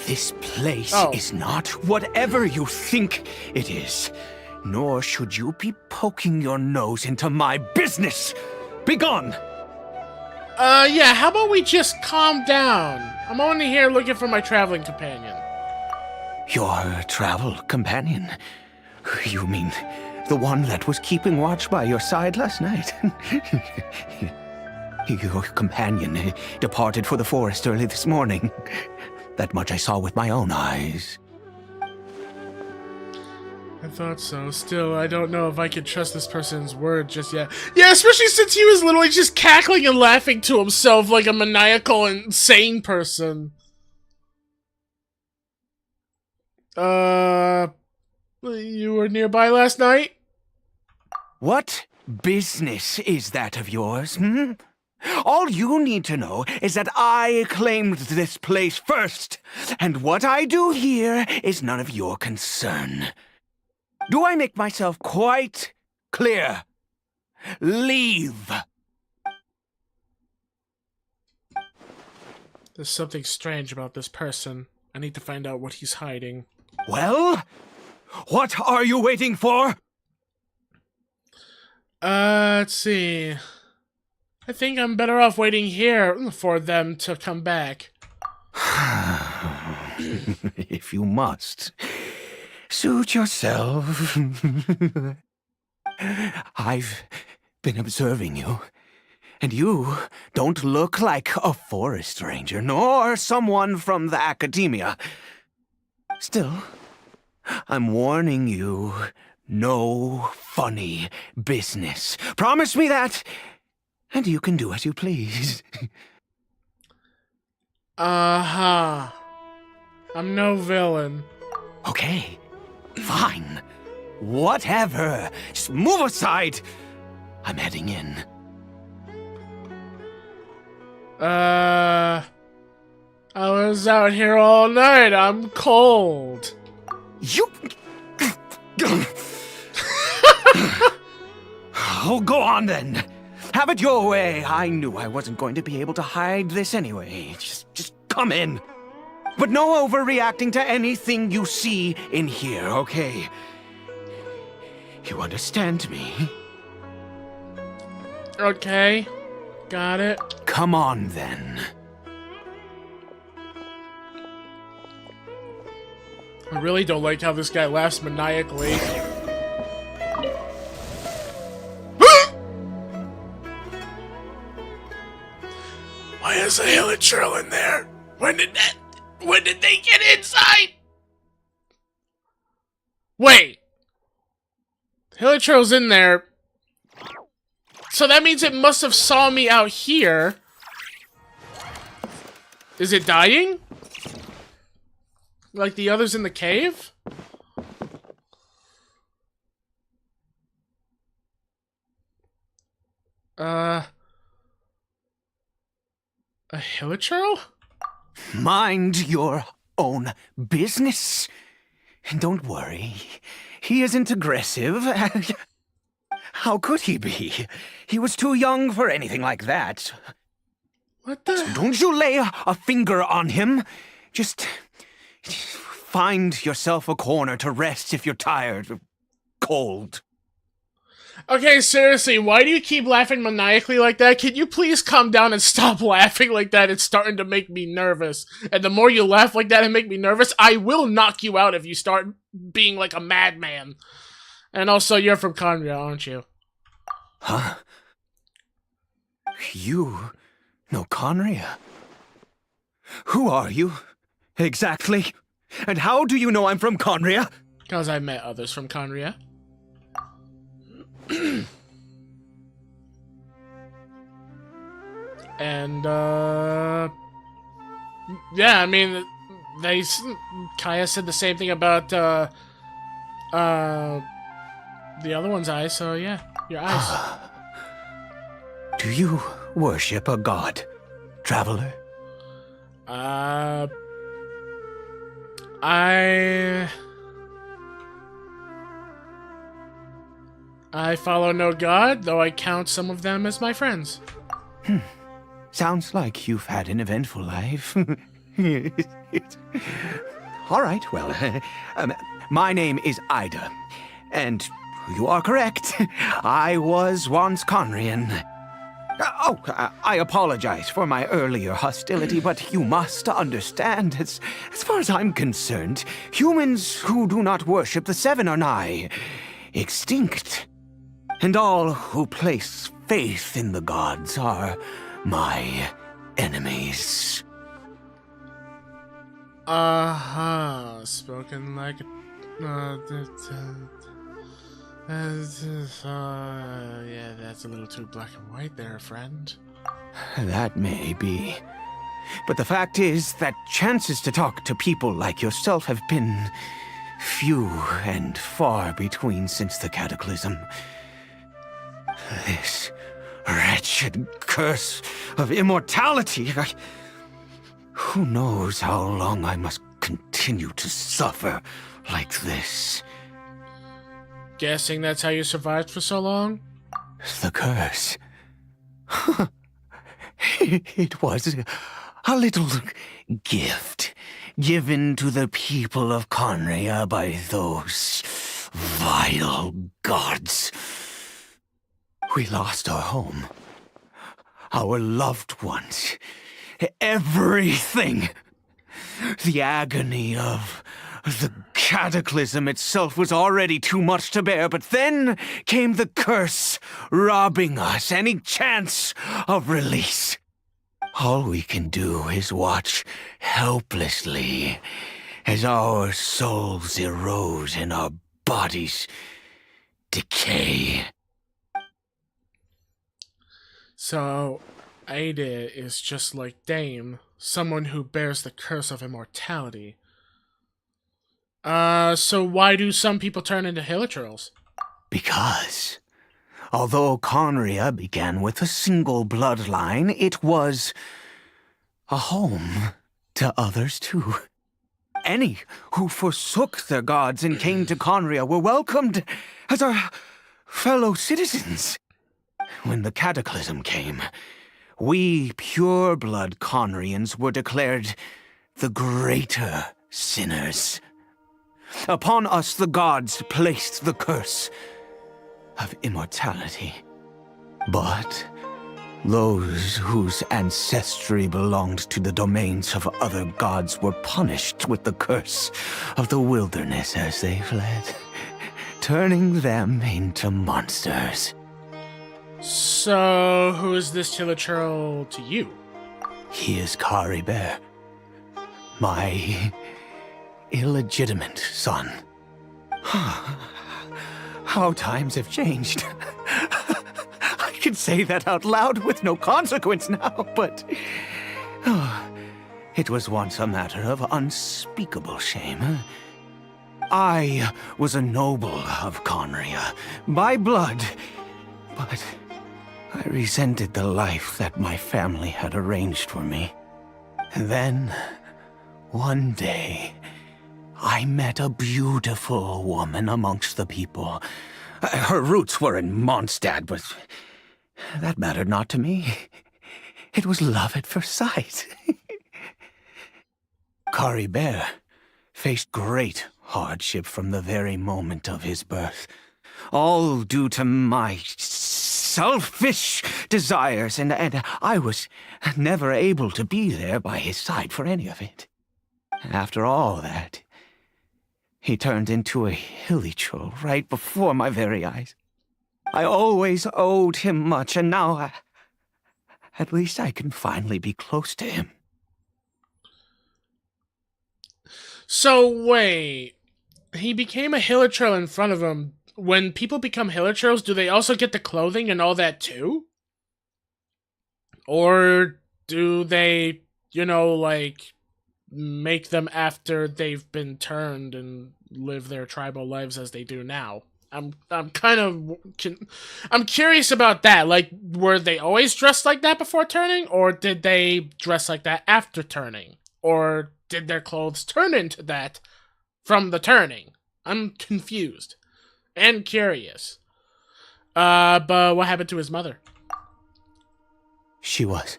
This place Oh. is not whatever you think it is. Nor should you be poking your nose into my business. Begone! Yeah, how about we just calm down? I'm only here looking for my traveling companion. Your travel companion? You mean the one that was keeping watch by your side last night? Your companion departed for the forest early this morning. That much I saw with my own eyes. I thought so. Still, I don't know if I can trust this person's word just yet. Yeah, especially since he was literally just cackling and laughing to himself like a maniacal, insane person. You were nearby last night? What business is that of yours, hmm? All you need to know is that I claimed this place first, and what I do here is none of your concern. Do I make myself quite clear? Leave! There's something strange about this person. I need to find out what he's hiding. Well, what are you waiting for? Let's see. I think I'm better off waiting here for them to come back. If you must. Suit yourself. I've been observing you, and you don't look like a forest ranger, nor someone from the academia. Still, I'm warning you, no funny business. Promise me that, and you can do as you please. Uh-huh. I'm no villain. Okay, fine. Whatever. Just move aside. I'm heading in. I was out here all night. I'm cold. You... Oh, go on then. Have it your way. I knew I wasn't going to be able to hide this anyway. Just come in. But no overreacting to anything you see in here, okay? You understand me? Okay. Got it. Come on then. I really don't like how this guy laughs maniacally. Why is a hilichurl in there? When did they get inside? Wait. Hilichurl's in there. So that means it must have saw me out here. Is it dying? Like the others in the cave? A Hilichurl? Mind your own business. Don't worry. He isn't aggressive. How could he be? He was too young for anything like that. What the? So don't you lay a finger on him. Just find yourself a corner to rest if you're tired, cold. Okay, seriously, why do you keep laughing maniacally like that? Can you please calm down and stop laughing like that? It's starting to make me nervous. And the more you laugh like that and make me nervous, I will knock you out if you start being like a madman. And also, you're from Conria, aren't you? Huh? You know Conria? Who are you, exactly? And how do you know I'm from Conria? Because I met others from Conria. And, yeah, I mean, Kaya said the same thing about, the other one's eyes, so yeah, your eyes. Do you worship a god, traveler? I follow no god, though I count some of them as my friends. Sounds like you've had an eventful life. All right, well, my name is Ida, and you are correct. I was once Conrian. I apologize for my earlier hostility, but you must understand, as far as I'm concerned, humans who do not worship the Seven are nigh extinct. And all who place faith in the gods are my enemies. Spoken like a... yeah, that's a little too black and white there, friend. That may be. But the fact is that chances to talk to people like yourself have been few and far between since the cataclysm. This wretched curse of immortality. Who knows how long I must continue to suffer like this? Guessing that's how you survived for so long? The curse. It was a little gift given to the people of Conria by those vile gods. We lost our home, our loved ones, everything. The agony of the cataclysm itself was already too much to bear, but then came the curse, robbing us any chance of release. All we can do is watch helplessly as our souls erode and our bodies decay. So, Ada is just like Dame, someone who bears the curse of immortality. So why do some people turn into Hilichurls? Because, although Conria began with a single bloodline, it was a home to others too. Any who forsook their gods and came to Conria were welcomed as our fellow citizens. When the cataclysm came, we pure-blood Conrians were declared the greater sinners. Upon us the gods placed the curse of immortality. But those whose ancestry belonged to the domains of other gods were punished with the curse of the wilderness as they fled, turning them into monsters. So, who is this Hilichurl to you? He is Kari Bear, my illegitimate son. how times have changed. I can say that out loud with no consequence now, but... it was once a matter of unspeakable shame. I was a noble of Conria, by blood, but I resented the life that my family had arranged for me. And then, one day, I met a beautiful woman amongst the people. Her roots were in Mondstadt, but that mattered not to me. It was love at first sight. Caribert faced great hardship from the very moment of his birth, all due to my selfish desires, and I was never able to be there by his side for any of it. After all that, he turned into a hilly troll right before my very eyes. I always owed him much, and now at least I can finally be close to him. So, wait. He became a Hilichurl in front of him. When people become Hilichurls, do they also get the clothing and all that too? Or do they, like, make them after they've been turned and live their tribal lives as they do now? I'm curious about that. Like, were they always dressed like that before turning, or did they dress like that after turning? Or did their clothes turn into that from the turning? I'm confused and curious. But what happened to his mother? She was.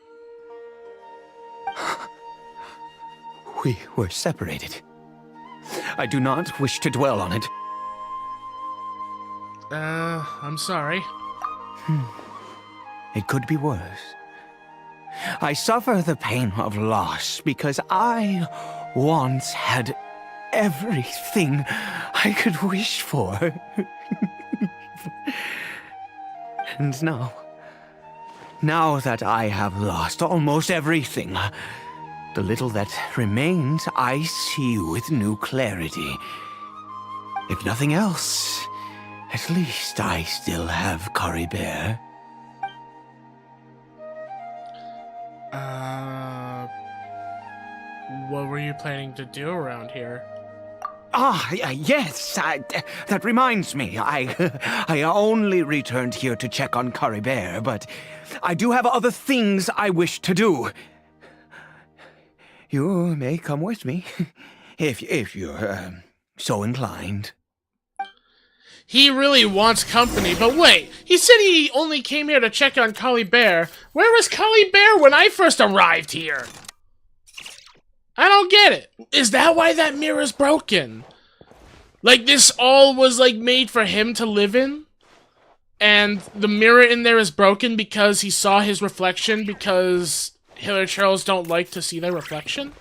We were separated. I do not wish to dwell on it. I'm sorry. It could be worse. I suffer the pain of loss because I once had everything I could wish for. And now that I have lost almost everything, the little that remains I see with new clarity. If nothing else, at least I still have Caribert. What were you planning to do around here? Yes, that reminds me. I only returned here to check on Caribert, but I do have other things I wish to do. You may come with me, if you're so inclined. He really wants company, but wait, he said he only came here to check on Caribert. Where was Caribert when I first arrived here? I don't get it. Is that why that mirror's broken? Like, this all was, like, made for him to live in? And the mirror in there is broken because he saw his reflection because Hilichurls don't like to see their reflection?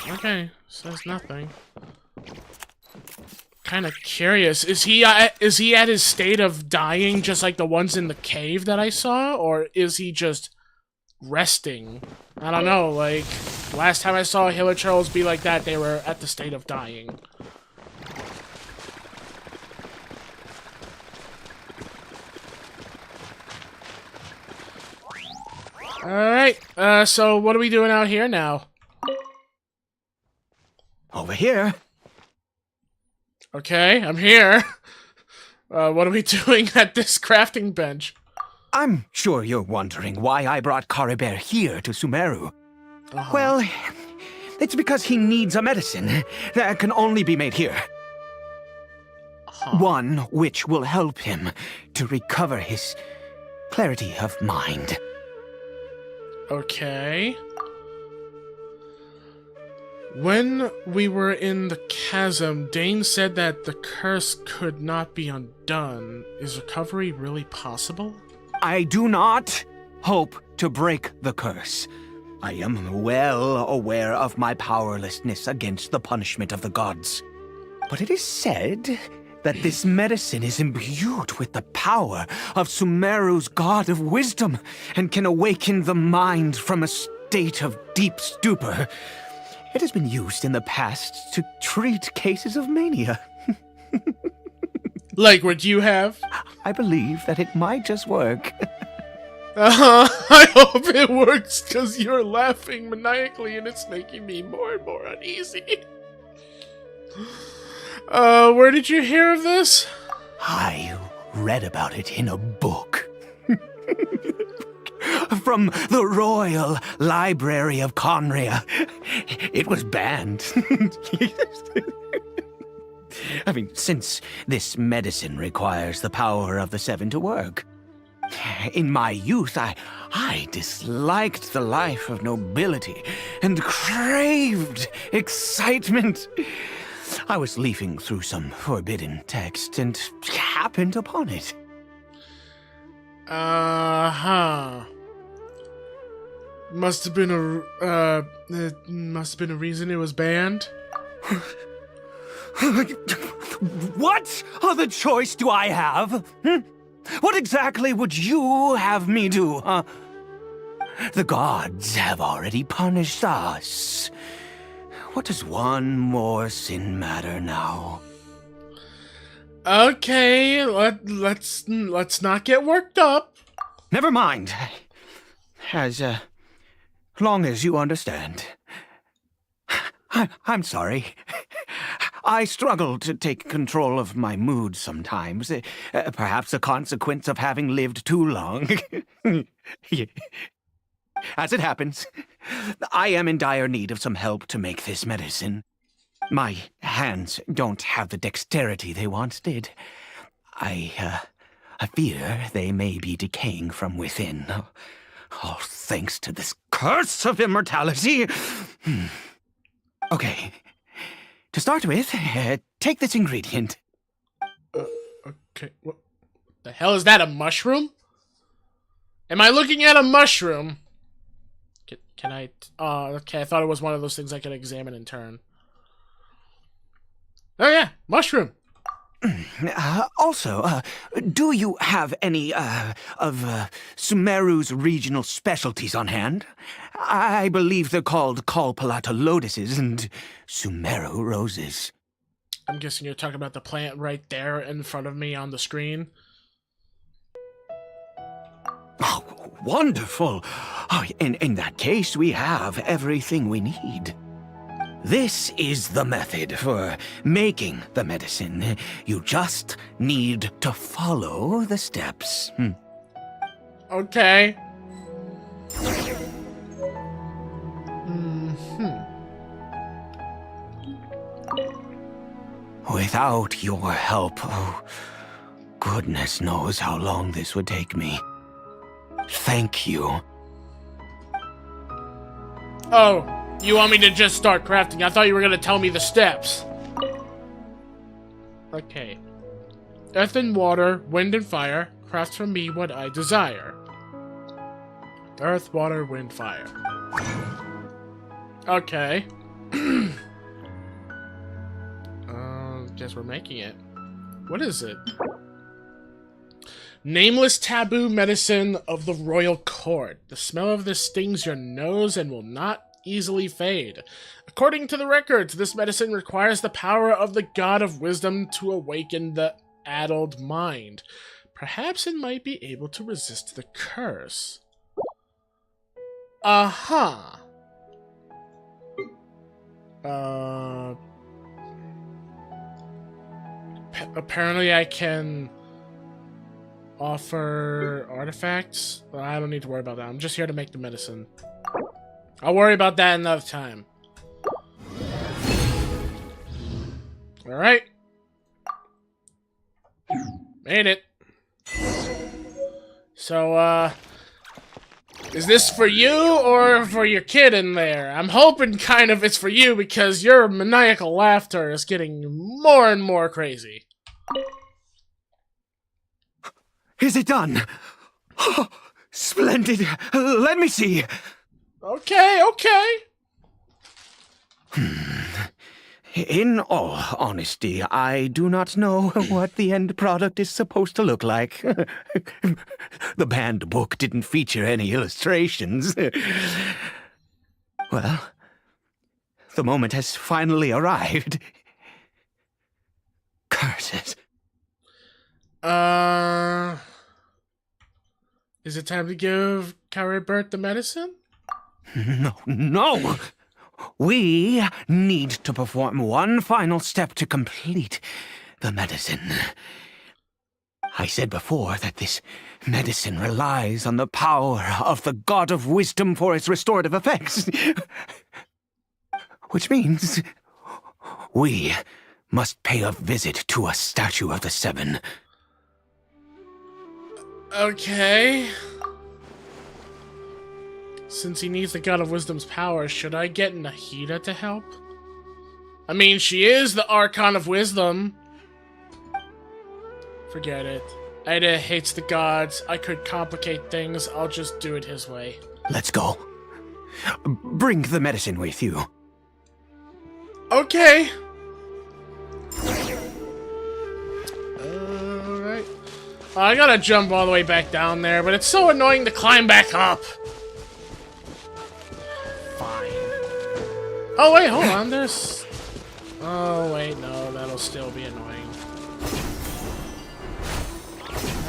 Okay, says nothing. Kind of curious. Is he at his state of dying just like the ones in the cave that I saw? Or is he just resting? I don't know, like, last time I saw Hilichurls be like that, they were at the state of dying. Alright, so what are we doing out here now? Over here. Okay, I'm here. What are we doing at this crafting bench? I'm sure you're wondering why I brought Caribert here to Sumeru. Well, it's because he needs a medicine that can only be made here. One which will help him to recover his clarity of mind. Okay. When we were in the chasm, Dane said that the curse could not be undone. Is recovery really possible? I do not hope to break the curse. I am well aware of my powerlessness against the punishment of the gods. But it is said that this medicine is imbued with the power of Sumeru's god of wisdom and can awaken the mind from a state of deep stupor. It has been used in the past to treat cases of mania. Like what you have? I believe that it might just work. I hope it works, because you're laughing maniacally and it's making me more and more uneasy. Where did you hear of this? I read about it in a book. From the Royal Library of Conria. It was banned. I mean, since this medicine requires the power of the Seven to work. In my youth, I disliked the life of nobility and craved excitement. I was leafing through some forbidden text and happened upon it. Uh-huh. Must have been a reason it was banned. What other choice do I have? What exactly would you have me do, huh? The gods have already punished us. What does one more sin matter now? Okay, let's not get worked up. Never mind. As long as you understand. I'm sorry. I struggle to take control of my mood sometimes. Perhaps a consequence of having lived too long. As it happens, I am in dire need of some help to make this medicine. My hands don't have the dexterity they once did. I fear they may be decaying from within. All thanks to this curse of immortality. Okay. To start with, take this ingredient. Okay, what the hell is that, a mushroom? Am I looking at a mushroom? Can I... Oh, okay, I thought it was one of those things I could examine in turn. Oh yeah, mushroom! Also, do you have any, of Sumeru's regional specialties on hand? I believe they're called Kalpalata lotuses and Sumeru roses. I'm guessing you're talking about the plant right there in front of me on the screen. Oh, wonderful! Oh, in that case, we have everything we need. This is the method for making the medicine. You just need to follow the steps. Okay. Without your help, oh, goodness knows how long this would take me. Thank you. Oh, you want me to just start crafting? I thought you were gonna tell me the steps. Okay. Earth and water, wind and fire, craft for me what I desire. Earth, water, wind, fire. Okay. Guess we're making it. What is it? Nameless taboo medicine of the royal court. The smell of this stings your nose and will not easily fade. According to the records, this medicine requires the power of the god of wisdom to awaken the addled mind. Perhaps it might be able to resist the curse. Uh-huh. Apparently I can offer artifacts. Well, I don't need to worry about that. I'm just here to make the medicine. I'll worry about that another time. Alright. Made it. So, is this for you or for your kid in there? I'm hoping kind of it's for you because your maniacal laughter is getting more and more crazy. Is it done? Oh, splendid. Let me see. Okay, okay. In all honesty, I do not know what the end product is supposed to look like. The banned book didn't feature any illustrations. Well, The moment has finally arrived. Curses. Is it time to give Caribert the medicine? No. We need to perform one final step to complete the medicine. I said before that this medicine relies on the power of the God of Wisdom for its restorative effects. Which means we must pay a visit to a statue of the Seven. Okay. Since he needs the God of Wisdom's power, should I get Nahida to help? I mean, she is the Archon of Wisdom. Forget it. Ida hates the gods. I could complicate things. I'll just do it his way. Let's go. Bring the medicine with you. Okay. Alright. I gotta jump all the way back down there, but it's so annoying to climb back up. Fine. Oh, wait, hold on. There's... Oh, wait, no. That'll still be annoying.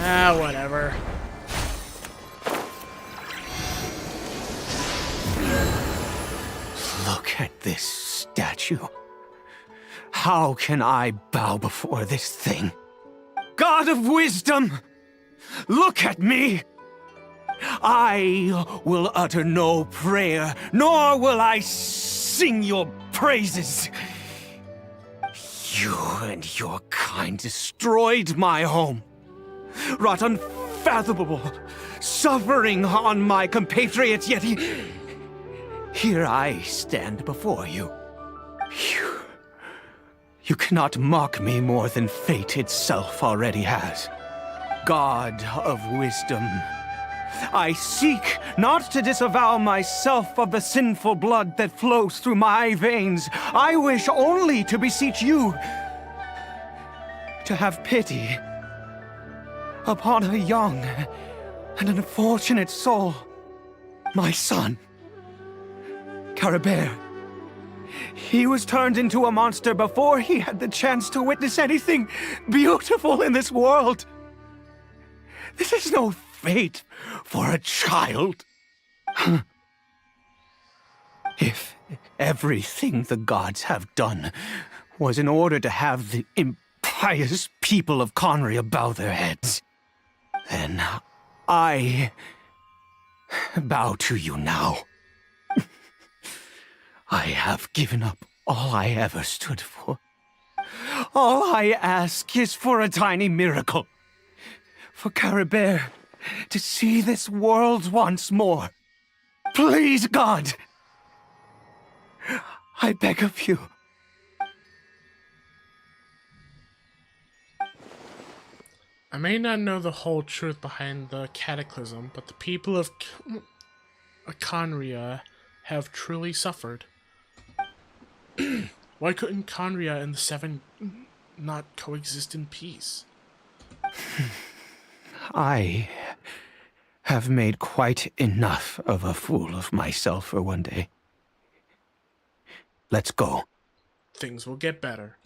Ah, whatever. Look at this statue. How can I bow before this thing? God of Wisdom! Look at me! I will utter no prayer, nor will I sing your praises. You and your kind destroyed my home, wrought unfathomable suffering on my compatriots, yet here I stand before you. You cannot mock me more than fate itself already has. God of Wisdom, I seek not to disavow myself of the sinful blood that flows through my veins. I wish only to beseech you to have pity upon a young and unfortunate soul, my son, Caribert. He was turned into a monster before he had the chance to witness anything beautiful in this world. This is no fate for a child. If everything the gods have done was in order to have the impious people of Conria bow their heads, then I bow to you now. I have given up all I ever stood for. All I ask is for a tiny miracle. For Caribert to see this world once more. Please, God! I beg of you. I may not know the whole truth behind the cataclysm, but the people of Conria have truly suffered. Why couldn't Conria and the Seven not coexist in peace? I have made quite enough of a fool of myself for one day. Let's go. Things will get better.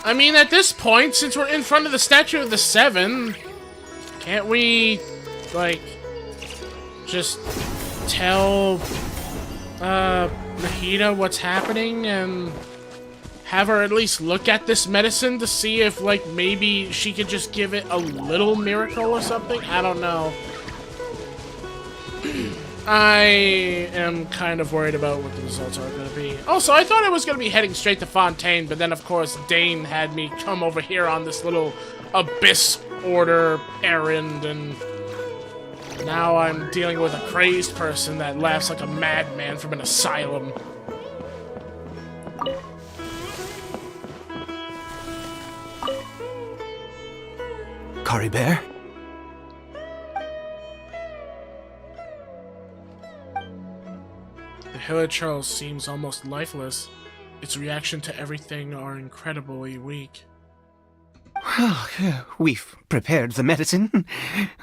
I mean, at this point, since we're in front of the statue of the Seven, can't we, like, just tell Nahida what's happening and have her at least look at this medicine to see if, like, maybe she could just give it a little miracle or something? I don't know. I am kind of worried about what the results are going to be. Also, I thought I was going to be heading straight to Fontaine, but then, of course, Dane had me come over here on this little Abyss Order errand, and now I'm dealing with a crazed person that laughs like a madman from an asylum. Caribert? The Hilichurl seems almost lifeless. Its reaction to everything are incredibly weak. We've prepared the medicine.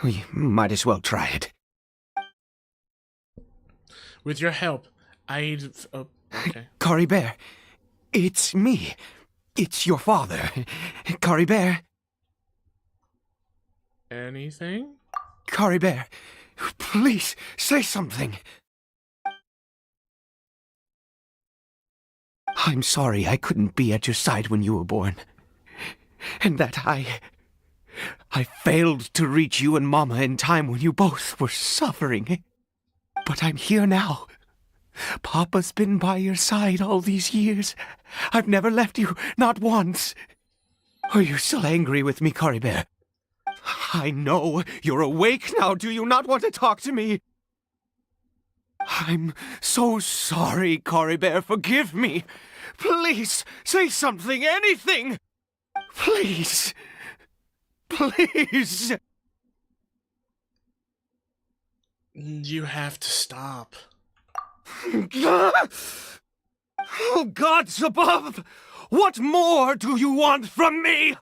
We might as well try it. With your help, I'd... Oh, okay. Cory Bear, it's me. It's your father. Cory Bear. Anything? Cory Bear, please say something. I'm sorry I couldn't be at your side when you were born. And that I failed to reach you and Mama in time when you both were suffering. But I'm here now. Papa's been by your side all these years. I've never left you, not once. Are you still angry with me, Cory Bear? I know you're awake now. Do you not want to talk to me? I'm so sorry, Cory Bear. Forgive me. Please, say something, anything. Please. Please. You have to stop. Oh, gods above! What more do you want from me?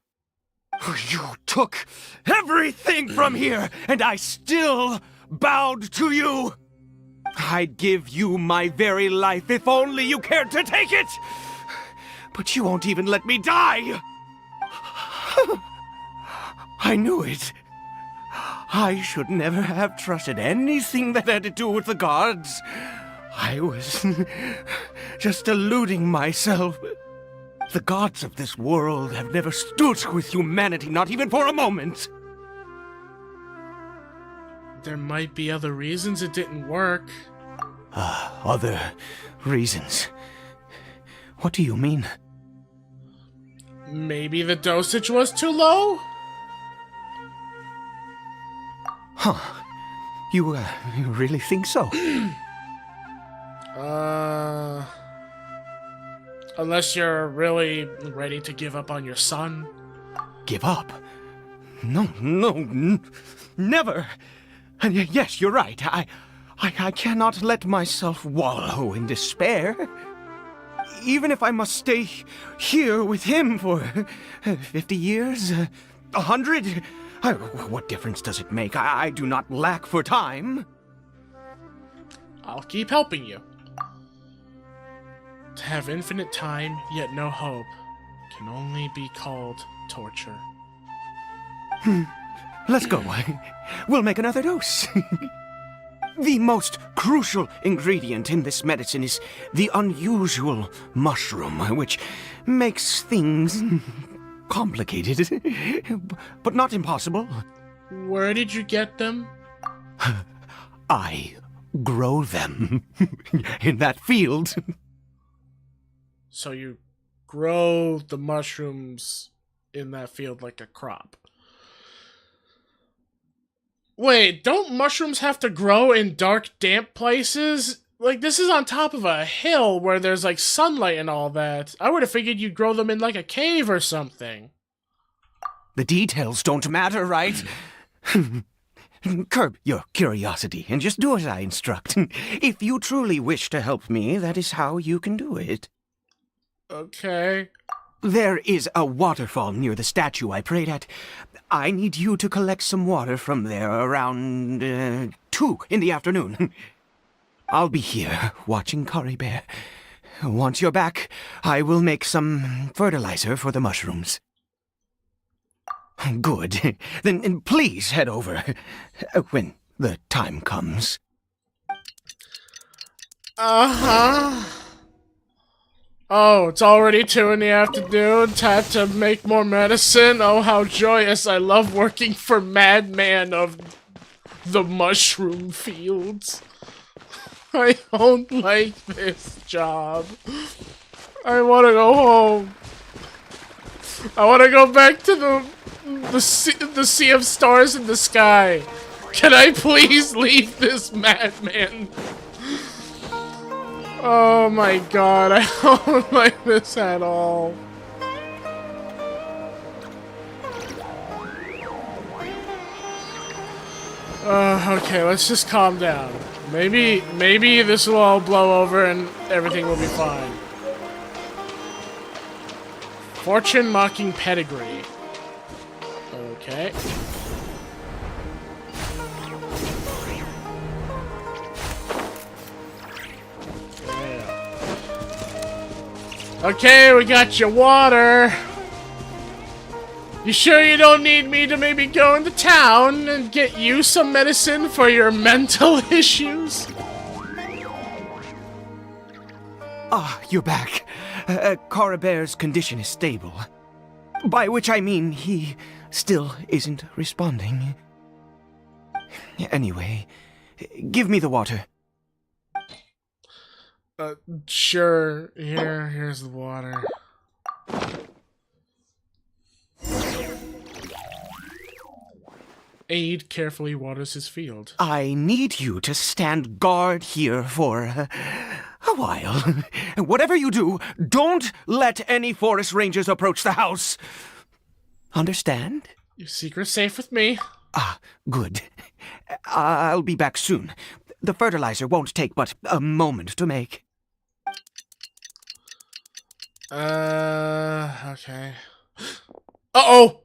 You took everything from here, and I still bowed to you. I'd give you my very life if only you cared to take it. But you won't even let me die. I knew it. I should never have trusted anything that had to do with the gods. I was just deluding myself. The gods of this world have never stood with humanity, not even for a moment. There might be other reasons it didn't work. Other reasons? What do you mean? Maybe the dosage was too low? Huh. You really think so? Unless you're really ready to give up on your son. Give up? No, never. And yes, you're right. I cannot let myself wallow in despair. Even if I must stay here with him for 50 years, 100, what difference does it make? I do not lack for time. I'll keep helping you. To have infinite time, yet no hope, can only be called torture. Let's go. We'll make another dose. The most crucial ingredient in this medicine is the unusual mushroom, which makes things complicated, but not impossible. Where did you get them? I grow them in that field. So you grow the mushrooms in that field like a crop. Wait, don't mushrooms have to grow in dark, damp places? Like, this is on top of a hill where there's, like, sunlight and all that. I would have figured you'd grow them in, like, a cave or something. The details don't matter, right? Curb your curiosity and just do as I instruct. If you truly wish to help me, that is how you can do it. Okay. There is a waterfall near the statue I prayed at. I need you to collect some water from there around 2 in the afternoon. I'll be here watching Cory Bear. Once you're back, I will make some fertilizer for the mushrooms. Good. Then please head over when the time comes. Uh-huh. Oh, it's already 2 in the afternoon. Time to make more medicine. Oh, how joyous. I love working for Madman of the Mushroom Fields. I don't like this job. I want to go home. I want to go back to the sea of stars in the sky. Can I please leave this Madman? Oh my god, I don't like this at all. Okay, let's just calm down. Maybe this will all blow over and everything will be fine. Fortune mocking pedigree. Okay. Okay, we got your water. You sure you don't need me to maybe go into town and get you some medicine for your mental issues? Ah, you're back. Carabear's condition is stable. By which I mean he still isn't responding. Anyway, give me the water. Sure. Here's the water. Aide carefully waters his field. I need you to stand guard here for a while. Whatever you do, don't let any forest rangers approach the house. Understand? Your secret's safe with me. Ah, good. I'll be back soon. The fertilizer won't take but a moment to make. Okay. Uh-oh!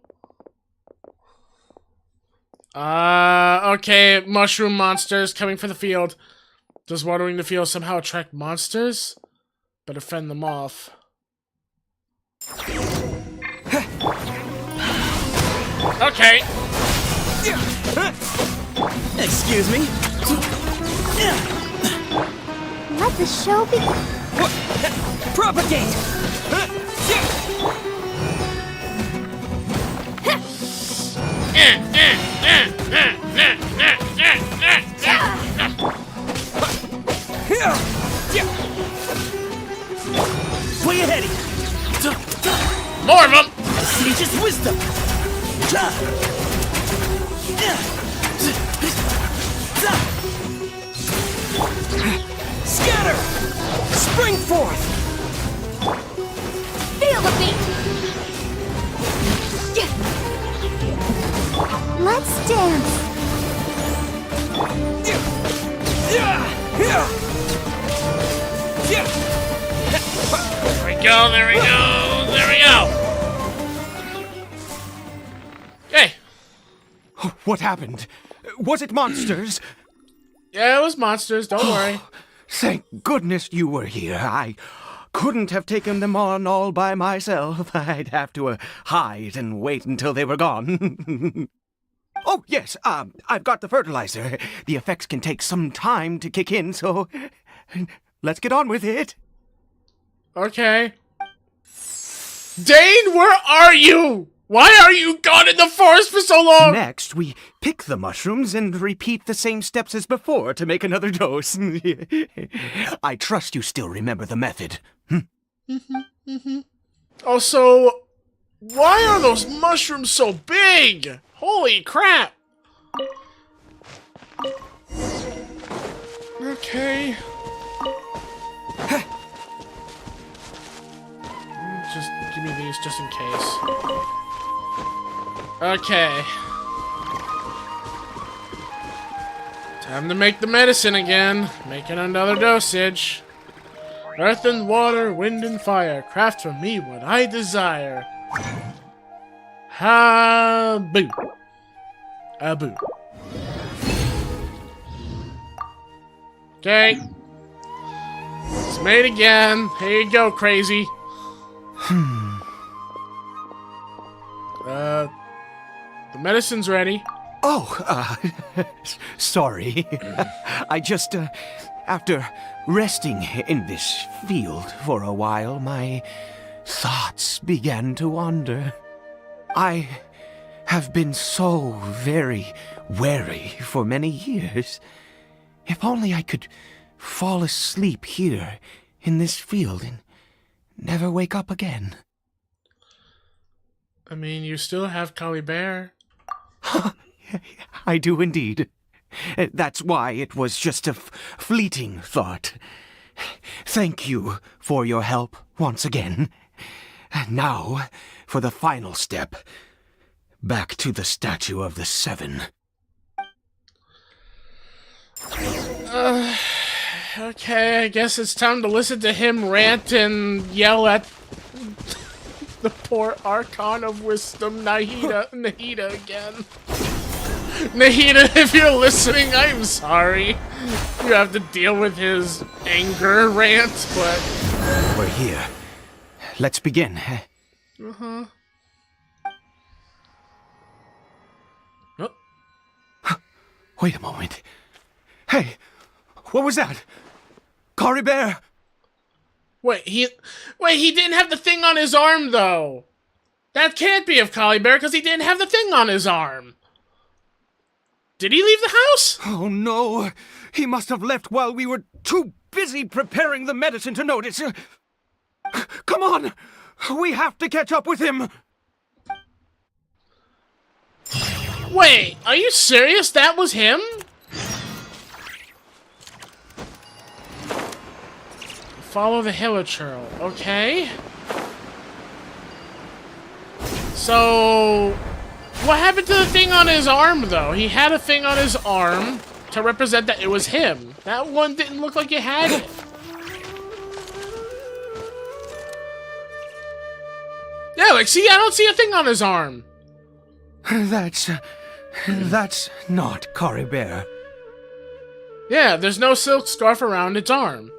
Okay, mushroom monsters coming for the field. Does watering the field somehow attract monsters? Better fend them off. Okay. Excuse me? Let the show begin. Propagate! Way ahead! More of them! The sage's wisdom! Scatter! Spring forth! Feel the beat! Let's dance! There we go, there we go, there we go! Hey! What happened? Was it monsters? Yeah, it was monsters, don't worry. Thank goodness you were here. I couldn't have taken them on all by myself. I'd have to hide and wait until they were gone. Oh, yes, I've got the fertilizer. The effects can take some time to kick in, so let's get on with it. Okay. Dane, where are you? Why are you gone in the forest for so long? Next, we pick the mushrooms and repeat the same steps as before to make another dose. I trust you still remember the method. Also, why are those mushrooms so big? Holy crap! Okay. Just give me these just in case. Okay. Time to make the medicine again. Making another dosage. Earth and water, wind and fire, craft for me what I desire. Ha-boo. A-boo. Okay. It's made again. Here you go, crazy. The medicine's ready. Oh, sorry. I just, after resting in this field for a while, my thoughts began to wander. I have been so very wary for many years. If only I could fall asleep here in this field and never wake up again. I mean, you still have Collie Bear. I do indeed. That's why it was just a fleeting thought. Thank you for your help once again. Now, for the final step. Back to the Statue of the Seven. Okay, I guess it's time to listen to him rant and yell at The poor Archon of Wisdom, Nahida again. Nahida, if you're listening, I'm sorry. You have to deal with his anger rant, but... We're here. Let's begin. Uh-huh. Wait a moment. Hey, what was that? Cory Bear! Wait, he didn't have the thing on his arm, though. That can't be of Cory Bear, because he didn't have the thing on his arm. Did he leave the house? Oh no! He must have left while we were too busy preparing the medicine to notice. Come on! We have to catch up with him! Wait, are you serious? That was him? Follow the hilichurl, okay? So... what happened to the thing on his arm, though? He had a thing on his arm to represent that it was him. That one didn't look like it had it. Yeah, like, see, I don't see a thing on his arm. That's not Cory Bear. Yeah, there's no silk scarf around its arm.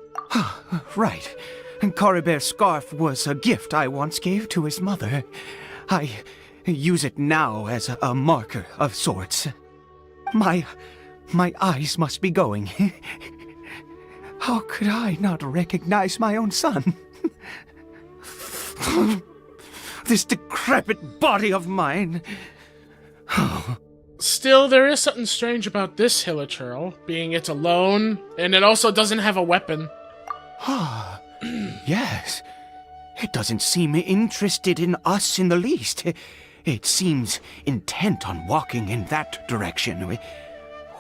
Right. Cory Bear's scarf was a gift I once gave to his mother. I use it now as a marker of sorts. My eyes must be going. How could I not recognize my own son? This decrepit body of mine. Still, there is something strange about this hilichurl, being it's alone, and it also doesn't have a weapon. Yes. It doesn't seem interested in us in the least. It seems intent on walking in that direction.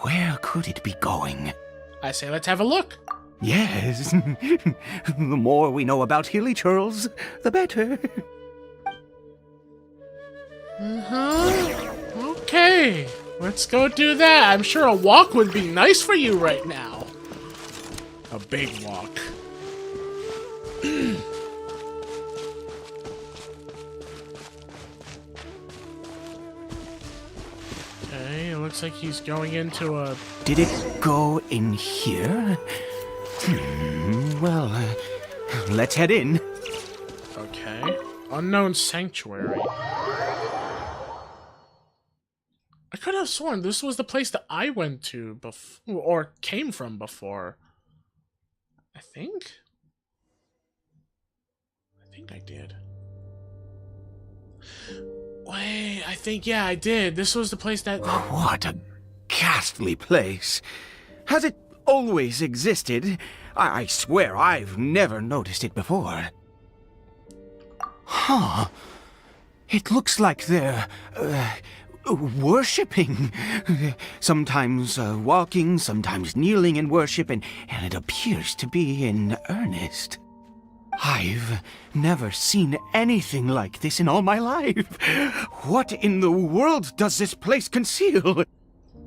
Where could it be going? I say let's have a look. Yes. The more we know about hilichurls, the better. Uh-huh. Okay. Let's go do that. I'm sure a walk would be nice for you right now. A big walk. Okay, it looks like he's going into a... Did it go in here? Well, let's head in. Okay. Unknown Sanctuary. I could have sworn this was the place that I went to before, or came from before. I think I did. Wait, I think, yeah, I did. This was the place that... What a ghastly place. Has it always existed? I swear I've never noticed it before. Huh. It looks like they're, worshipping. Sometimes walking, sometimes kneeling in worship, and it appears to be in earnest. I've never seen anything like this in all my life. What in the world does this place conceal?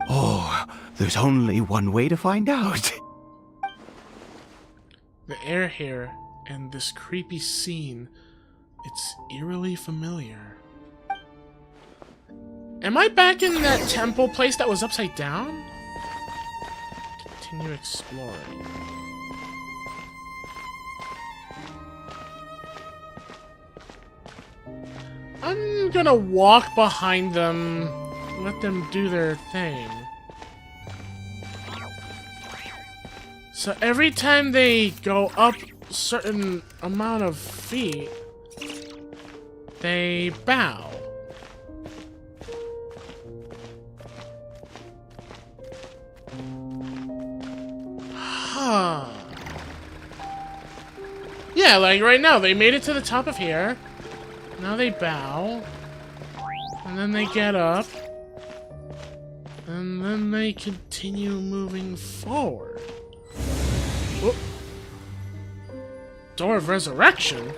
Oh, there's only one way to find out. The air here and this creepy scene, it's eerily familiar. Am I back in that temple place that was upside down? Continue exploring. I'm gonna walk behind them, let them do their thing. So every time they go up a certain amount of feet, they bow. Huh. Yeah, like right now, they made it to the top of here. Now they bow. And then they get up. And then they continue moving forward. Whoop. Door of Resurrection?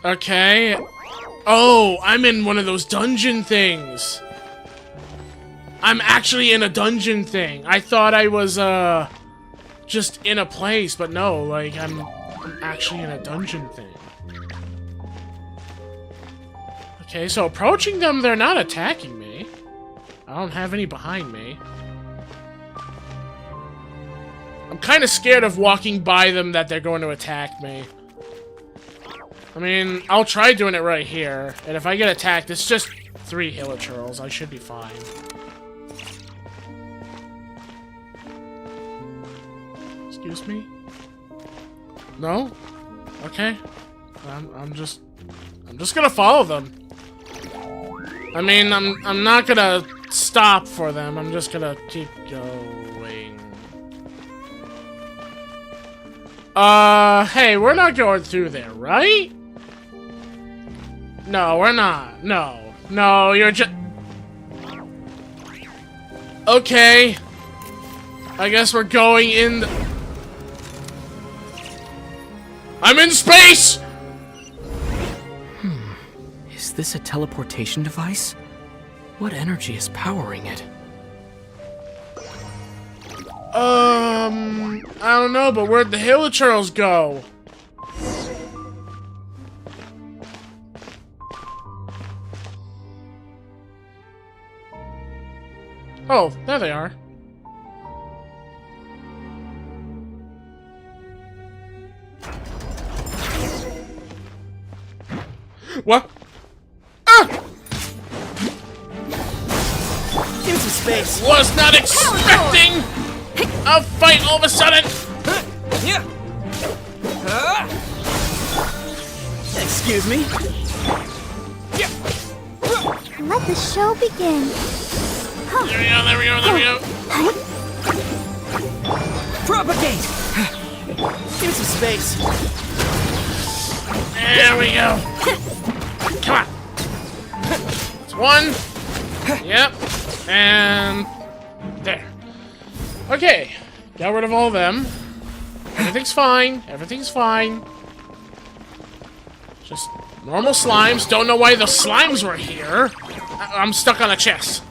Okay. Oh, I'm in one of those dungeon things. I'm actually in a dungeon thing. I thought I was, just in a place, but no, like, I'm actually in a dungeon thing. Okay, so approaching them, they're not attacking me. I don't have any behind me. I'm kind of scared of walking by them that they're going to attack me. I mean, I'll try doing it right here, and if I get attacked, it's just 3 hilichurls. I should be fine. Excuse me? No? Okay. I'm just gonna follow them. I mean, I'm not gonna stop for them. I'm just gonna keep going. Hey, we're not going through there, right? No, we're not. No. No, you're just... Okay. I guess we're going in the... I'm in space! Is this a teleportation device? What energy is powering it? I don't know, but where'd the hilichurls go? Oh, there they are. What? Ah! Into space. Was not expecting a fight all of a sudden. Excuse me. Let the show begin. There we go, there we go, there we go. Propagate. Into space. There we go. Come on. It's 1. Yep. And there. Okay. Got rid of all of them. Everything's fine. Everything's fine. Just normal slimes. Don't know why the slimes were here. I'm stuck on a chest.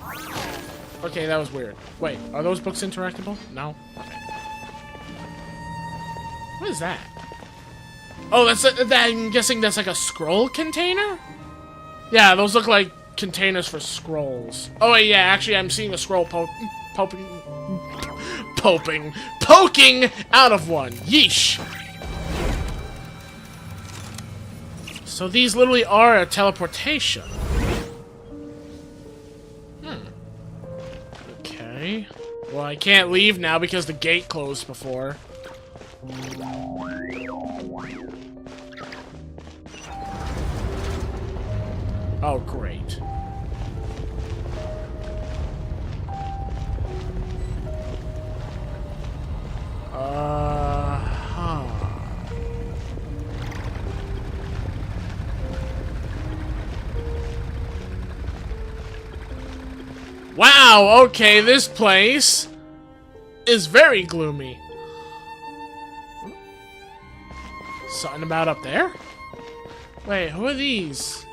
Okay, that was weird. Wait, are those books interactable? No? Okay. What is that? Oh, I'm guessing that's like a scroll container? Yeah, those look like containers for scrolls. Oh, wait, yeah, actually, I'm seeing a scroll poking out of one. Yeesh. So these literally are a teleportation. Okay. Well, I can't leave now because the gate closed before. Oh, great. Wow, okay, this place is very gloomy. Something about up there? Wait, who are these?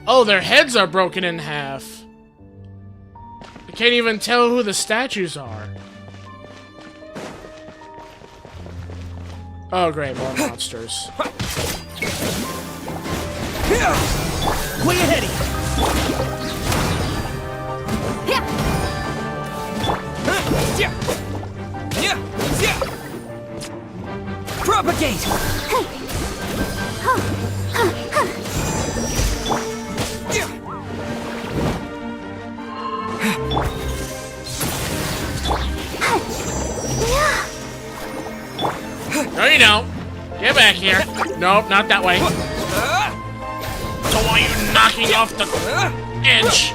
Oh, their heads are broken in half. I can't even tell who the statues are. Oh, great, more monsters. Way ahead of you. Propagate! No, you don't. Get back here. Nope, not that way. Don't want you knocking off the edge.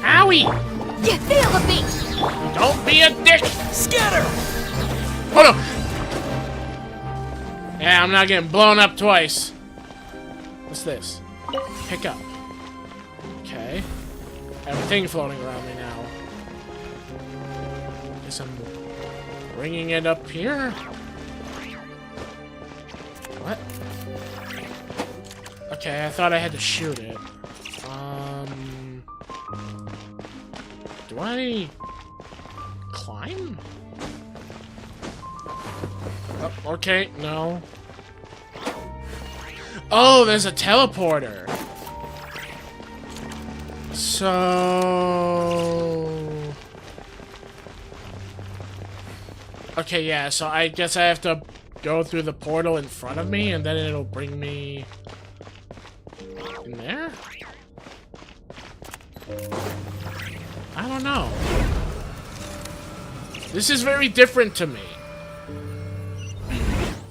Owie! You feel the beat! Don't be a dick! Scatter! Oh no! Yeah, I'm not getting blown up twice. What's this? Pick up. Okay. Everything floating around me now. Guess I'm bringing it up here. What? Okay, I thought I had to shoot it. Do I climb? Oh, okay, no. Oh, there's a teleporter. So... Okay, yeah, so I guess I have to go through the portal in front of me, and then it'll bring me... in there? I don't know. This is very different to me.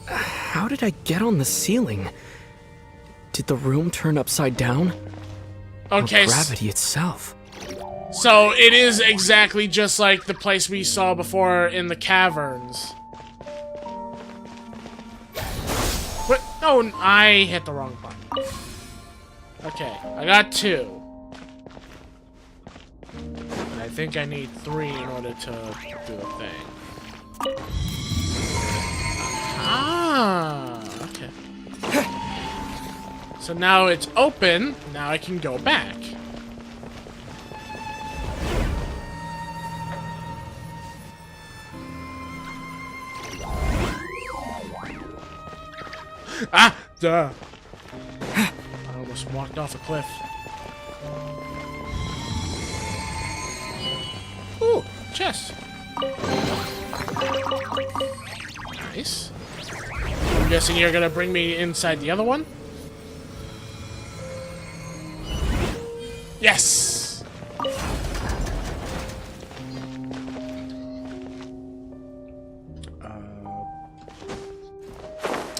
How did I get on the ceiling? Did the room turn upside down? Okay. Or gravity itself. So it is exactly just like the place we saw before in the caverns. What? Oh, I hit the wrong button. Okay, I got 2. And I think I need 3 in order to do the thing. Ah, okay. So now it's open. Now I can go back. Ah! Duh! I almost walked off a cliff. Ooh! Chest! Nice. I'm guessing you're gonna bring me inside the other one? Yes!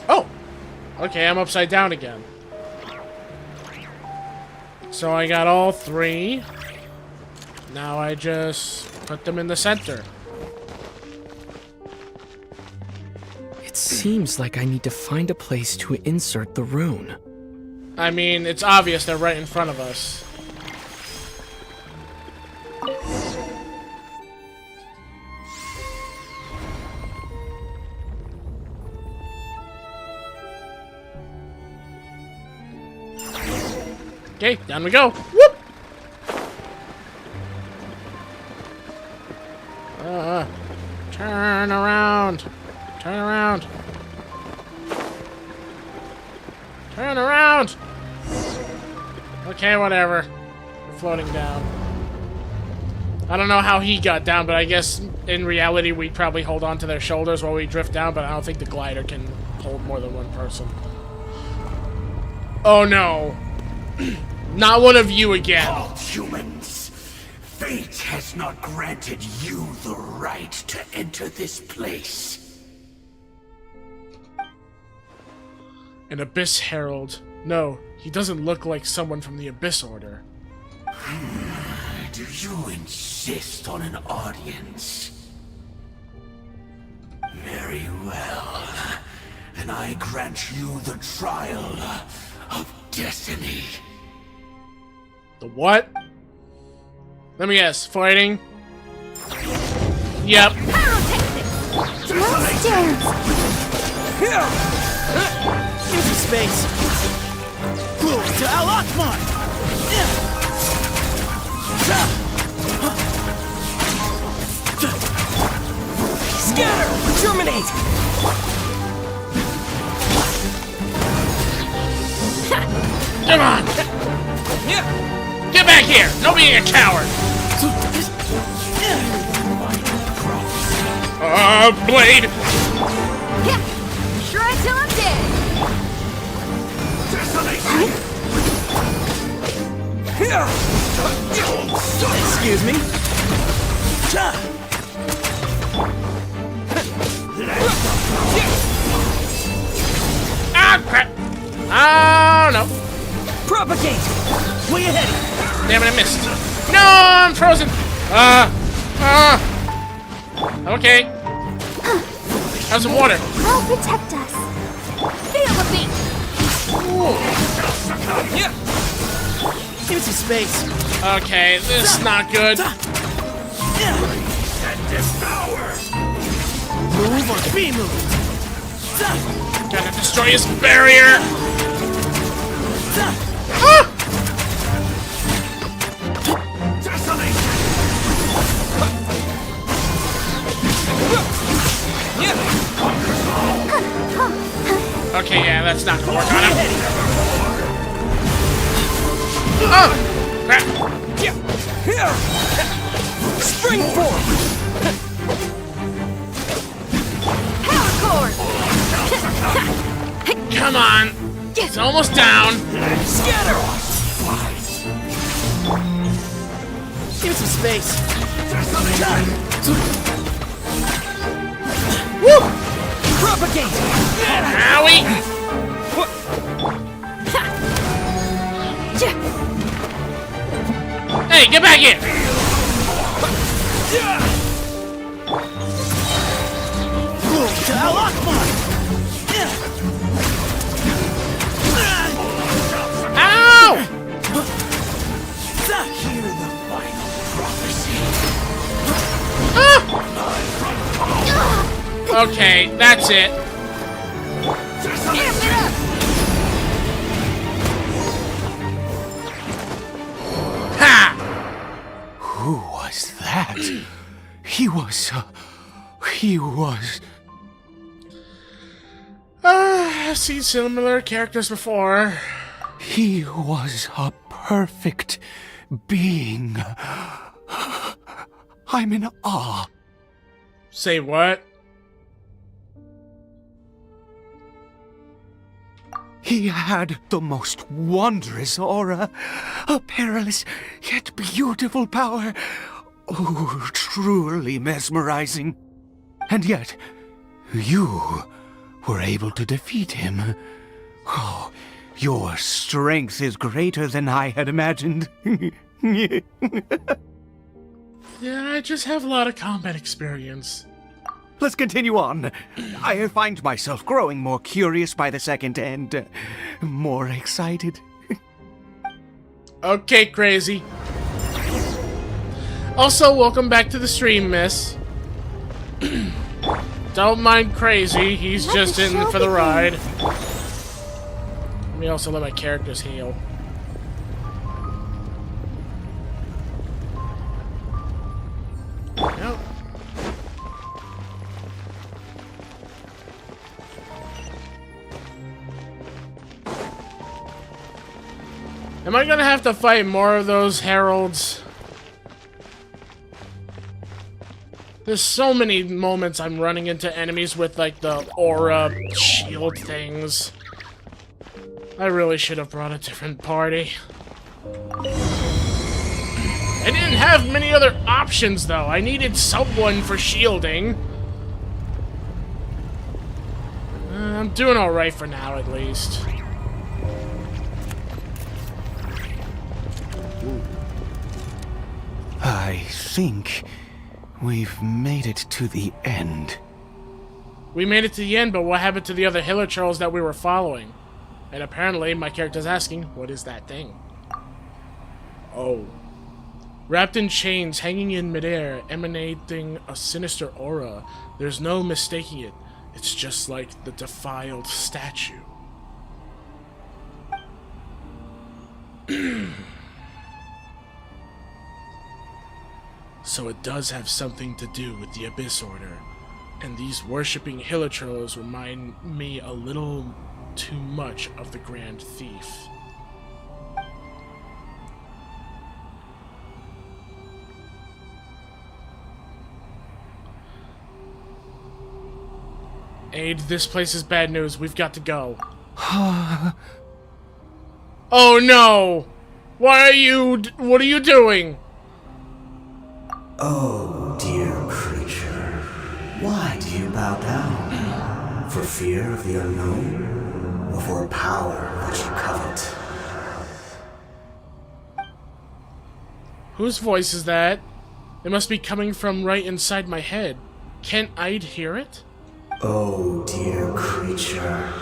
Oh! Okay, I'm upside down again. So I got all 3. Now I just put them in the center. It seems like I need to find a place to insert the rune. I mean, it's obvious they're right in front of us. Okay, down we go. Whoop! Turn around. Turn around. Turn around! Okay, whatever. We're floating down. I don't know how he got down, but I guess in reality we'd probably hold on to their shoulders while we drift down, but I don't think the glider can hold more than one person. Oh no. Not one of you again. All humans, fate has not granted you the right to enter this place. An Abyss Herald. No, he doesn't look like someone from the Abyss Order. Do you insist on an audience? Very well. Then I grant you the trial of destiny. The what? Let me guess. Fighting? Yep. Give me space. To Al-Atman. Scatter! Terminate! Come on! Get back here! No being a coward! Blade! Try till I'm dead! Excuse me? Ah, crap! Oh, no. Propagate! Way ahead! Damn it, I missed. No, I'm frozen! Okay. Have some water. I'll protect us. Feel the beat! Give me some space. Okay, this is not good. Move or be moved. Gotta destroy his barrier. Okay, yeah, that's not gonna work on him. Oh! Crap! Spring forth! Come on! It's almost down! Scatter! Give me some space. Woo! Propagate! Owie! Hey, get back here! Ow! Hear the final prophecy. Okay, that's it. Ha! Who was that? He was... I've seen similar characters before. He was a perfect being. I'm in awe. Say what? He had the most wondrous aura, a perilous yet beautiful power. Oh, truly mesmerizing. And yet, you were able to defeat him. Oh, your strength is greater than I had imagined. Yeah, I just have a lot of combat experience. Let's continue on. I find myself growing more curious by the second and more excited. Okay, crazy. Also, welcome back to the stream, miss. Don't mind Crazy, he's just in for the ride. Let me also let my characters heal. Nope. Am I gonna have to fight more of those heralds? There's so many moments I'm running into enemies with, like, the aura shield things. I really should have brought a different party. I didn't have many other options, though. I needed someone for shielding. I'm doing alright for now, at least. I think we've made it to the end. We made it to the end, but what happened to the other Hilichurls that we were following? And apparently, my character's asking, what is that thing? Oh. Wrapped in chains, hanging in midair, emanating a sinister aura. There's no mistaking it. It's just like the defiled statue. So it does have something to do with the Abyss Order. And these worshipping Hilichurls remind me a little too much of the Grand Thief. Aid, this place is bad news. We've got to go. Oh no! What are you doing? Oh, dear creature. Why do you bow down? For fear of the unknown? Or for power that you covet? Whose voice is that? It must be coming from right inside my head. Can't I hear it? Oh, dear creature.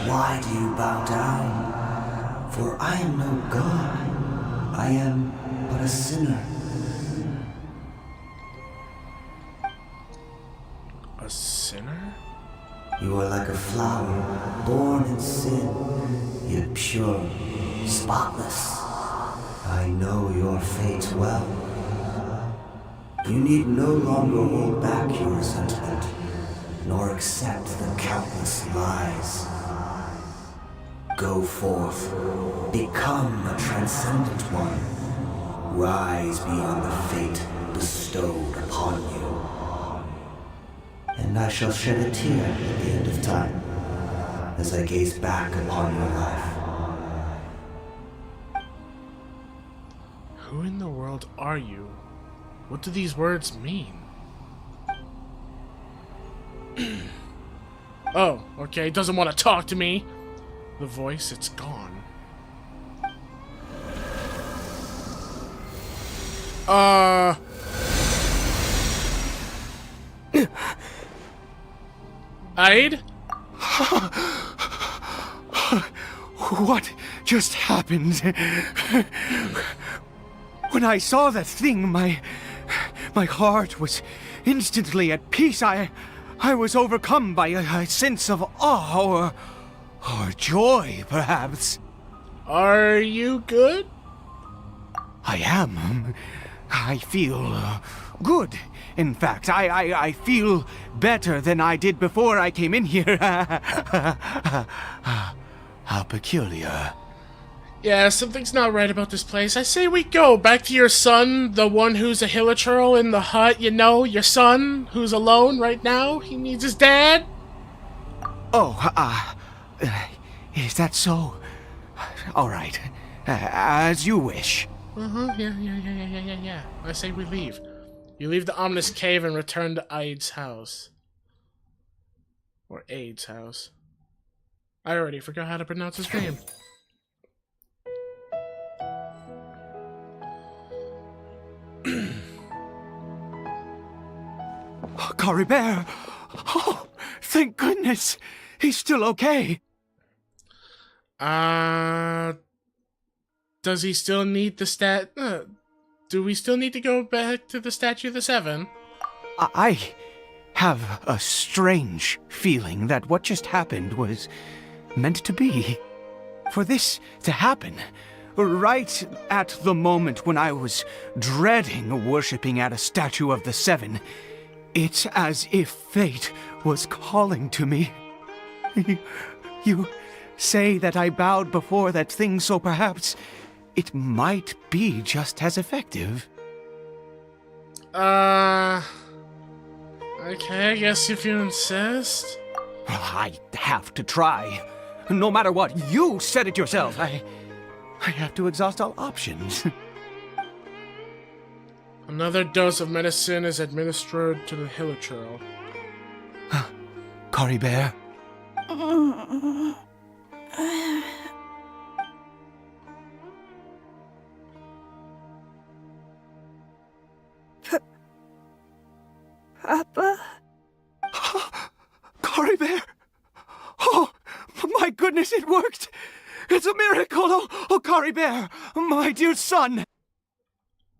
Why do you bow down? For I am no god. I am but a sinner. A sinner? You are like a flower, born in sin, yet pure, spotless. I know your fate well. You need no longer hold back your resentment, nor accept the countless lies. Go forth, become a transcendent one. Rise beyond the fate bestowed upon you. And I shall shed a tear at the end of time, as I gaze back upon your life. Who in the world are you? What do these words mean? Oh, okay, doesn't want to talk to me. The voice, it's gone. Aid? What just happened? When I saw that thing, my heart was instantly at peace. I was overcome by a sense of awe or joy, perhaps. Are you good? I am. I feel good. In fact, I feel better than I did before I came in here. How peculiar. Yeah, something's not right about this place. I say we go back to your son, the one who's a hilichurl in the hut, you know, your son, who's alone right now. He needs his dad. Oh, is that so? All right, as you wish. Yeah. I say we leave. You leave the ominous cave and return to Aid's house. Or Aid's house. I already forgot how to pronounce his name. Caribert! Oh, thank goodness! He's still okay. Does he still need the do we still need to go back to the Statue of the Seven? I have a strange feeling that what just happened was meant to be. For this to happen, right at the moment when I was dreading worshipping at a Statue of the Seven, it's as if fate was calling to me. You say that I bowed before that thing, so perhaps it might be just as effective. Okay, I guess if you insist. I have to try. No matter what, you said it yourself. I have to exhaust all options. Another dose of medicine is administered to the hilichurl. Caribert? Papa? Caribert! Oh, my goodness, it worked! It's a miracle! Oh, Caribert, my dear son!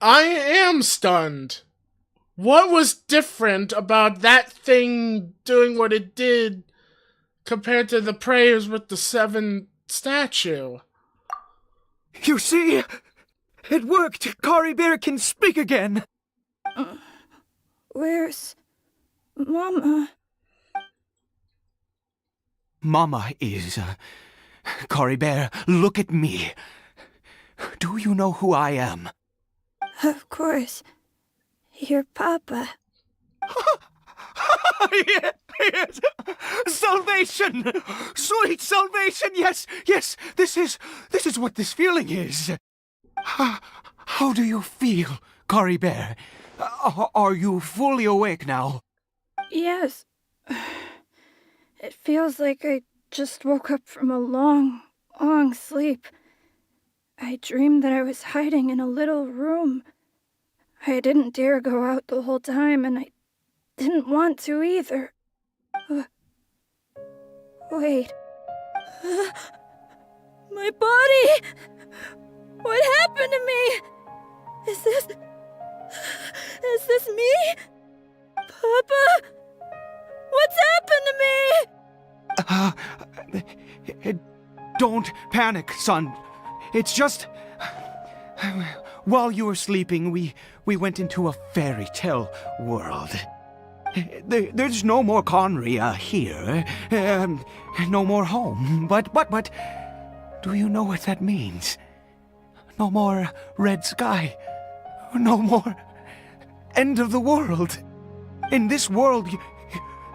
I am stunned. What was different about that thing doing what it did compared to the prayers with the seven statue? You see? It worked! Caribert can speak again! Where's Mama? Mama is... Caribert, look at me. Do you know who I am? Of course. Your Papa. Yes! Salvation! Sweet salvation! Yes! This is what this feeling is. How do you feel, Caribert? Are you fully awake now? Yes. It feels like I just woke up from a long, long sleep. I dreamed that I was hiding in a little room. I didn't dare go out the whole time, and I didn't want to either. Wait. My body! What happened to me? Is this me? Papa? What's happened to me? Don't panic, son. It's just... While you were sleeping, we went into a fairy tale world. There's no more Conria here. No more home. But... Do you know what that means? No more red sky. No more end of the world. In this world,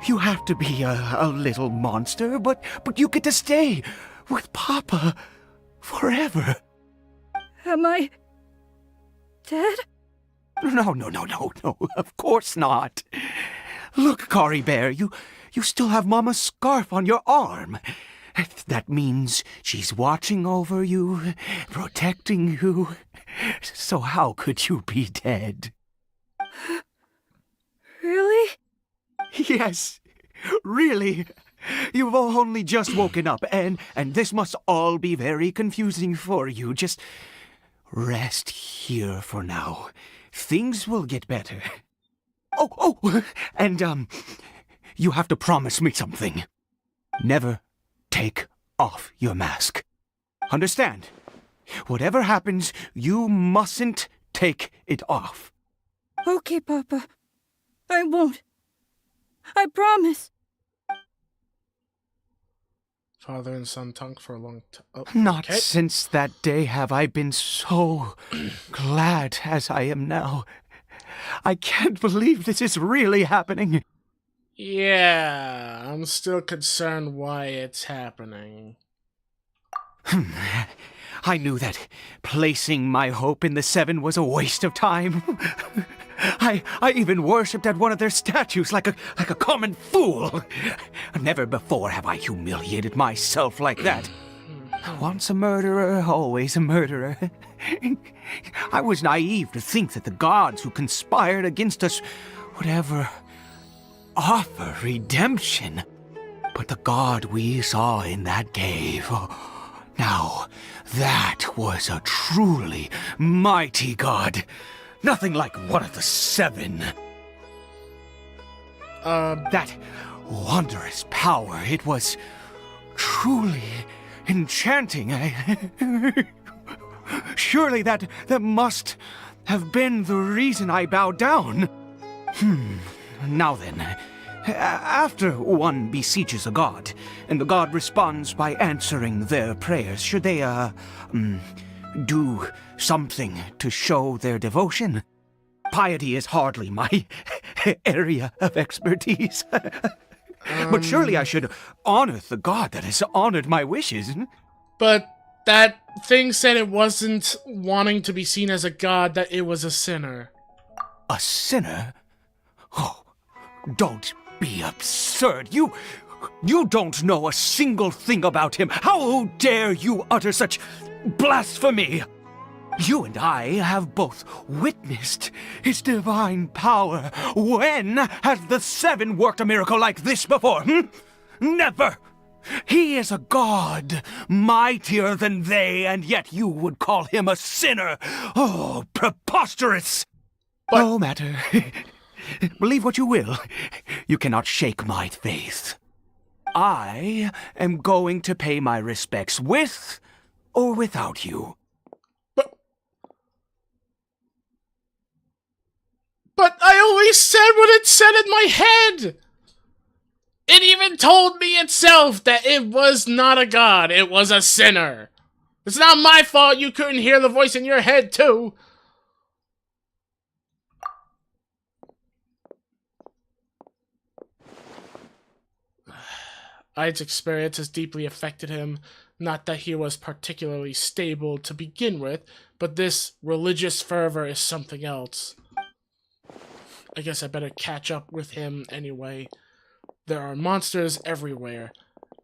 you have to be a little monster, but you get to stay with Papa forever. Am I dead? No, of course not. Look, Cory Bear, you still have Mama's scarf on your arm. That means she's watching over you, protecting you. So how could you be dead? Really? Yes, really. You've only just woken up, and this must all be very confusing for you. Just rest here for now. Things will get better. Oh, and, you have to promise me something. Never take off your mask. Understand? Whatever happens, you mustn't take it off. Okay, Papa. I won't. I promise. Father and son talked for a long time. Oh, Not okay. since that day have I been so glad as I am now. I can't believe this is really happening. Yeah, I'm still concerned why it's happening. I knew that placing my hope in the Seven was a waste of time. I even worshipped at one of their statues like a common fool. Never before have I humiliated myself like that. Once a murderer, always a murderer. I was naive to think that the gods who conspired against us would ever offer redemption. But the god we saw in that cave, now that was a truly mighty god. Nothing like one of the Seven. That wondrous power, it was truly enchanting. Surely that must have been the reason I bowed down. Now then, after one beseeches a god, and the god responds by answering their prayers, should they, do something to show their devotion? Piety is hardly my area of expertise. But surely I should honor the god that has honored my wishes. But that thing said it wasn't wanting to be seen as a god, that it was a sinner. A sinner? Oh, don't be absurd. You don't know a single thing about him. How dare you utter such blasphemy? You and I have both witnessed his divine power. When has the Seven worked a miracle like this before? Never! He is a god, mightier than they, and yet you would call him a sinner. Oh, preposterous! No matter. Believe what you will. You cannot shake my faith. I am going to pay my respects with or without you. But I always said what it said in my head! It even told me itself that it was not a god, it was a sinner. It's not my fault you couldn't hear the voice in your head, too. Ide's experience has deeply affected him. Not that he was particularly stable to begin with, but this religious fervor is something else. I guess I better catch up with him anyway. There are monsters everywhere.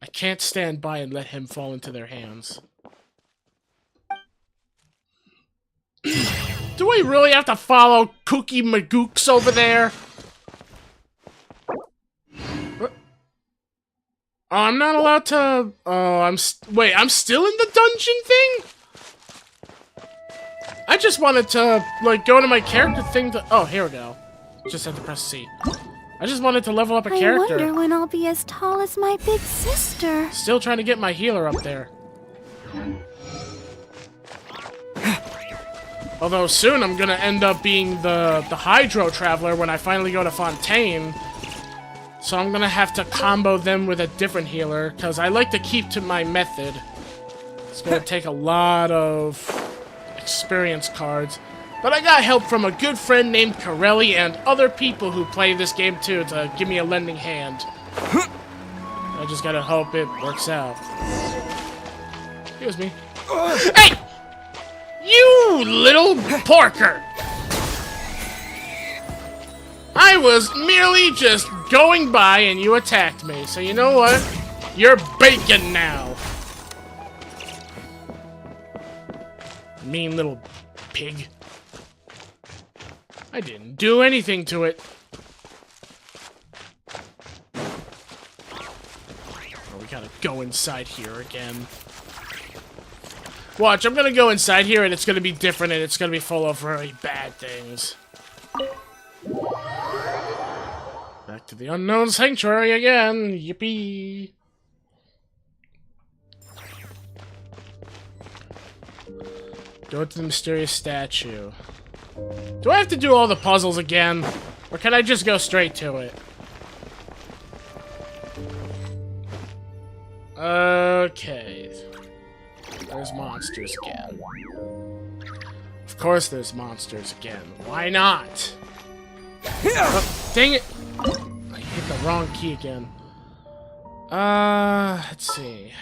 I can't stand by and let him fall into their hands. Do we really have to follow Cookie Magooks over there? What? Oh, I'm not allowed to... Oh, wait, I'm still in the dungeon thing? I just wanted to, like, go to my character thing to... Oh, here we go. Just had to press C. I just wanted to level up a character. I wonder when I'll be as tall as my big sister. Still trying to get my healer up there. Although soon I'm gonna end up being the Hydro Traveler when I finally go to Fontaine. So I'm gonna have to combo them with a different healer, because I like to keep to my method. It's gonna take a lot of experience cards. But I got help from a good friend named Corelli and other people who play this game too to give me a lending hand. I just gotta hope it works out. Excuse me. Hey! You little porker! I was merely just going by and you attacked me, so you know what? You're bacon now. Mean little pig. I didn't do anything to it. Oh, we gotta go inside here again. Watch, I'm gonna go inside here and it's gonna be different and it's gonna be full of very bad things. Back to the unknown sanctuary again. Yippee. Go to the mysterious statue. Do I have to do all the puzzles again? Or can I just go straight to it? Okay. There's monsters again. Of course there's monsters again. Why not? Oh, dang it! I hit the wrong key again. Let's see.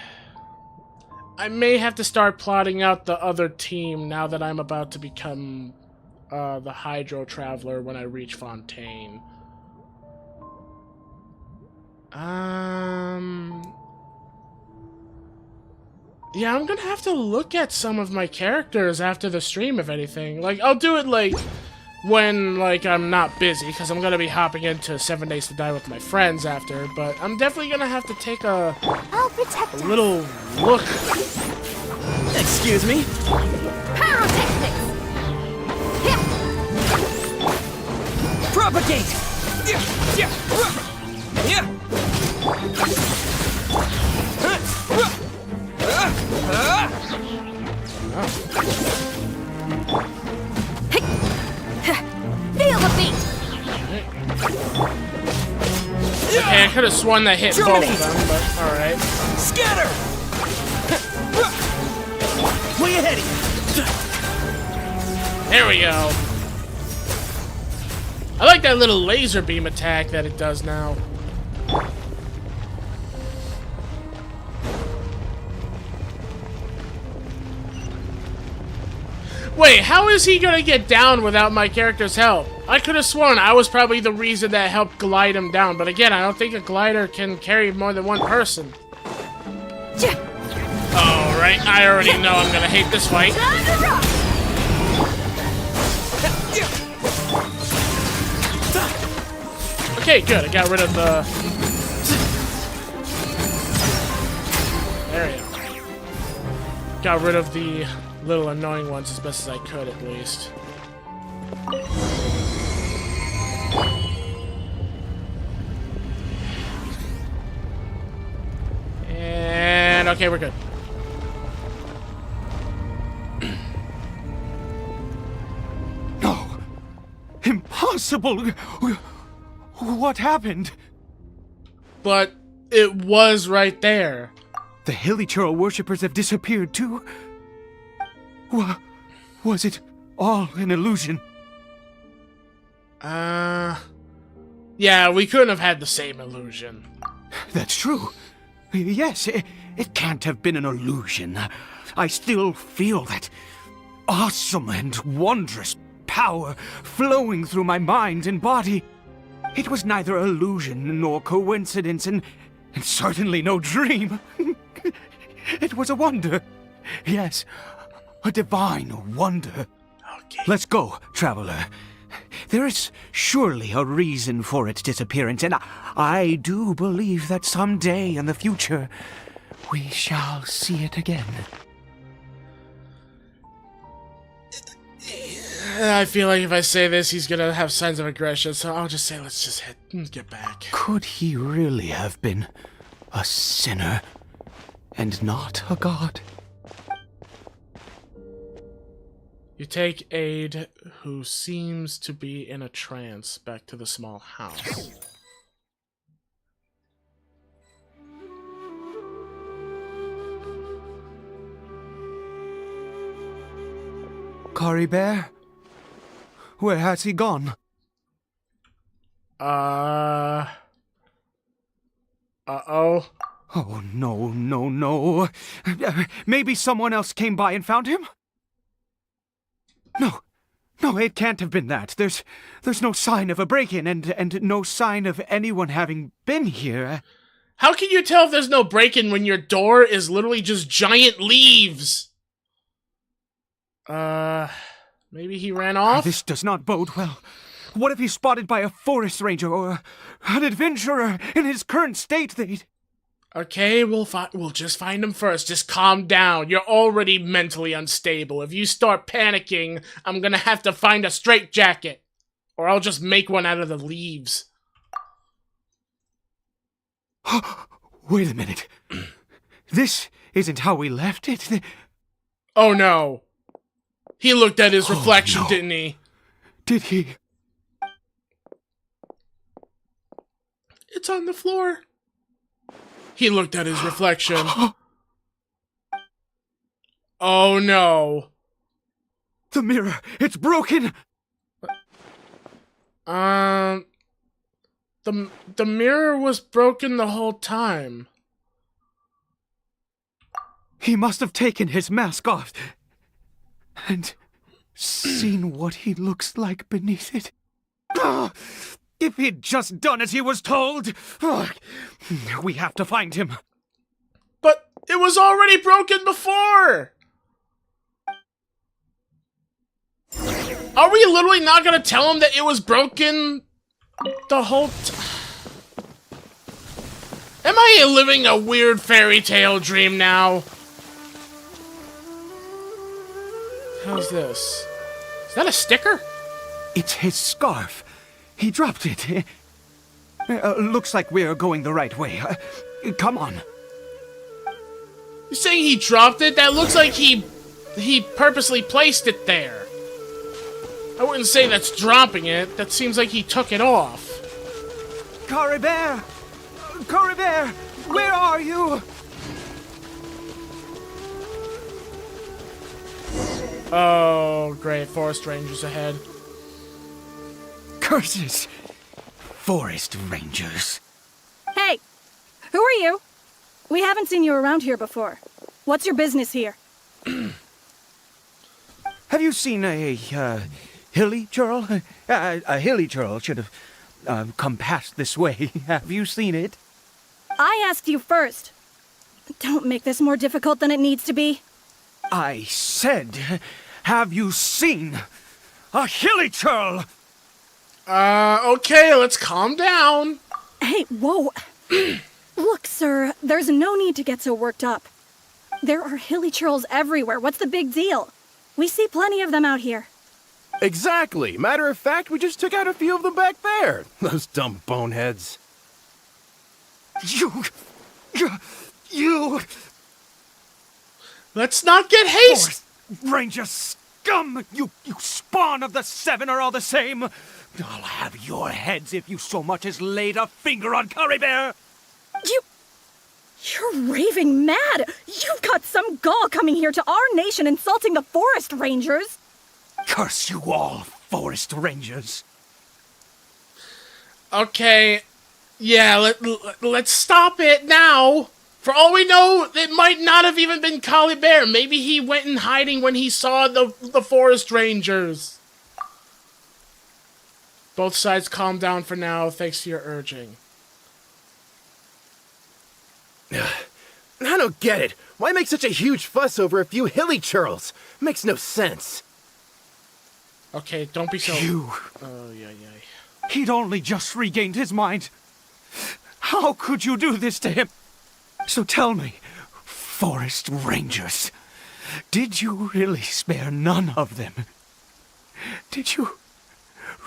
I may have to start plotting out the other team now that I'm about to become the Hydro Traveler when I reach Fontaine. Yeah, I'm gonna have to look at some of my characters after the stream, if anything. Like, I'll do it, like, when, like, I'm not busy, because I'm gonna be hopping into 7 Days to Die with my friends after, but I'm definitely gonna have to take a little look. Excuse me? Pyrotechnics! Propagate! Feel the beat! Okay, I could have sworn that hit both of them, but alright. Scatter! Where you heading? There we go. I like that little laser beam attack that it does now. Wait, how is he gonna get down without my character's help? I could have sworn I was probably the reason that helped glide him down, but again, I don't think a glider can carry more than one person. Alright, I already know I'm gonna hate this fight. Okay, good, I got rid of the... There you go. Got rid of the little annoying ones as best as I could, at least. And okay, we're good. No! Impossible! What happened? But it was right there. The Hilichurl worshippers have disappeared too? Was it all an illusion? Yeah, we couldn't have had the same illusion. That's true. Yes, it can't have been an illusion. I still feel that awesome and wondrous power flowing through my mind and body. It was neither illusion nor coincidence, and certainly no dream. It was a wonder. Yes, a divine wonder. Okay. Let's go, traveler. There is surely a reason for its disappearance, and I do believe that someday in the future we shall see it again. I feel like if I say this, he's gonna have signs of aggression, so I'll just say let's just get back. Could he really have been a sinner and not a god? You take Aide, who seems to be in a trance, back to the small house. Cory Bear? Where has he gone? Uh-oh. Oh, no, no, no. Maybe someone else came by and found him? No, it can't have been that. There's no sign of a break-in and no sign of anyone having been here. How can you tell if there's no break-in when your door is literally just giant leaves? Maybe he ran off? This does not bode well. What if he's spotted by a forest ranger or an adventurer in his current state? Okay, we'll just find him first. Just calm down. You're already mentally unstable. If you start panicking, I'm gonna have to find a straitjacket. Or I'll just make one out of the leaves. Wait a minute. This isn't how we left it. Oh no. He looked at his reflection, no. didn't he? Did he? It's on the floor. He looked at his reflection. Oh no. The mirror, it's broken. The mirror was broken the whole time. He must have taken his mask off and seen what he looks like beneath it. If he'd just done as he was told! We have to find him. But it was already broken before! Are we literally not gonna tell him that it was broken the whole Am I living a weird fairy tale dream now? How's this? Is that a sticker? It's his scarf. He dropped it. Looks like we're going the right way. Come on. You're saying he dropped it? That looks like he purposely placed it there. I wouldn't say that's dropping it. That seems like he took it off. Cory Bear! Cory Bear! Where are you? Oh, great. Forest rangers ahead. Curses! Forest rangers. Hey! Who are you? We haven't seen you around here before. What's your business here? Have you seen a hilly churl? A hilly churl should have come past this way. Have you seen it? I asked you first. Don't make this more difficult than it needs to be. I said, have you seen a hilly churl? Okay, let's calm down. Hey, whoa. Look, sir, there's no need to get so worked up. There are hilly churls everywhere. What's the big deal? We see plenty of them out here. Exactly. Matter of fact, we just took out a few of them back there. Those dumb boneheads. You... Let's not get hasty. Ranger scum! You spawn of the Seven are all the same. I'll have your heads if you so much as laid a finger on Cory Bear. You're raving mad! You've got some gall coming here to our nation insulting the forest rangers! Curse you all, forest rangers. Okay, yeah, let's stop it now. For all we know, it might not have even been Cory Bear. Maybe he went in hiding when he saw the forest rangers. Both sides calm down for now, thanks to your urging. I don't get it. Why make such a huge fuss over a few hilly churls? Makes no sense. Okay, don't be so... Oh, yeah. He'd only just regained his mind. How could you do this to him? So tell me, forest rangers, did you really spare none of them? Did you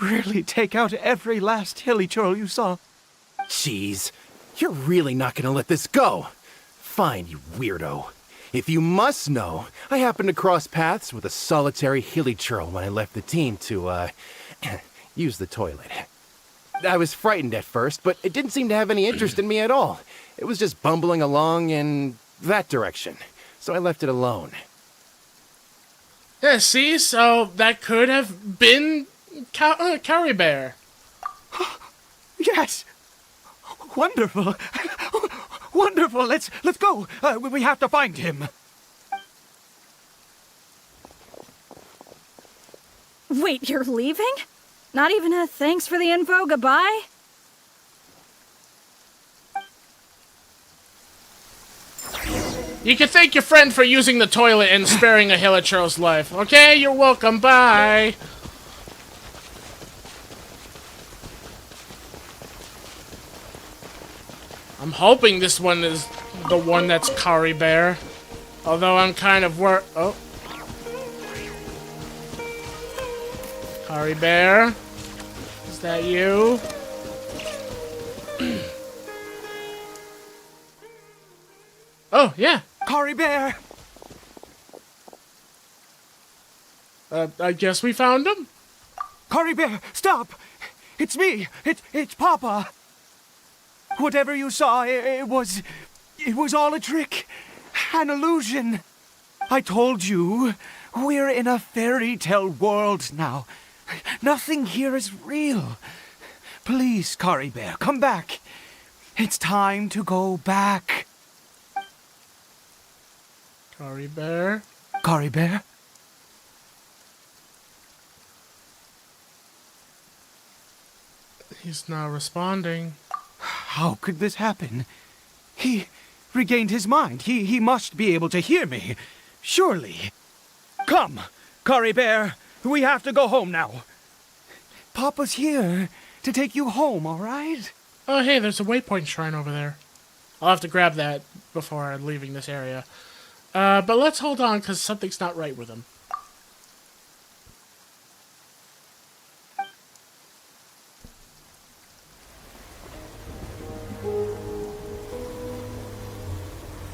really take out every last hilly churl you saw? Jeez, you're really not gonna let this go. Fine, you weirdo. If you must know, I happened to cross paths with a solitary hilly churl when I left the team to, use the toilet. I was frightened at first, but it didn't seem to have any interest in me at all. It was just bumbling along in that direction, so I left it alone. Yeah, see? So that could have been Curry Bear. Yes! Wonderful! Wonderful! Let's go! We have to find him! Wait, you're leaving? Not even a thanks for the info, goodbye? You can thank your friend for using the toilet and sparing a Hilichurl's life. Okay, you're welcome, bye! I'm hoping this one is the one that's Curry Bear. Although I'm kind of oh. Curry Bear? Is that you? Oh, yeah. Curry Bear! I guess we found him? Curry Bear, stop! It's me! It's Papa! Whatever you saw, it was all a trick. An illusion. I told you, we're in a fairy tale world now. Nothing here is real. Please, Curry Bear, come back. It's time to go back. Curry Bear? Curry Bear? He's not responding. How could this happen? He regained his mind. He must be able to hear me. Surely. Come, Curry Bear. We have to go home now. Papa's here to take you home, all right? Oh, hey, there's a waypoint shrine over there. I'll have to grab that before leaving this area. But let's hold on, because something's not right with him.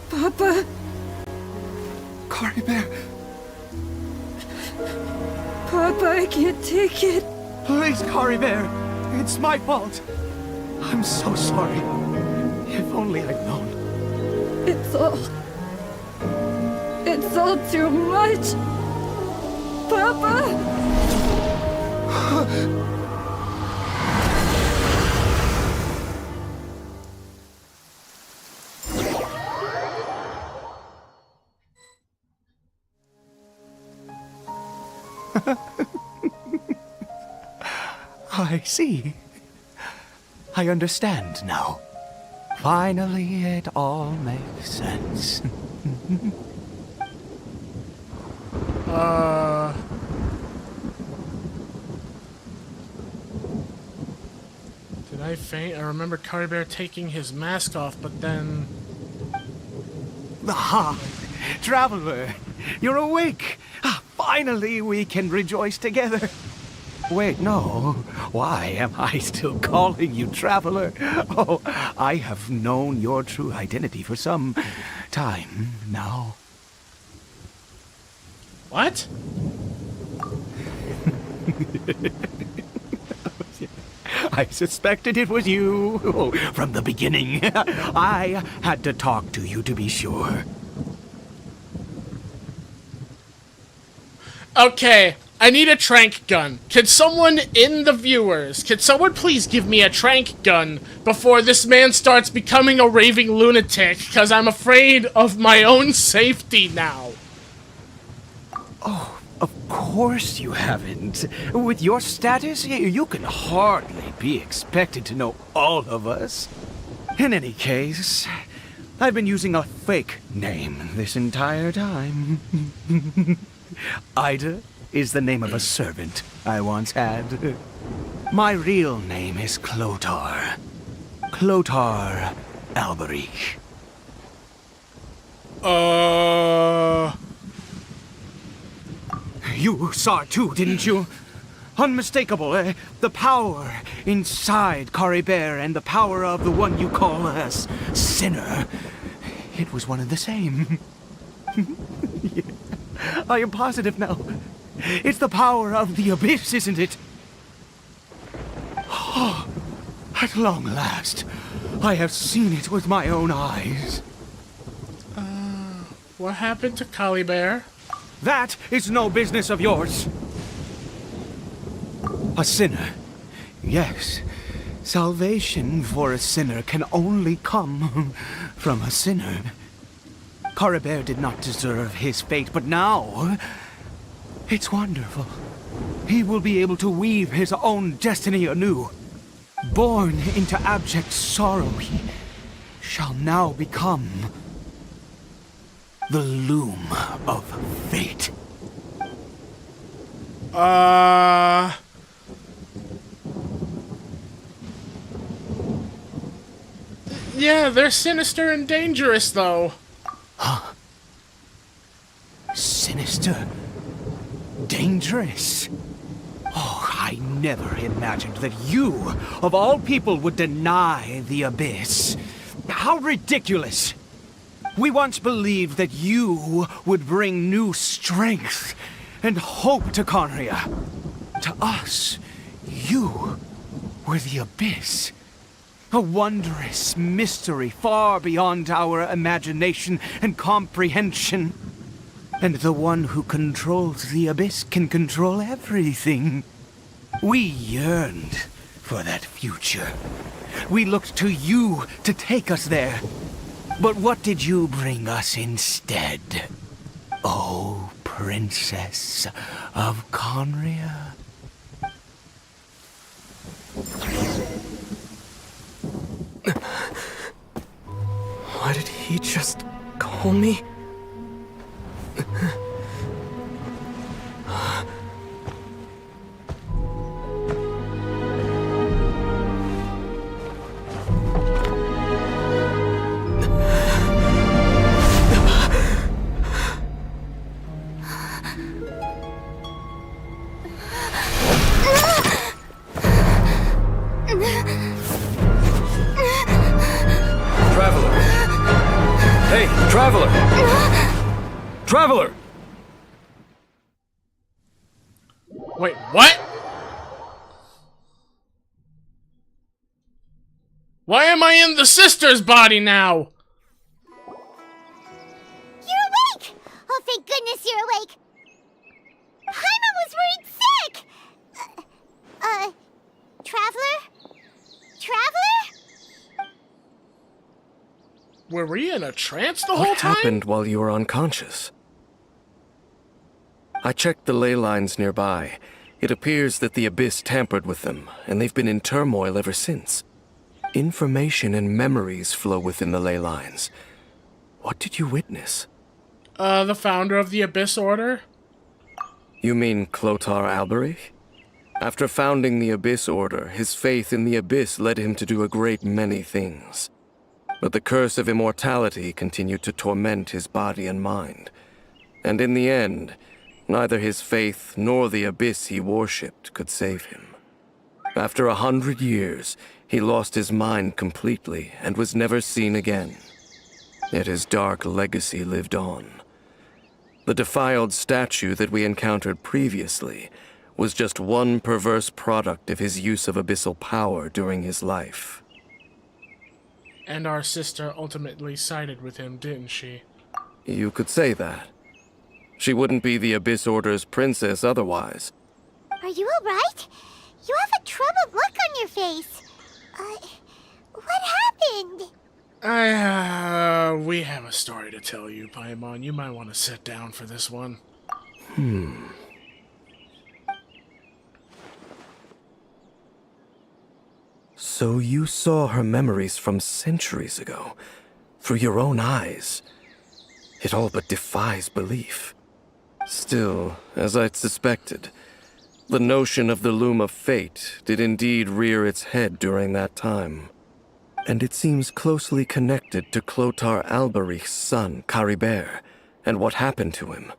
Papa? Curry Bear. Papa, I can't take it. Please, Curry Bear. It's my fault. I'm so sorry. If only I'd known. It's all too much. Papa! I see. I understand now. Finally, it all makes sense. Did I faint? I remember Curry Bear taking his mask off, but then... Ah, Traveler, you're awake. Finally, we can rejoice together. Wait, no. Why am I still calling you Traveler? Oh, I have known your true identity for some time now. What? I suspected it was you from the beginning. I had to talk to you to be sure. Okay, I need a trank gun. Could someone in the viewers, could someone please give me a trank gun before this man starts becoming a raving lunatic? Because I'm afraid of my own safety now. Oh, of course you haven't. With your status, you can hardly be expected to know all of us. In any case, I've been using a fake name this entire time. Ida is the name of a servant I once had. My real name is Clotar. Clotar Alberic. You saw it too, didn't you? Unmistakable, the power inside Curry Bear and the power of the one you call a sinner. It was one and the same. I am positive now. It's the power of the abyss, isn't it? Oh, at long last, I have seen it with my own eyes. What happened to Collie Bear? That is no business of yours. A sinner. Yes. Salvation for a sinner can only come from a sinner. Caribert did not deserve his fate, but now it's wonderful. He will be able to weave his own destiny anew. Born into abject sorrow, he shall now become the loom of fate. Yeah, they're sinister and dangerous, though. Huh? Sinister? Dangerous? Oh, I never imagined that you, of all people, would deny the abyss. How ridiculous! We once believed that you would bring new strength and hope to Conria. To us, you were the abyss. A wondrous mystery far beyond our imagination and comprehension. And the one who controls the abyss can control everything. We yearned for that future. We looked to you to take us there. But what did you bring us instead? Oh, Princess of Conria. Why did he just call me? Traveler! Hey, Traveler! Traveler! Wait, what? Why am I in the sister's body now? You're awake! Oh, thank goodness you're awake! Paimon was worried sick! Traveler? Traveler? Were we in a trance the whole What time? happened while you were unconscious? I checked the ley lines nearby. It appears that the Abyss tampered with them, and they've been in turmoil ever since. Information and memories flow within the ley lines. What did you witness? The founder of the Abyss Order? You mean Clotar Alberich? After founding the Abyss Order, his faith in the Abyss led him to do a great many things. But the curse of immortality continued to torment his body and mind. And in the end, neither his faith nor the Abyss he worshipped could save him. After 100 years, he lost his mind completely and was never seen again. Yet his dark legacy lived on. The defiled statue that we encountered previously was just one perverse product of his use of abyssal power during his life. And our sister ultimately sided with him, didn't she? You could say that. She wouldn't be the Abyss Order's princess otherwise. Are you alright? You have a troubled look on your face. What happened? We have a story to tell you, Paimon. You might want to sit down for this one. So you saw her memories from centuries ago, through your own eyes. It all but defies belief. Still, as I'd suspected, the notion of the Loom of Fate did indeed rear its head during that time. And it seems closely connected to Clotar Alberich's son, Caribert, and what happened to him.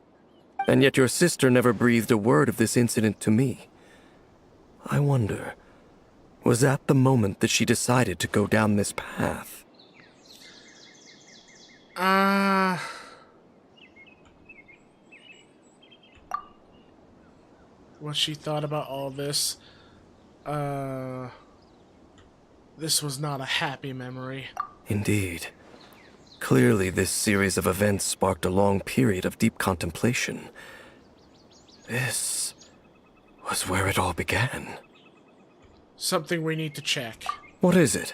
And yet your sister never breathed a word of this incident to me. I wonder, was that the moment that she decided to go down this path? what she thought about all this. This was not a happy memory. Indeed. Clearly, this series of events sparked a long period of deep contemplation. This was where it all began. Something we need to check. What is it?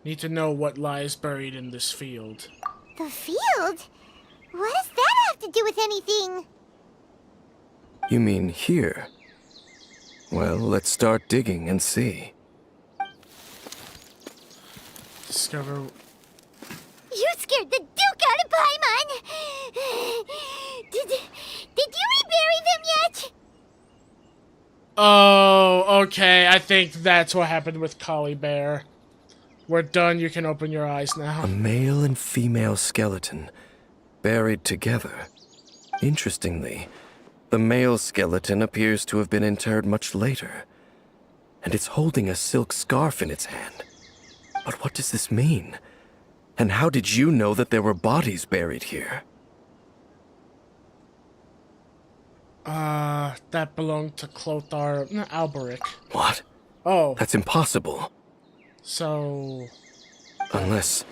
Need to know what lies buried in this field. The field? What does that have to do with anything? You mean here? Well, let's start digging and see. Discover... You scared the Duke out of Paimon! Did you rebury them yet? Oh, okay. I think that's what happened with Collie Bear. We're done. You can open your eyes now. A male and female skeleton, buried together. Interestingly, the male skeleton appears to have been interred much later, and it's holding a silk scarf in its hand. But what does this mean? And how did you know that there were bodies buried here? That belonged to Clothar Alberic. What? Oh. That's impossible. So... Unless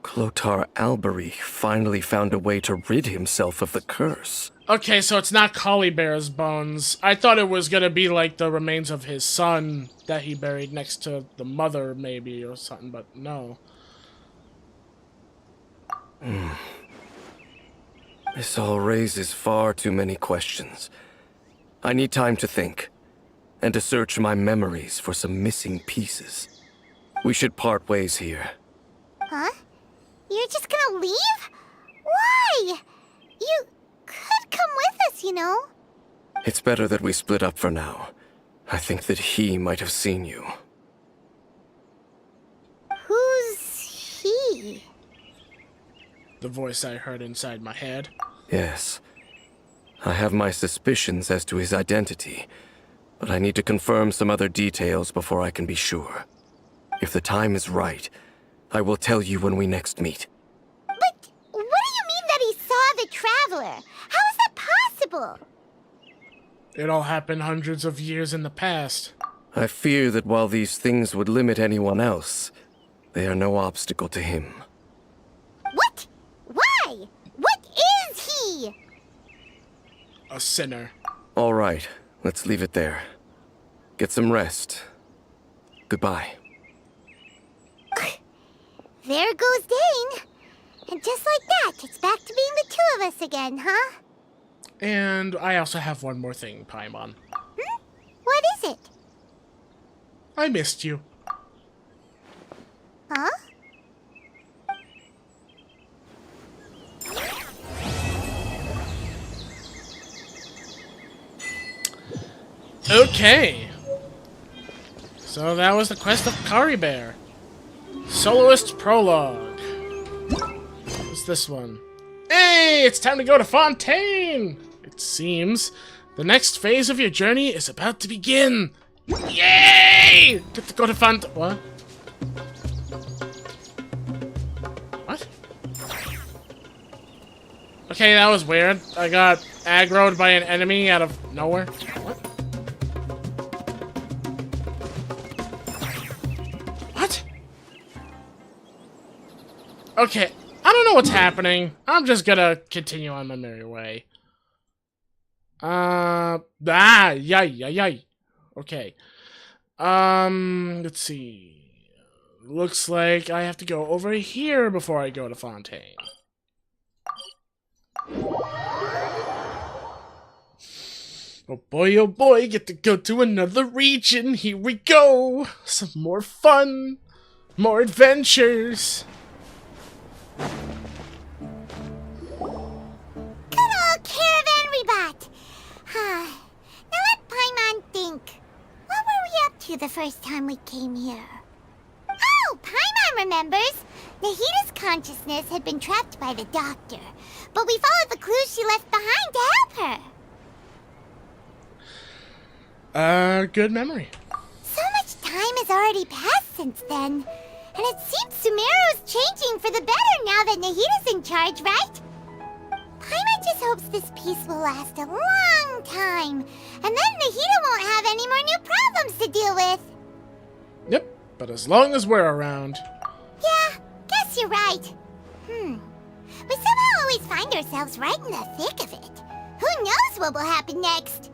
Clothar Alberic finally found a way to rid himself of the curse. Okay, so it's not Collie Bear's bones. I thought it was gonna be like the remains of his son that he buried next to the mother, maybe, or something, but no. This all raises far too many questions. I need time to think, and to search my memories for some missing pieces. We should part ways here. Huh? You're just gonna leave? Why? You could come with us, you know. It's better that we split up for now. I think that he might have seen you. Who's he? The voice I heard inside my head. Yes. I have my suspicions as to his identity, but I need to confirm some other details before I can be sure. If the time is right, I will tell you when we next meet. But what do you mean that he saw the Traveler? How is that possible? It all happened hundreds of years in the past. I fear that while these things would limit anyone else, they are no obstacle to him. What? Why? What is he? A sinner. All right, let's leave it there. Get some rest. Goodbye. There goes Dane. And just like that, it's back to being the two of us again, huh? And I also have one more thing, Paimon. What is it? I missed you. Huh? Okay. So that was the quest of Kari Bear. Soloist Prologue. What's this one? Hey, it's time to go to Fontaine! It seems the next phase of your journey is about to begin. Yay! Get to go to Fontaine. What? What? Okay, that was weird. I got aggroed by an enemy out of nowhere. What? What? Okay, I don't know what's happening. I'm just gonna continue on my merry way. Yay. Okay. Let's see. Looks like I have to go over here before I go to Fontaine. Oh boy, get to go to another region. Here we go. Some more fun. More adventures. Good old Caravan Rebot. Now let Paimon think. What were we up to the first time we came here? Oh, Paimon remembers. Nahita's consciousness had been trapped by the doctor, but we followed the clues she left behind to help her. Good memory. So much time has already passed since then. And it seems Sumeru's changing for the better now that Nahita's in charge, right? Paimon just hopes this peace will last a long time, and then Nahida won't have any more new problems to deal with. Yep, but as long as we're around. Yeah, guess you're right. We somehow always find ourselves right in the thick of it. Who knows what will happen next?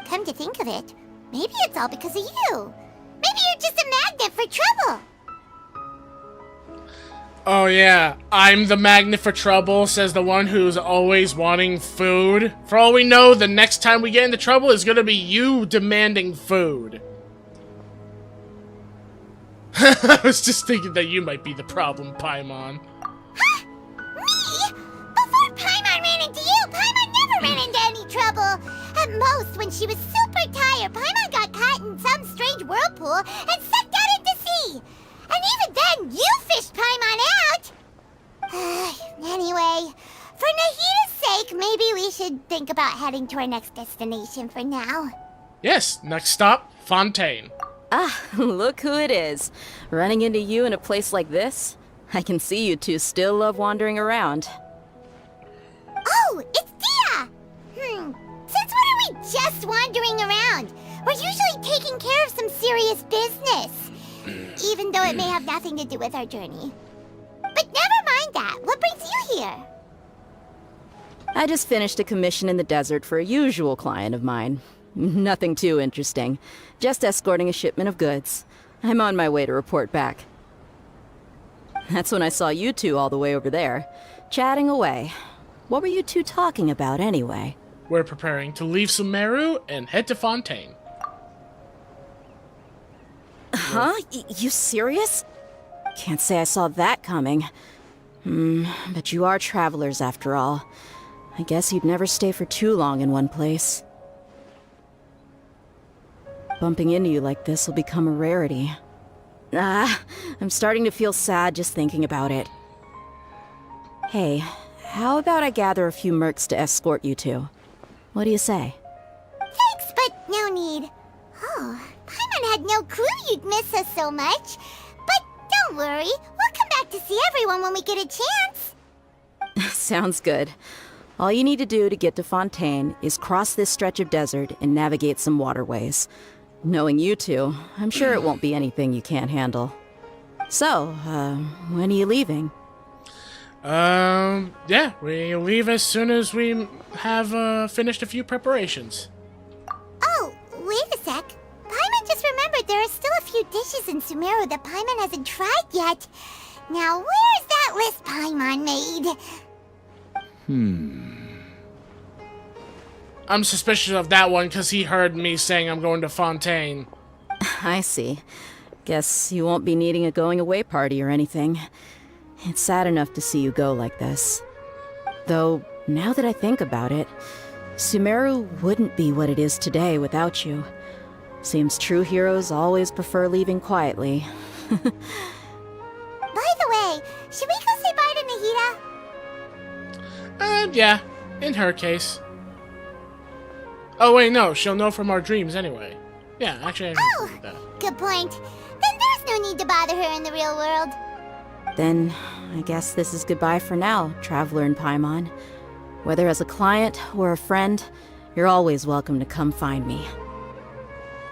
Come to think of it, maybe it's all because of you. Maybe you're just a magnet for trouble. Oh yeah, I'm the magnet for trouble, says the one who's always wanting food. For all we know, the next time we get into trouble is gonna be you demanding food. I was just thinking that you might be the problem, Paimon. Huh? Me? Before Paimon ran into you, Paimon never ran into any trouble. At most, when she was super tired, Paimon got caught in some strange whirlpool and sucked out into sea. And even then, you fished Paimon out! Anyway, for Nahida's sake, maybe we should think about heading to our next destination for now. Yes, next stop, Fontaine. Ah, look who it is. Running into you in a place like this? I can see you two still love wandering around. Oh, it's Dia! Since when are we just wandering around? We're usually taking care of some serious business. Even though it may have nothing to do with our journey. But never mind that. What brings you here? I just finished a commission in the desert for a usual client of mine. Nothing too interesting. Just escorting a shipment of goods. I'm on my way to report back. That's when I saw you two all the way over there, chatting away. What were you two talking about anyway? We're preparing to leave Sumeru and head to Fontaine. Huh? You serious? Can't say I saw that coming. But you are travelers after all. I guess you'd never stay for too long in one place. Bumping into you like this will become a rarity. I'm starting to feel sad just thinking about it. Hey, how about I gather a few mercs to escort you two? What do you say? Thanks, but no need. Oh, Paimon had no clue you'd miss us so much. But don't worry, we'll come back to see everyone when we get a chance. Sounds good. All you need to do to get to Fontaine is cross this stretch of desert and navigate some waterways. Knowing you two, I'm sure it won't be anything you can't handle. So, when are you leaving? Yeah, we leave as soon as we have, finished a few preparations. Oh, wait a sec. Paimon just remembered there are still a few dishes in Sumeru that Paimon hasn't tried yet. Now, where's that list Paimon made? I'm suspicious of that one because he heard me saying I'm going to Fontaine. I see. Guess you won't be needing a going-away party or anything. It's sad enough to see you go like this. Though, now that I think about it, Sumeru wouldn't be what it is today without you. Seems true heroes always prefer leaving quietly. By the way, should we go say bye to Nahida? Yeah, in her case. Oh wait, no, she'll know from our dreams anyway. Yeah, actually I can do that. Good point. Then there's no need to bother her in the real world. Then, I guess this is goodbye for now, Traveler in Paimon. Whether as a client or a friend, you're always welcome to come find me.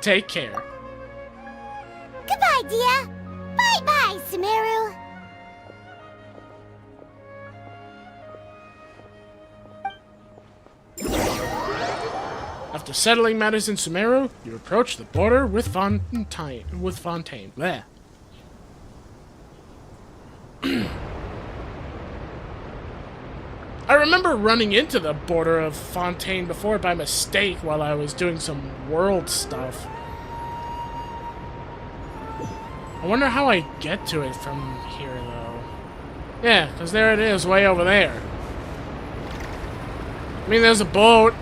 Take care. Goodbye, Dia. Bye-bye, Sumeru. After settling matters in Sumeru, you approach the border with Fontaine. Bleh. I remember running into the border of Fontaine before by mistake while I was doing some world stuff. I wonder how I get to it from here, though. Yeah, because there it is, way over there. I mean, there's a boat.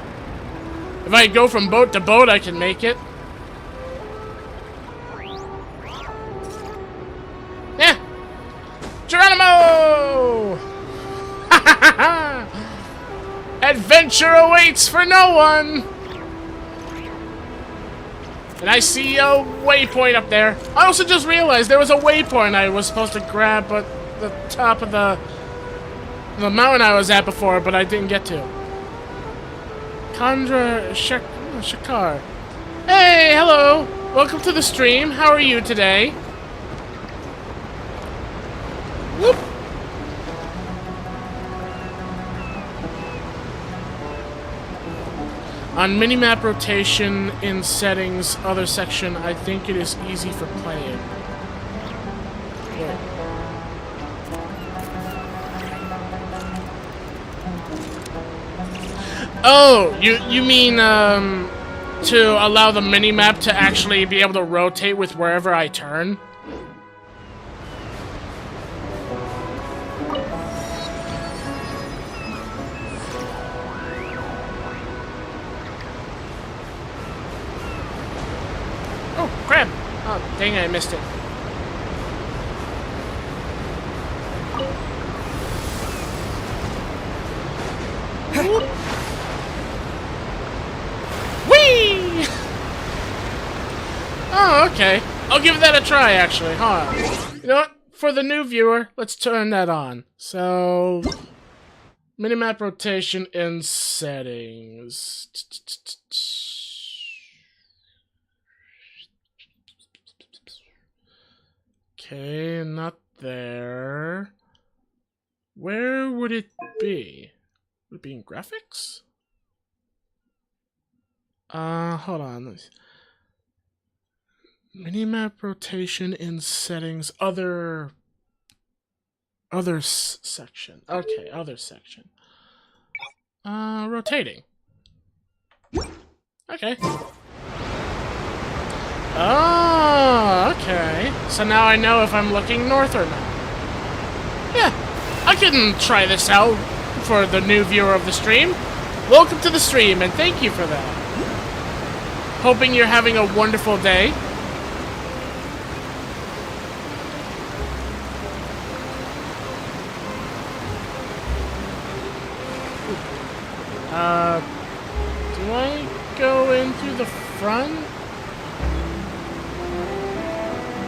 If I go from boat to boat, I can make it. Yeah! Geronimo! Adventure awaits for no one! And I see a waypoint up there. I also just realized there was a waypoint I was supposed to grab at the top of the mountain I was at before, but I didn't get to. Shakar. Hey, hello. Welcome to the stream. How are you today? Whoop. On minimap rotation in settings, other section, I think it is easy for playing. Yeah. Oh, you mean to allow the minimap to actually be able to rotate with wherever I turn? Oh, crap! Oh, dang it, I missed it. Whee! Oh, okay. I'll give that a try, actually. Hold on. You know what? For the new viewer, let's turn that on. So, minimap rotation in settings. Okay, not there. Where would it be? Would it be in graphics? Hold on. Minimap rotation in settings, other section. Okay, other section. Rotating. Okay. Oh, okay. So now I know if I'm looking north or not. Yeah, I can try this out for the new viewer of the stream. Welcome to the stream, and thank you for that. Hoping you're having a wonderful day. Do I go in through the front?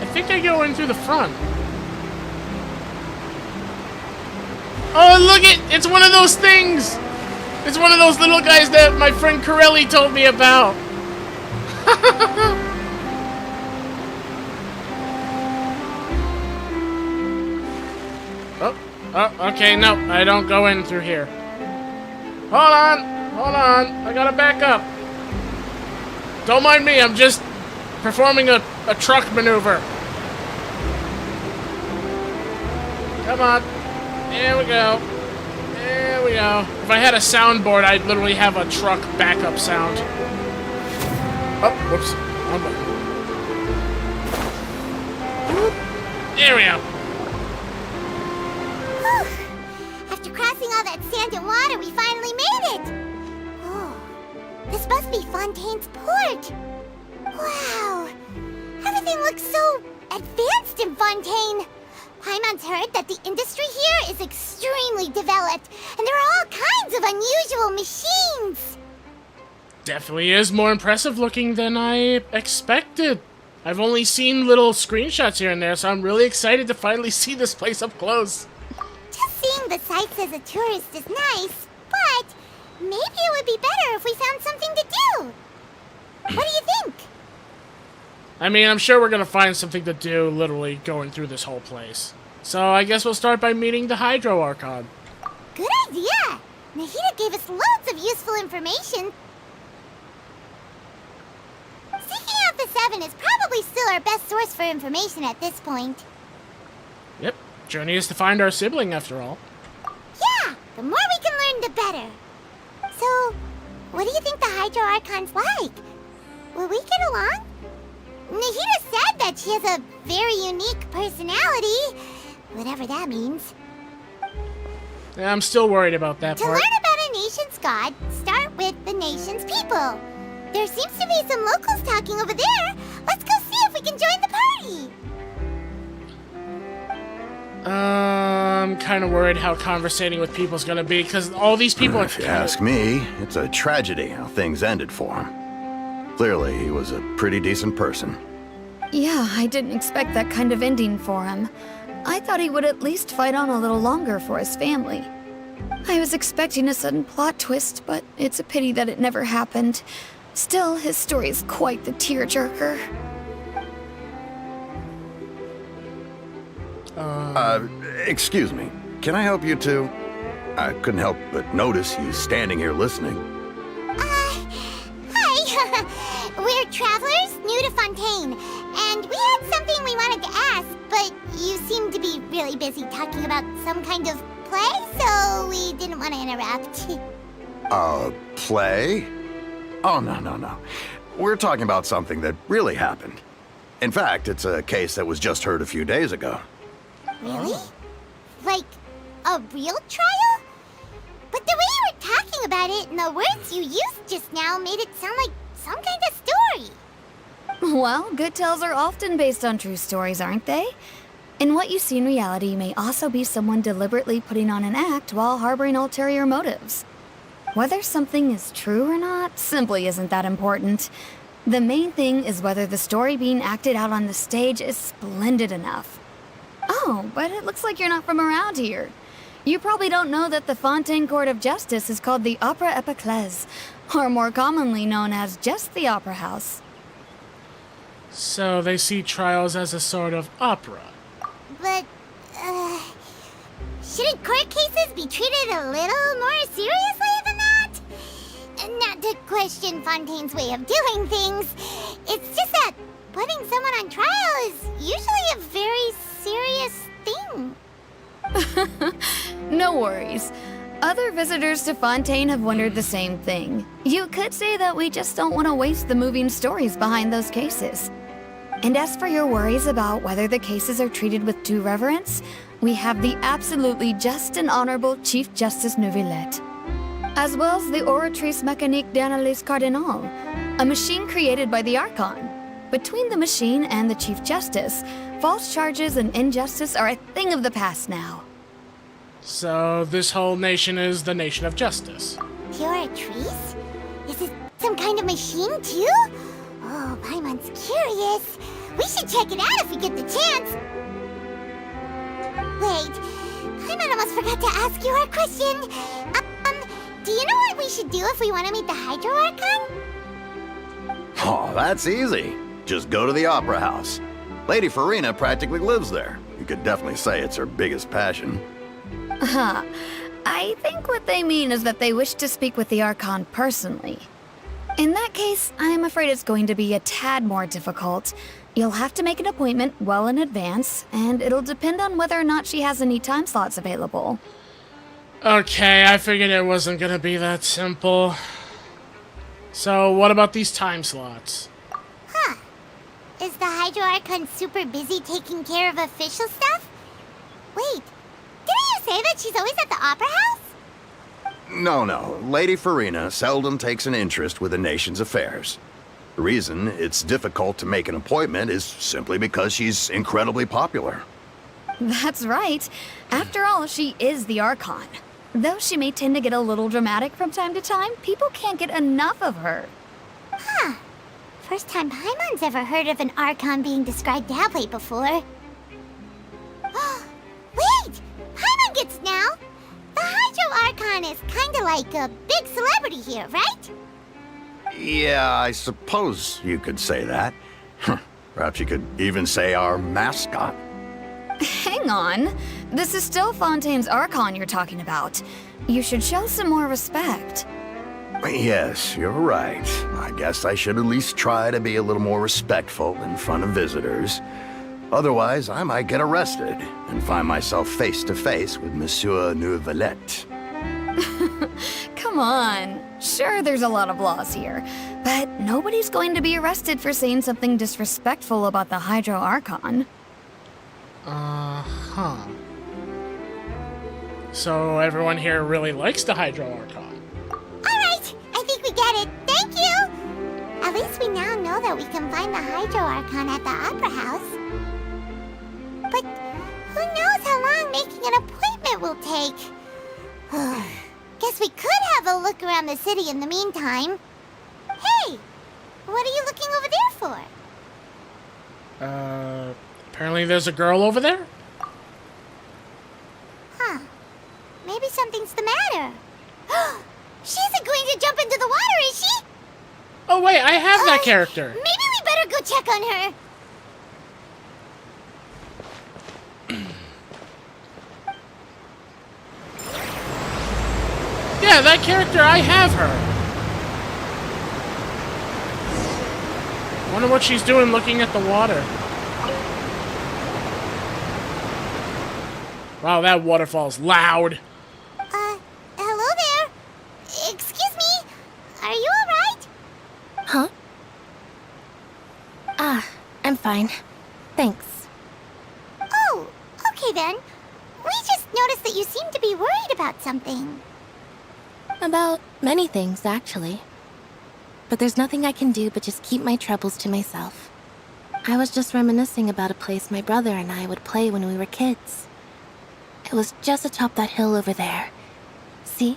I think I go in through the front. Oh, look it! It's one of those things! It's one of those little guys that my friend Corelli told me about. Oh, okay, no, I don't go in through here. Hold on, I gotta back up. Don't mind me, I'm just performing a truck maneuver. Come on, there we go. There we go. If I had a soundboard, I'd literally have a truck backup sound. Oh, whoops. There we go. After crossing all that sand and water, we finally made it! Oh, this must be Fontaine's port! Wow! Everything looks so advanced in Fontaine! Paimon's heard that the industry here is extremely developed, and there are all kinds of unusual machines! Definitely is more impressive looking than I expected. I've only seen little screenshots here and there, so I'm really excited to finally see this place up close. Just seeing the sights as a tourist is nice, but maybe it would be better if we found something to do. What do you think? I mean, I'm sure we're gonna find something to do literally going through this whole place. So I guess we'll start by meeting the Hydro Archon. Good idea! Nahida gave us loads of useful information. Seeking out the Seven is probably still our best source for information at this point. Yep, journey is to find our sibling after all. Yeah, the more we can learn, the better. So, what do you think the Hydro Archon's like? Will we get along? Nahida said that she has a very unique personality, whatever that means. Yeah, I'm still worried about that To part. learn about a nation's god, start with the nation's people. There seems to be some locals talking over there. Let's go see if we can join the party. I'm kind of worried how conversating with people's gonna be, because all these people are If you ask me, it's a tragedy how things ended for him. Clearly, he was a pretty decent person. Yeah, I didn't expect that kind of ending for him. I thought he would at least fight on a little longer for his family. I was expecting a sudden plot twist, but it's a pity that it never happened. Still, his story is quite the tearjerker. Excuse me. Can I help you two? I couldn't help but notice you standing here listening. Hi. We're travelers new to Fontaine, and we had something we wanted to ask, but you seem to be really busy talking about some kind of play, so we didn't want to interrupt. Play? Oh, no. We're talking about something that really happened. In fact, it's a case that was just heard a few days ago. Really? Like, a real trial? But the way you were talking about it and the words you used just now made it sound like some kind of story. Well, good tales are often based on true stories, aren't they? And what you see in reality may also be someone deliberately putting on an act while harboring ulterior motives. Whether something is true or not simply isn't that important. The main thing is whether the story being acted out on the stage is splendid enough. Oh, but it looks like you're not from around here. You probably don't know that the Fontaine Court of Justice is called the Opera Epiclese, or more commonly known as just the Opera House. So they see trials as a sort of opera. But, shouldn't court cases be treated a little more seriously than that? Not to question Fontaine's way of doing things. It's just that putting someone on trial is usually a very serious thing. No worries. Other visitors to Fontaine have wondered the same thing. You could say that we just don't want to waste the moving stories behind those cases. And as for your worries about whether the cases are treated with due reverence, we have the absolutely just and honorable Chief Justice Neuvillette, as well as the Oratrice Mécanique d'Analyse Cardinal, a machine created by the Archon. Between the machine and the Chief Justice, false charges and injustice are a thing of the past now. So this whole nation is the nation of justice. Oratrice? Is it some kind of machine too? Oh, Paimon's curious. We should check it out if we get the chance. Wait, Paimon almost forgot to ask you our question. Do you know what we should do if we want to meet the Hydro Archon? Oh, that's easy. Just go to the Opera House. Lady Farina practically lives there. You could definitely say it's her biggest passion. Huh. I think what they mean is that they wish to speak with the Archon personally. In that case, I'm afraid it's going to be a tad more difficult. You'll have to make an appointment well in advance, and it'll depend on whether or not she has any time slots available. Okay, I figured it wasn't gonna be that simple. So, what about these time slots? Huh. Is the Hydro Archon super busy taking care of official stuff? Wait, didn't you say that she's always at the Opera House? No. Lady Farina seldom takes an interest with the nation's affairs. The reason it's difficult to make an appointment is simply because she's incredibly popular. That's right. After all, she is the Archon. Though she may tend to get a little dramatic from time to time, people can't get enough of her. Huh. First time Paimon's ever heard of an Archon being described that way before. Wait! Paimon gets now! The Hydro Archon is kinda like a big celebrity here, right? Yeah, I suppose you could say that. Perhaps you could even say our mascot. Hang on. This is still Fontaine's Archon you're talking about. You should show some more respect. Yes, you're right. I guess I should at least try to be a little more respectful in front of visitors. Otherwise, I might get arrested and find myself face to face with Monsieur Neuvillette. Come on. Sure, there's a lot of laws here, but nobody's going to be arrested for saying something disrespectful about the Hydro Archon. Uh-huh. So everyone here really likes the Hydro Archon. Alright, I think we get it. Thank you! At least we now know that we can find the Hydro Archon at the Opera House. But who knows how long making an appointment will take? Guess we could have a look around the city in the meantime. Hey! What are you looking over there for? Apparently there's a girl over there? Huh. Maybe Maybe something's the matter. She isn't going to jump into the water, is she? Oh wait, I have that character. Maybe we better go check on her. Yeah, that character, I have her. Wonder what she's doing looking at the water. Wow, that waterfall's loud. Hello there. Excuse me. Are you alright? Huh? I'm fine. Thanks. Oh, okay then. We just noticed that you seem to be worried about something. About many things, actually. But there's nothing I can do but just keep my troubles to myself. I was just reminiscing about a place my brother and I would play when we were kids. It was just atop that hill over there. See?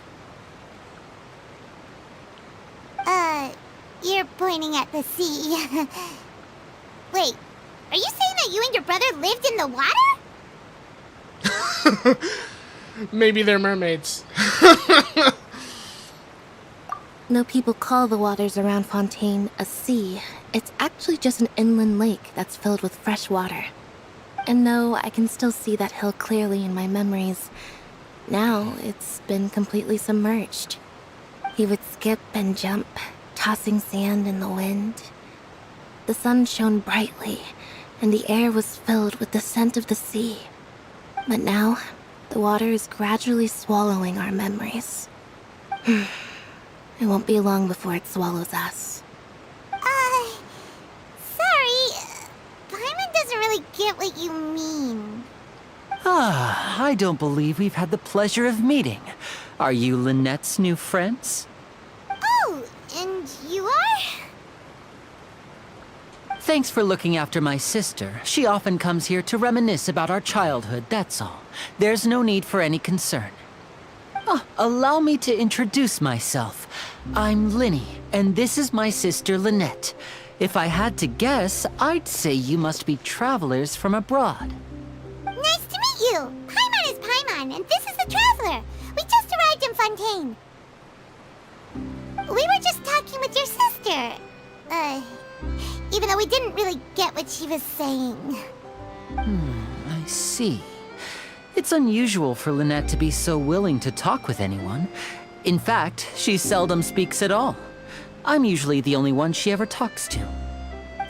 You're pointing at the sea. Wait, are you saying that you and your brother lived in the water? Maybe they're mermaids. No, people call the waters around Fontaine a sea. It's actually just an inland lake that's filled with fresh water. And no, I can still see that hill clearly in my memories. Now, it's been completely submerged. He would skip and jump, tossing sand in the wind. The sun shone brightly, and the air was filled with the scent of the sea. But now, the water is gradually swallowing our memories. It won't be long before it swallows us. Sorry. Paimon doesn't really get what you mean. I don't believe we've had the pleasure of meeting. Are you Lynette's new friends? Oh, and you are? Thanks for looking after my sister. She often comes here to reminisce about our childhood, that's all. There's no need for any concern. Allow me to introduce myself. I'm Linny, and this is my sister Lynette. If I had to guess, I'd say you must be travelers from abroad. Nice to meet you. Paimon is Paimon, and this is the Traveler. We just arrived in Fontaine. We were just talking with your sister. Even though we didn't really get what she was saying. I see. It's unusual for Lynette to be so willing to talk with anyone. In fact, she seldom speaks at all. I'm usually the only one she ever talks to.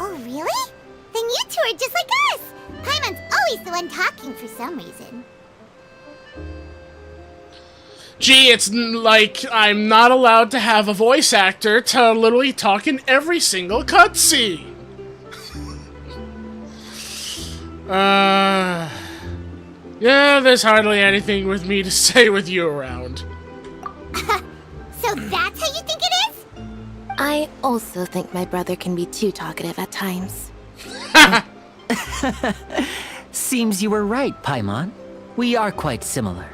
Oh, really? Then you two are just like us. Paimon's always the one talking for some reason. Gee, it's like I'm not allowed to have a voice actor to literally talk in every single cutscene. Yeah, there's hardly anything with me to say with you around. So that's how you think it is? I also think my brother can be too talkative at times. Seems you were right, Paimon. We are quite similar.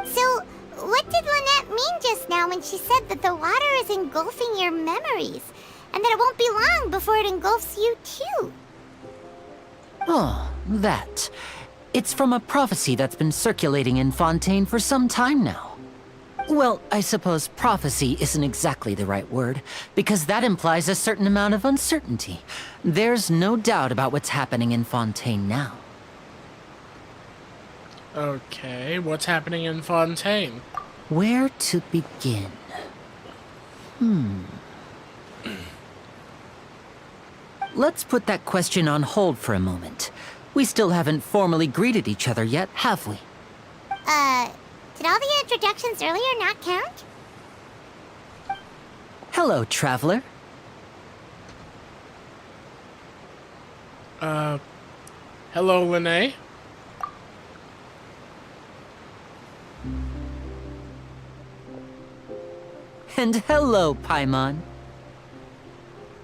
So, what did Lynette mean just now when she said that the water is engulfing your memories, and that it won't be long before it engulfs you too? Oh, that. It's from a prophecy that's been circulating in Fontaine for some time now. Well, I suppose prophecy isn't exactly the right word, because that implies a certain amount of uncertainty. There's no doubt about what's happening in Fontaine now. Okay, what's happening in Fontaine? Where to begin? Let's put that question on hold for a moment. We still haven't formally greeted each other yet, have we? Did all the introductions earlier not count? Hello, Traveler. Hello, Linné. And hello, Paimon.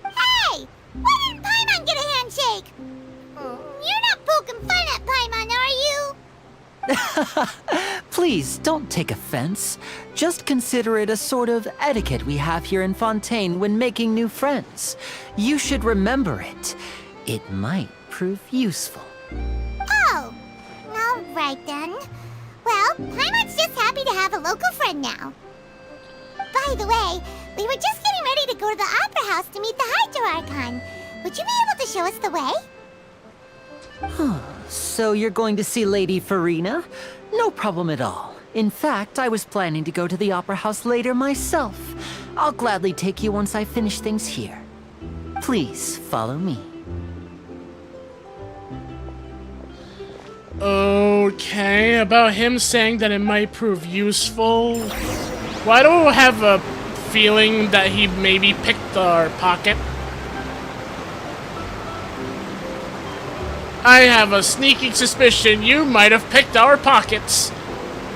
Hey! Why didn't Paimon get a handshake? You're not poking fun at Paimon, are you? Please, don't take offense. Just consider it a sort of etiquette we have here in Fontaine when making new friends. You should remember it. It might prove useful. Oh, now Alright then. Well, Paimon's just happy to have a local friend now. By the way, we were just getting ready to go to the Opera House to meet the Hydro Archon. Would you be able to show us the way? So you're going to see Lady Farina? No problem at all. In fact, I was planning to go to the Opera House later myself. I'll gladly take you once I finish things here. Please, follow me. Okay, about him saying that it might prove useful. Well, I don't have a feeling that he maybe picked our pocket. I have a sneaking suspicion you might have picked our pockets.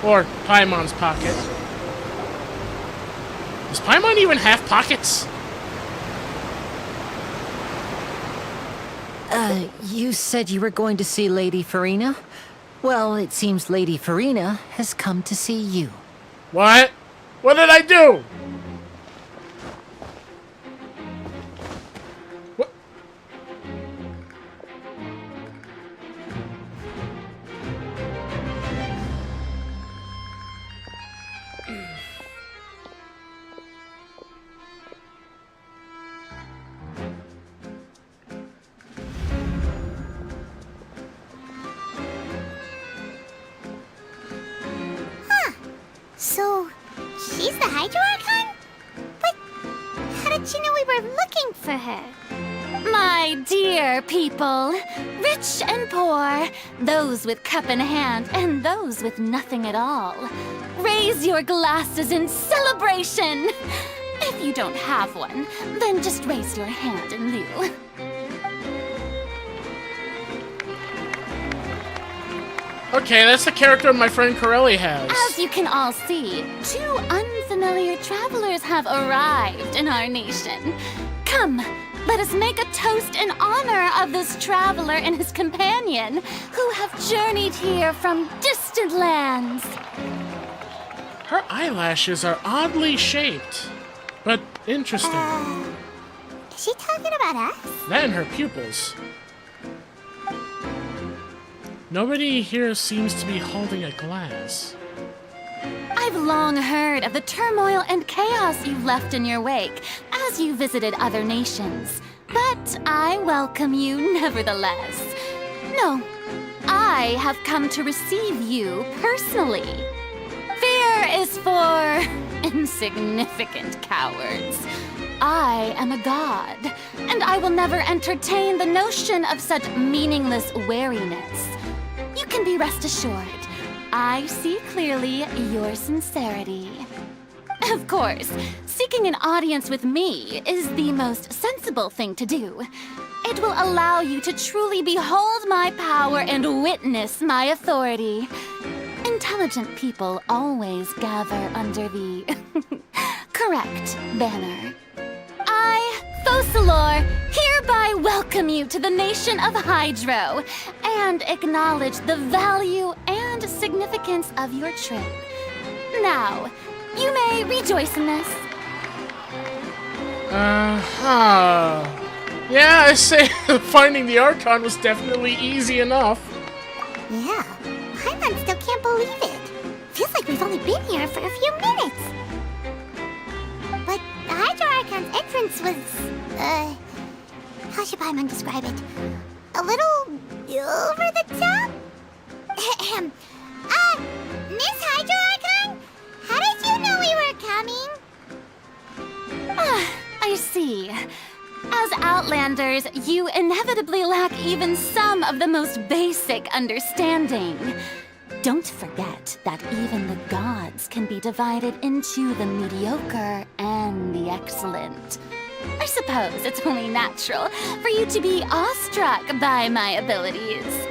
Or Paimon's pocket. Does Paimon even have pockets? You said you were going to see Lady Farina? Well, it seems Lady Farina has come to see you. What? What did I do? What? So, she's the Hydro Archon? But how did she know we were looking for her? My dear people, rich and poor, those with cup in hand and those with nothing at all, raise your glasses in celebration! If you don't have one, then just raise your hand in lieu. Okay, that's the character my friend Corelli has. As you can all see, two unfamiliar travelers have arrived in our nation. Come, let us make a toast in honor of this traveler and his companion, who have journeyed here from distant lands. Her eyelashes are oddly shaped, but interesting. Is she talking about us? That and her pupils. Nobody here seems to be holding a glass. I've long heard of the turmoil and chaos you left in your wake as you visited other nations, but I welcome you nevertheless. No, I have come to receive you personally. Fear is for insignificant cowards. I am a god, and I will never entertain the notion of such meaningless wariness. You can be rest assured, I see clearly your sincerity. Of course, seeking an audience with me is the most sensible thing to do. It will allow you to truly behold my power and witness my authority. Intelligent people always gather under the correct banner. I, Focalor, hereby welcome you to the nation of Hydro and acknowledge the value and significance of your trip. Now, you may rejoice in this. Yeah, I say finding the Archon was definitely easy enough. Yeah, Paimon still can't believe it. Feels like we've only been here for a few minutes. But the Hydro Archon's entrance was, how should Paimon describe it? A little over the top? Miss Hydro Archon? How did you know we were coming? I see. As Outlanders, you inevitably lack even some of the most basic understanding. Don't forget that even the gods can be divided into the mediocre and the excellent. I suppose it's only natural for you to be awestruck by my abilities.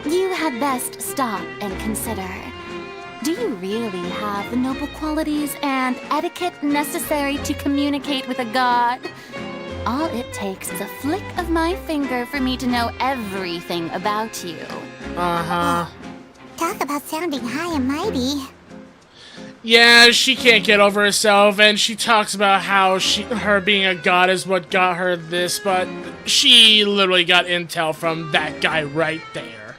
You had best stop and consider. Do you really have the noble qualities and etiquette necessary to communicate with a god? All it takes is a flick of my finger for me to know everything about you. Uh-huh. Talk about sounding high and mighty. Yeah, she can't get over herself, and she talks about how her being a god is what got her this, but she literally got intel from that guy right there.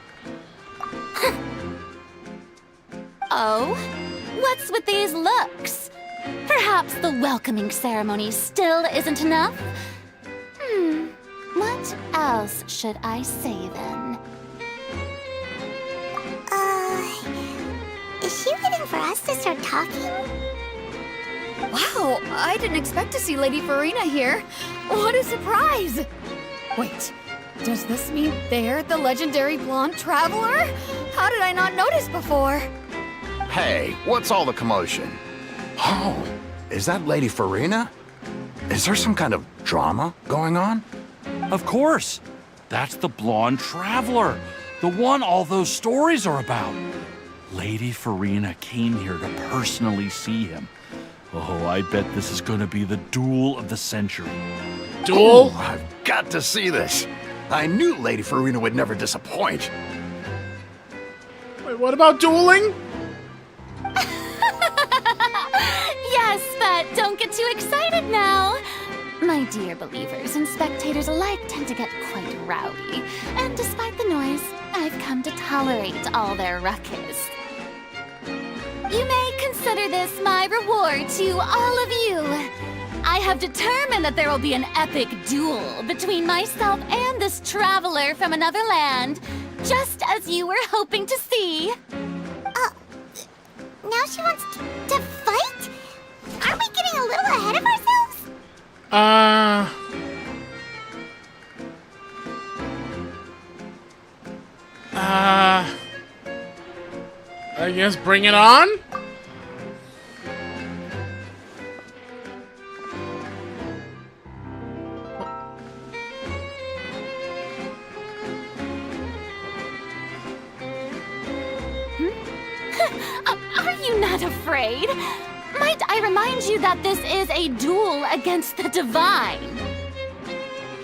So, what's with these looks? Perhaps the welcoming ceremony still isn't enough? What else should I say then? Is she waiting for us to start talking? Wow, I didn't expect to see Lady Farina here. What a surprise! Wait, does this mean they're the legendary blonde traveler? How did I not notice before? Hey, what's all the commotion? Oh, is that Lady Farina? Is there some kind of drama going on? Of course. That's the blonde traveler. The one all those stories are about. Lady Farina came here to personally see him. Oh, I bet this is going to be the duel of the century. Duel? Oh, I've got to see this. I knew Lady Farina would never disappoint. Wait, what about dueling? Yes, but don't get too excited now. My dear believers and spectators alike tend to get quite rowdy, and despite the noise, I've come to tolerate all their ruckus. You may consider this my reward to all of you. I have determined that there will be an epic duel between myself and this traveler from another land, just as you were hoping to see. Now she wants to fight? Aren't we getting a little ahead of ourselves? I guess bring it on? Are you not afraid? Might I remind you that this is a duel against the divine?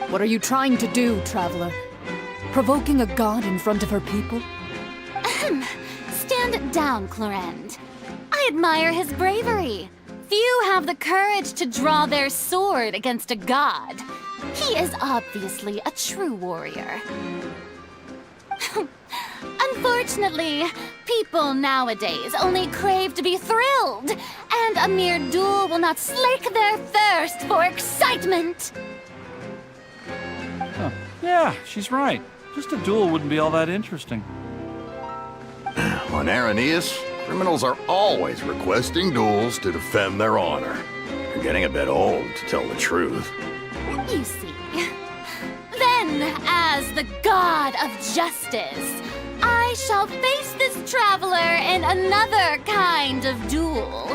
What are you trying to do, traveler? Provoking a god in front of her people? Stand down, Clorend. I admire his bravery. Few have the courage to draw their sword against a god. He is obviously a true warrior. Unfortunately, people nowadays only crave to be thrilled, and a mere duel will not slake their thirst for excitement. Huh. Yeah, she's right. Just a duel wouldn't be all that interesting. On Aranias, criminals are always requesting duels to defend their honor. You're getting a bit old, to tell the truth. You see. Then, as the god of justice, I shall face this traveler in another kind of duel.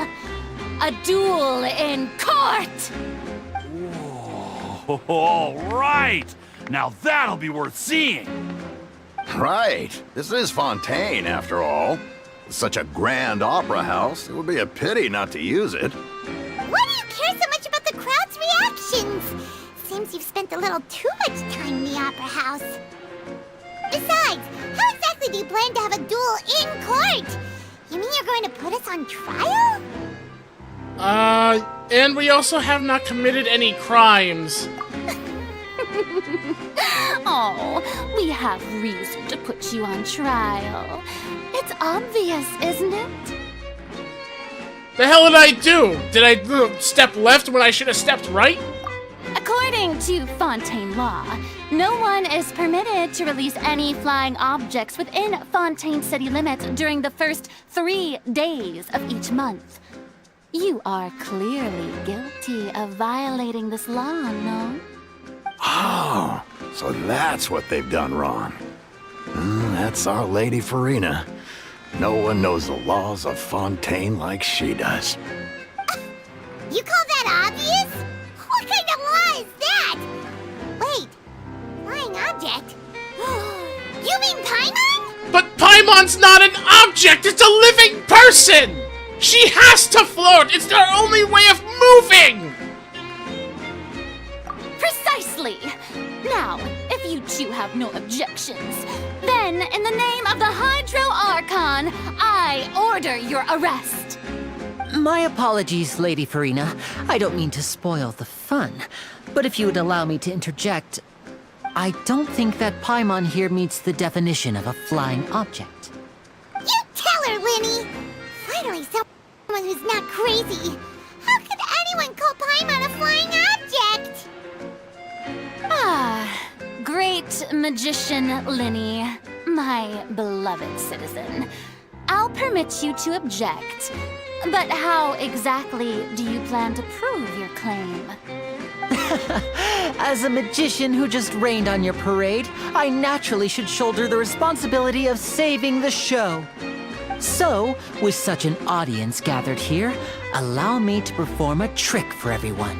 A duel in court! Whoa, all right! Now that'll be worth seeing! Right. This is Fontaine, after all. It's such a grand opera house, it would be a pity not to use it. Why do you care so much about the crowd's reactions? Seems you've spent a little too much time in the opera house. Besides, how exactly do you plan to have a duel in court? You mean you're going to put us on trial? And we also have not committed any crimes. Oh, we have reason to put you on trial. It's obvious, isn't it? The hell did I do? Did I step left when I should have stepped right? According to Fontaine law, no one is permitted to release any flying objects within Fontaine city limits during the first 3 days of each month. You are clearly guilty of violating this law, no? Oh, so that's what they've done wrong. That's our Lady Farina. No one knows the laws of Fontaine like she does. You call that obvious? What kind of law is that? Wait, flying object? You mean Paimon? But Paimon's not an object, it's a living person! She has to float! It's their only way of moving! Precisely! Now, if you two have no objections, then in the name of the Hydro Archon, I order your arrest. My apologies, Lady Farina. I don't mean to spoil the fun, but if you would allow me to interject, I don't think that Paimon here meets the definition of a flying object. You tell her, Linny! Finally, someone who's not crazy. How could anyone call Paimon a flying object? Ah, great magician Linny, my beloved citizen. I'll permit you to object, but how exactly do you plan to prove your claim? As a magician who just rained on your parade, I naturally should shoulder the responsibility of saving the show. So, with such an audience gathered here, allow me to perform a trick for everyone.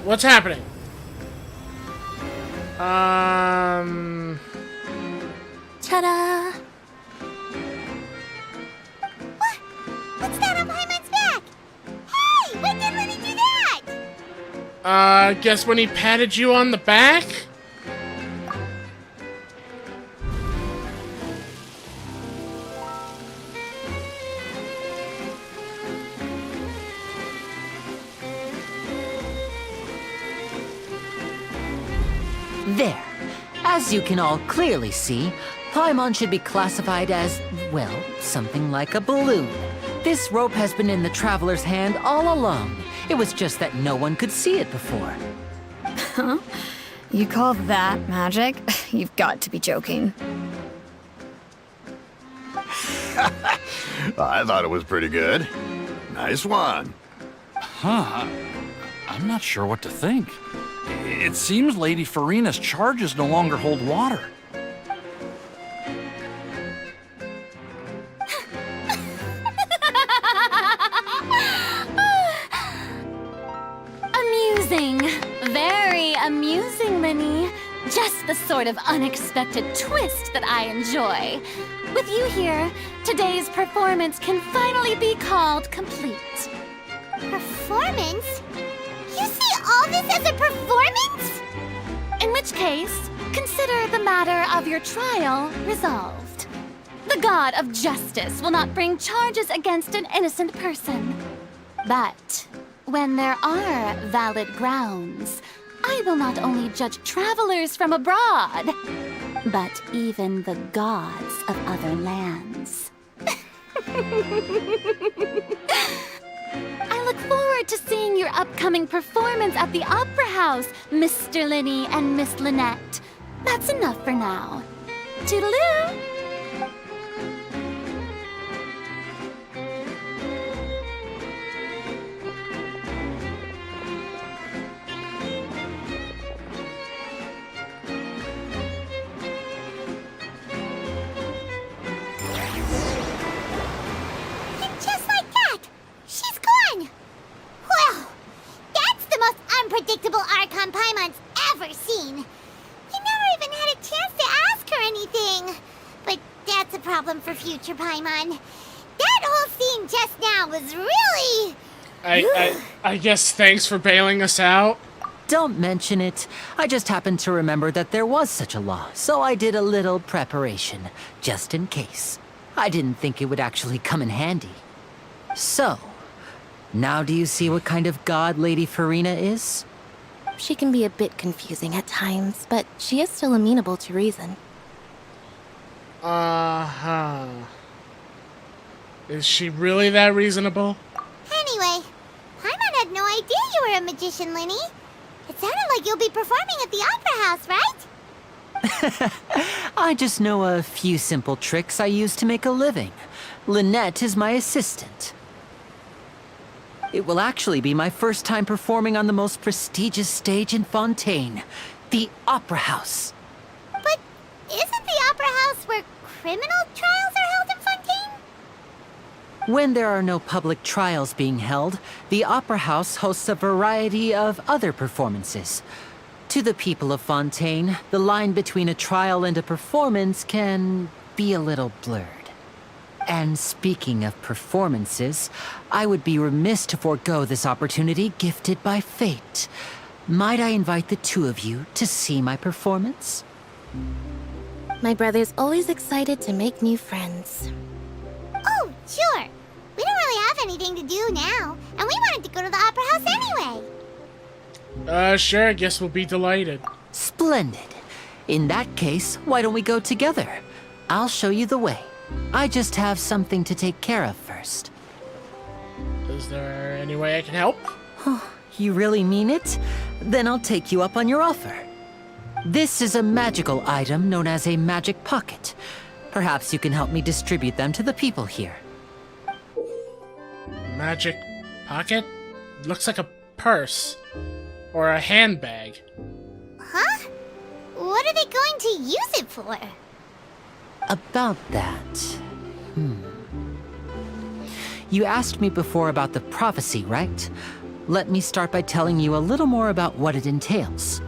What's happening? Ta-da! What's that on Paimon's back? Hey, when did Linny do that? Guess when he patted you on the back? There. As you can all clearly see, Paimon should be classified as, well, something like a balloon. This rope has been in the Traveler's hand all along. It was just that no one could see it before. Huh? You call that magic? You've got to be joking. I thought it was pretty good. Nice one. Huh. I'm not sure what to think. It seems Lady Farina's charges no longer hold water. Amusing. Very amusing, Linny. Just the sort of unexpected twist that I enjoy. With you here, today's performance can finally be called complete. Performance? You see all this as a performance? In which case, consider the matter of your trial resolved. The god of justice will not bring charges against an innocent person. But when there are valid grounds, I will not only judge travelers from abroad, but even the gods of other lands. I look forward to seeing your upcoming performance at the Opera House, Mr. Linny and Miss Lynette. That's enough for now. Toodaloo! Just like that, she's gone. Well, that's the most unpredictable Archon Paimon's ever seen. He never even had a chance to ask her anything. But that's a problem for future Paimon. That whole scene just now was really... I guess thanks for bailing us out. Don't mention it. I just happened to remember that there was such a law, so I did a little preparation, just in case. I didn't think it would actually come in handy. So, now do you see what kind of god Lady Farina is? She can be a bit confusing at times, but she is still amenable to reason. Uh-huh. Is she really that reasonable? Anyway, Paimon had no idea you were a magician, Linny. It sounded like you'll be performing at the Opera House, right? I just know a few simple tricks I use to make a living. Lynette is my assistant. It will actually be my first time performing on the most prestigious stage in Fontaine, the Opera House. But isn't the Opera House where criminal trials are held in Fontaine? When there are no public trials being held, the Opera House hosts a variety of other performances. To the people of Fontaine, the line between a trial and a performance can be a little blurred. And speaking of performances, I would be remiss to forego this opportunity gifted by fate. Might I invite the two of you to see my performance? My brother's always excited to make new friends. Oh, sure. We don't really have anything to do now, and we wanted to go to the Opera House anyway. Sure, I guess we'll be delighted. Splendid. In that case, why don't we go together? I'll show you the way. I just have something to take care of first. Is there any way I can help? You really mean it? Then I'll take you up on your offer. This is a magical item known as a magic pocket. Perhaps you can help me distribute them to the people here. Magic pocket? Looks like a purse. Or a handbag. Huh? What are they going to use it for? About that... You asked me before about the prophecy, right? Let me start by telling you a little more about what it entails.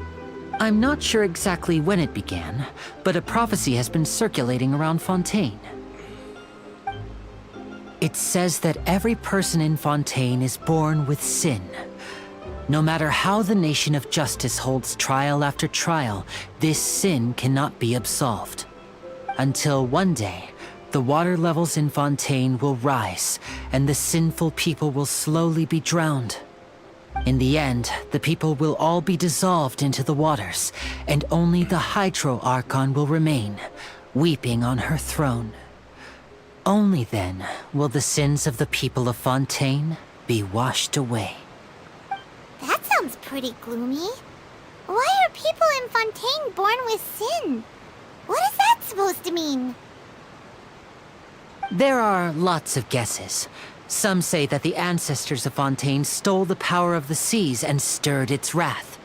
I'm not sure exactly when it began, but a prophecy has been circulating around Fontaine. It says that every person in Fontaine is born with sin. No matter how the Nation of Justice holds trial after trial, this sin cannot be absolved. Until one day, the water levels in Fontaine will rise, and the sinful people will slowly be drowned. In the end, the people will all be dissolved into the waters, and only the Hydro Archon will remain, weeping on her throne. Only then will the sins of the people of Fontaine be washed away. That sounds pretty gloomy. Why are people in Fontaine born with sin? What is that supposed to mean? There are lots of guesses. Some say that the ancestors of Fontaine stole the power of the seas and stirred its wrath.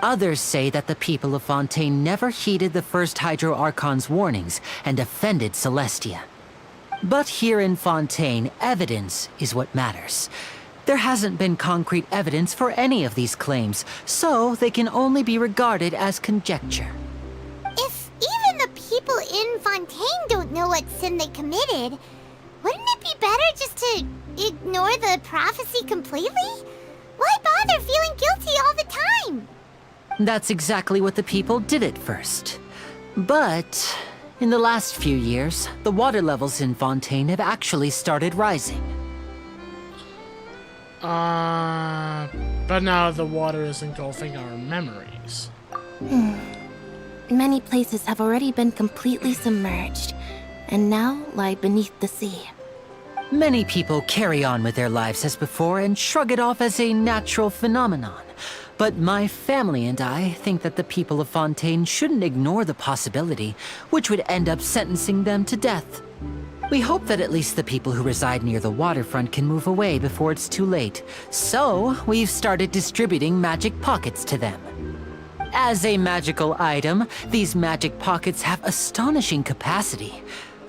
Others say that the people of Fontaine never heeded the first Hydro Archon's warnings and offended Celestia. But here in Fontaine, evidence is what matters. There hasn't been concrete evidence for any of these claims, so they can only be regarded as conjecture. If even the people in Fontaine don't know what sin they committed, wouldn't it be better just to ignore the prophecy completely? Why bother feeling guilty all the time? That's exactly what the people did at first. But in the last few years, the water levels in Fontaine have actually started rising. But now the water is engulfing our memories. Many places have already been completely submerged, and now lie beneath the sea. Many people carry on with their lives as before and shrug it off as a natural phenomenon. But my family and I think that the people of Fontaine shouldn't ignore the possibility, which would end up sentencing them to death. We hope that at least the people who reside near the waterfront can move away before it's too late. So, we've started distributing magic pockets to them. As a magical item, these magic pockets have astonishing capacity.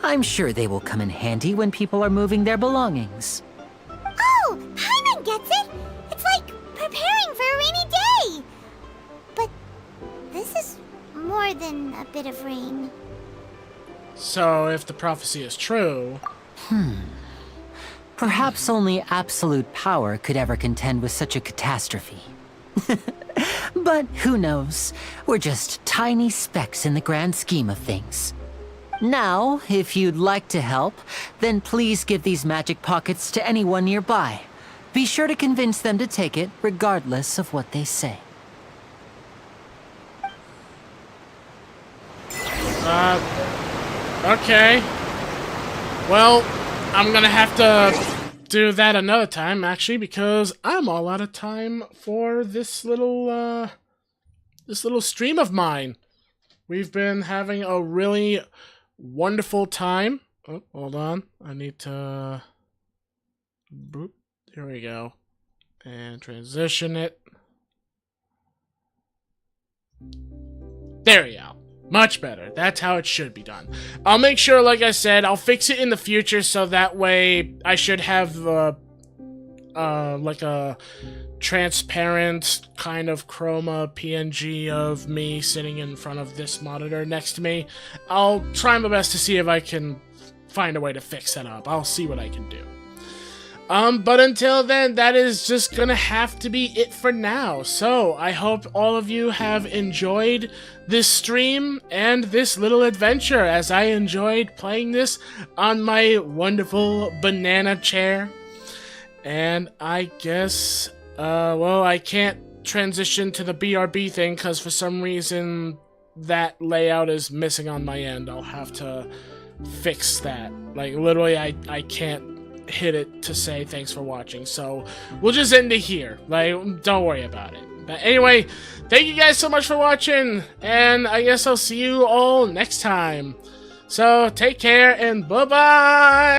I'm sure they will come in handy when people are moving their belongings. Oh, Paimon gets it! It's like preparing for a rainy day! But this is more than a bit of rain. So, if the prophecy is true... Perhaps only absolute power could ever contend with such a catastrophe. But who knows? We're just tiny specks in the grand scheme of things. Now, if you'd like to help, then please give these magic pockets to anyone nearby. Be sure to convince them to take it, regardless of what they say. Okay. Well, I'm gonna have to do that another time, actually, because I'm all out of time for this little stream of mine. We've been having a really wonderful time. Oh, hold on. I need to... Boop. Here we go. And transition it. There we go. Much better. That's how it should be done. I'll make sure, like I said, I'll fix it in the future so that way I should have like a transparent kind of chroma PNG of me sitting in front of this monitor next to me. I'll try my best to see if I can find a way to fix that up. I'll see what I can do. But until then, that is just gonna have to be it for now. So, I hope all of you have enjoyed this stream and this little adventure as I enjoyed playing this on my wonderful banana chair. And I guess, well, I can't transition to the BRB thing because for some reason that layout is missing on my end. I'll have to fix that. Like, literally, I can't hit it to say thanks for watching. So, we'll just end it here. Like, don't worry about it. But anyway, thank you guys so much for watching, and I guess I'll see you all next time. So, take care, and bye-bye!